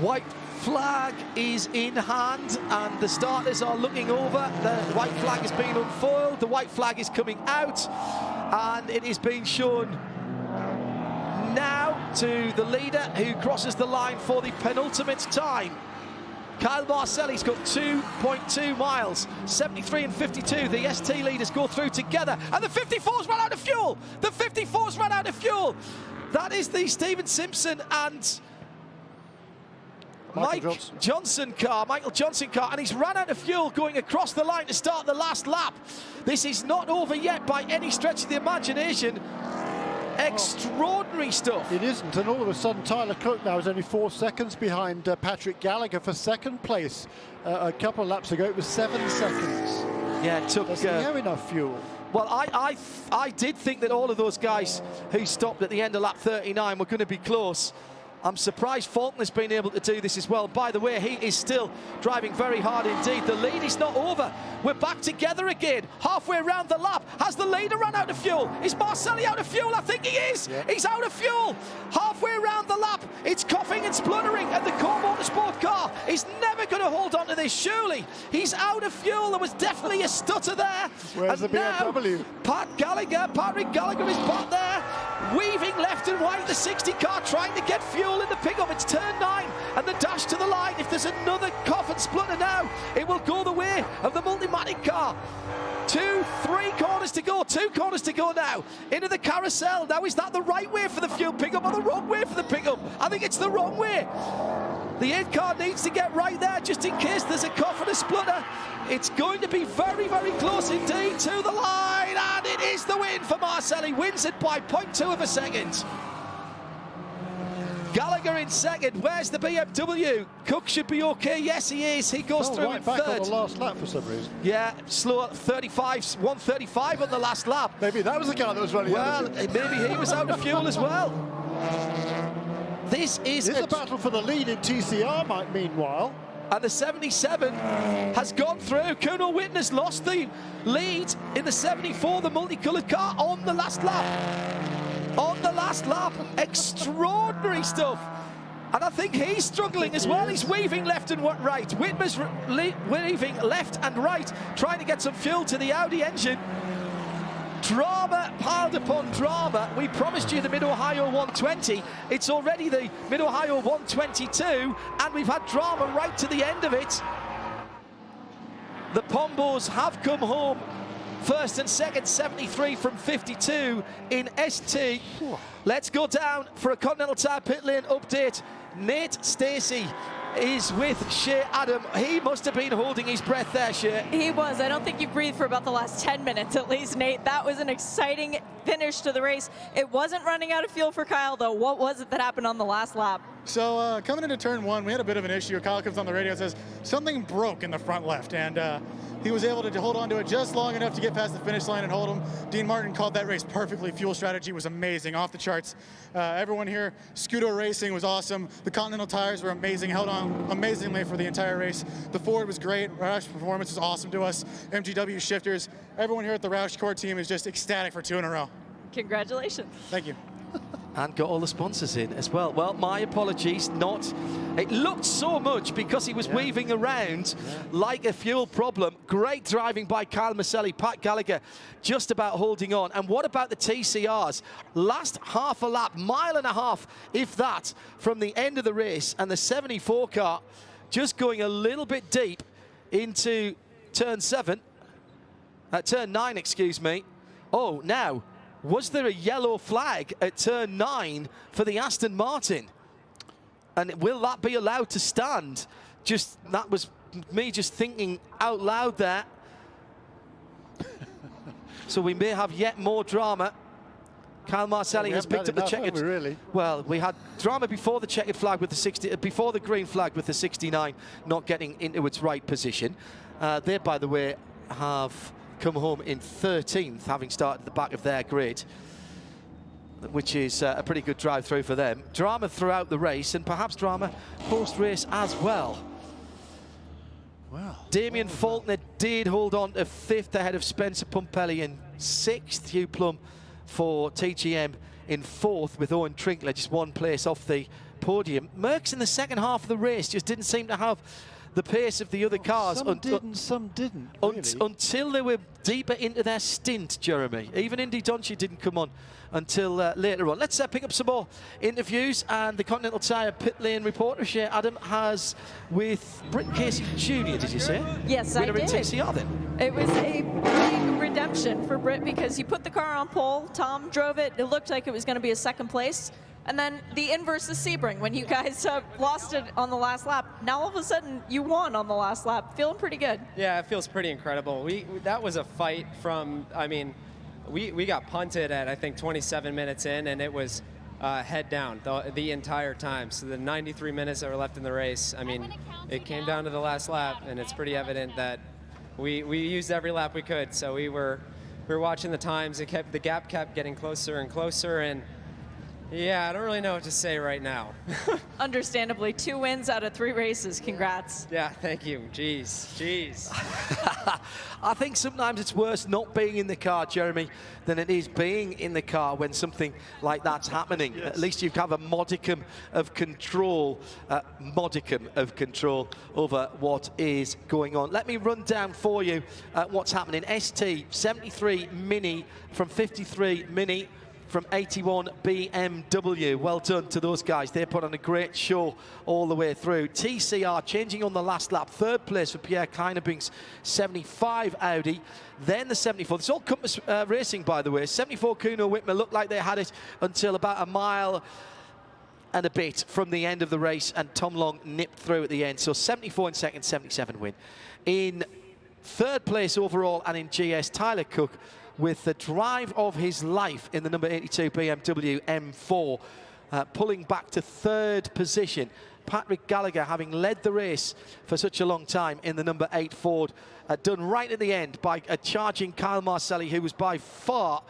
White flag is in hand, and the starters are looking over. The white flag has been unfoiled. The white flag is coming out, and it is being shown now to the leader, who crosses the line for the penultimate time. Kyle Marcelli's got 2.2 miles, 73 and 52. The ST leaders go through together, and the 54's run out of fuel. The 54's run out of fuel. That is the Stephen Simpson and Michael Johnson car, and he's run out of fuel going across the line to start the last lap. This is not over yet by any stretch of the imagination. Extraordinary stuff. It isn't, and all of a sudden Tyler Cook now is only 4 seconds behind Patrick Gallagher for second place. A couple of laps ago it was 7 seconds. Yeah, it took... Doesn't have enough fuel. Well, I did think that all of those guys who stopped at the end of lap 39 were going to be close. I'm surprised Faulkner's been able to do this as well. By the way, he is still driving very hard indeed. The lead is not over. We're back together again, halfway around the lap. Has the leader run out of fuel? Is Marcelli out of fuel? I think he is. Yeah. He's out of fuel. Halfway around the lap, it's coughing and spluttering, and the Core Motorsport car is never going to hold on to this, surely. He's out of fuel. There was definitely a stutter there. Where's the BMW? Patrick Gallagher is back there, weaving left and right, the 60 car trying to get fuel in the pickup. It's turn 9 and the dash to the line. If there's another cough and splutter now, it will go the way of the Multimatic car. 2 corners to go, 2 corners to go now into the carousel. Now, is that the right way for the fuel pickup or the wrong way for the pickup? I think it's the wrong way. The 8 car needs to get right there just in case there's a cough and a splutter. It's going to be very, very close indeed to the line, and it is the win for Marcelli. Wins it by 0.2 of a second. Gallagher in second. Where's the BMW? Cook should be okay. Yes, he is. He goes through in back third. On the last lap for some reason. Yeah, slow 135 on the last lap. Maybe that was the car that was running out of fuel. Maybe he was out of fuel as well. This is a battle for the lead in TCR, meanwhile. And the 77 has gone through. Kuno Witten's lost the lead in the 74, the multicoloured car, on the last lap. On the last lap. Extraordinary stuff. And I think he's struggling as well. He's weaving left and right. Whitmer's weaving left and right, trying to get some fuel to the Audi engine. Drama piled upon drama. We promised you the Mid-Ohio 120. It's already the Mid-Ohio 122, and we've had drama right to the end of it. The Pombos have come home first and second, 73 from 52 in ST. Let's go down for a Continental Tire pit lane update. Nate Stacey is with Shea Adam. He must have been holding his breath there, Shea. He was. I don't think you breathed for about the last 10 minutes at least, Nate. That was an exciting finish to the race. It wasn't running out of fuel for Kyle, though. What was it that happened on the last lap? So coming into turn 1, we had a bit of an issue. Kyle comes on the radio and says something broke in the front left, and he was able to hold on to it just long enough to get past the finish line and hold him. Dean Martin called that race perfectly. Fuel strategy was amazing, off the charts. Everyone here, Scudo Racing was awesome. The Continental tires were amazing, held on amazingly for the entire race. The Ford was great. Roush performance was awesome to us. MGW shifters. Everyone here at the Roush core team is just ecstatic for 2 in a row. Congratulations. Thank you. And got all the sponsors in as well. Well, my apologies, it looked so much because he was weaving around like a fuel problem. Great driving by Kyle Maselli, Pat Gallagher just about holding on. And what about the TCRs? Last half a lap, mile and a half, if that, from the end of the race, and the 74 car just going a little bit deep into turn 9, excuse me. Oh, now, was there a yellow flag at turn 9 for the Aston Martin? And will that be allowed to stand? That was me just thinking out loud there. So we may have yet more drama. Kyle Maselli has picked up the checkered. Really? Well, we had drama before the checkered flag with the before the green flag with the 69 not getting into its right position. They, by the way, have come home in 13th, having started at the back of their grid, which is a pretty good drive through for them. Drama throughout the race, and perhaps drama post-race as well. Wow. Damian Faulkner did hold on to 5th ahead of Spencer Pumpelly in 6th. Hugh Plum for TGM in 4th, with Owen Trinkler just 1 place off the podium. Merckx in the second half of the race just didn't seem to have the pace of the other cars. Some didn't. Really. Until they were deeper into their stint, Jeremy. Even Indy Donchi didn't come on until later on. Let's pick up some more interviews, and the Continental Tire pit lane reporter, Shea Adam, has with Britt Casey Jr., did you say? Yes, I did. Winner in TCR then? It was a big redemption for Britt because he put the car on pole, Tom drove it, it looked like it was going to be a 2nd place. And then the inverse is Sebring. When you guys lost it on the last lap, now all of a sudden you won on the last lap. Feeling pretty good. Yeah, it feels pretty incredible. That was a fight from, we got punted at, I think, 27 minutes in, and it was head down the entire time. So the 93 minutes that were left in the race, it came down to the last lap, and it's pretty evident that we used every lap we could. So we were watching the times. The gap kept getting closer and closer, and yeah, I don't really know what to say right now. Understandably, 2 wins out of 3 races. Congrats. Yeah, thank you. Jeez. I think sometimes it's worse not being in the car, Jeremy, than it is being in the car when something like that's happening. Yes. At least you have a modicum of control over what is going on. Let me run down for you what's happening. ST 73 Mini from 53 Mini from 81 BMW. Well done to those guys. They put on a great show all the way through. TCR changing on the last lap. 3rd place for Pierre Kleinebink's 75 Audi. Then the 74. It's all Compass Racing, by the way. 74 Kuno Whitmer looked like they had it until about a mile and a bit from the end of the race, and Tom Long nipped through at the end. So 74 in 2nd, 77 win. In 3rd place overall and in GS, Tyler Cook with the drive of his life in the number 82 BMW M4, pulling back to 3rd position. Patrick Gallagher, having led the race for such a long time in the number 8 Ford, done right at the end by charging Kyle Maselli, who was by far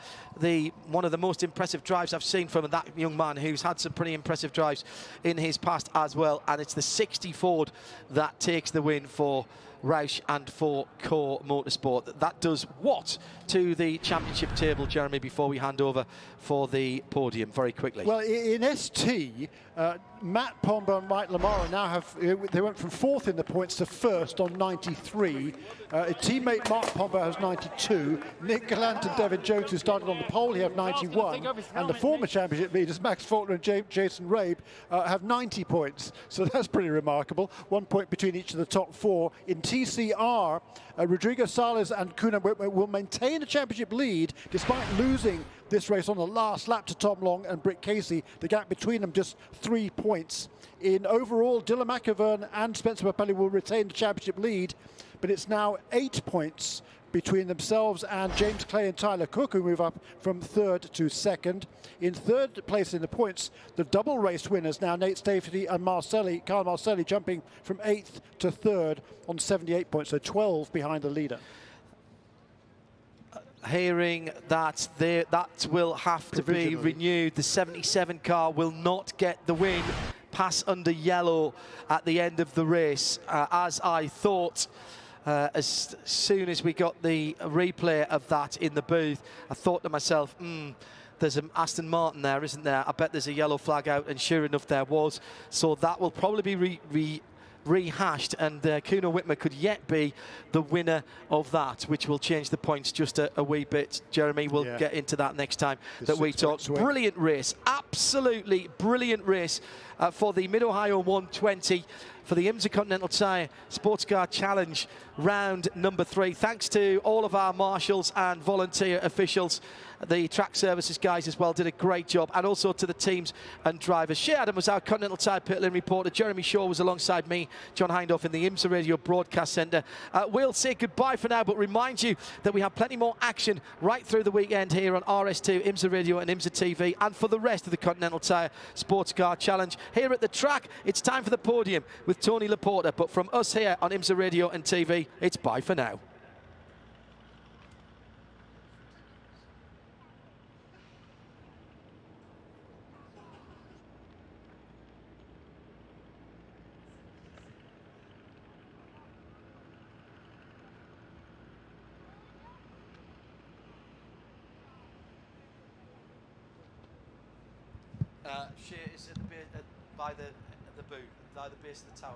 one of the most impressive drives I've seen from that young man, who's had some pretty impressive drives in his past as well. And it's the 60 Ford that takes the win for Roush and for Core Motorsport. That does what to the championship table, Jeremy, before we hand over for the podium very quickly? Well, in ST, Matt Pomba and Mike Lamara now they went from 4th in the points to 1st on 93. Teammate Mark Pomba has 92. Nick Gallant and David Jones, who started on the pole, he have 91. And the former championship leaders, Max Faulkner and Jason Rabe, have 90 points. So that's pretty remarkable. 1 point between each of the top 4. In TCR, Rodrigo Sales and Kuna Whitmer will maintain a championship lead despite losing this race on the last lap to Tom Long and Britt Casey. The gap between them just 3 points. In overall, Dylan McIvern and Spencer Pumpelly will retain the championship lead. but it's now 8 points between themselves and James Clay and Tyler Cook, who move up from 3rd to 2nd. In 3rd place in the points, the double race winners now, Nate Stafferty and Carl Marcelli, jumping from 8th to 3rd on 78 points, so 12 behind the leader. Hearing that that will have to be renewed. The 77 car will not get the win. Pass under yellow at the end of the race, as I thought. As soon as we got the replay of that in the booth, I thought to myself, there's an Aston Martin there, isn't there? I bet there's a yellow flag out, and sure enough there was. So that will probably be rehashed, and Kuno Whitmer could yet be the winner of that, which will change the points just a wee bit. Jeremy, we'll get into that next time that we talk. Brilliant race, absolutely brilliant race for the Mid-Ohio 120 for the IMSA Continental Tire SportsCar Challenge round number 3. Thanks to all of our marshals and volunteer officials. The track services guys as well did a great job, and also to the teams and drivers. Shea Adam was our Continental Tire pit lane reporter. Jeremy Shaw was alongside me, John Hindhaugh, in the IMSA Radio Broadcast Centre. We'll say goodbye for now, but remind you that we have plenty more action right through the weekend here on RS2, IMSA Radio and IMSA TV, and for the rest of the Continental Tire SportsCar Challenge. Here at the track, it's time for the podium with Tony Laporta, but from us here on IMSA Radio and TV, it's bye for now. Shea is at the by the booth, by the base of the tower.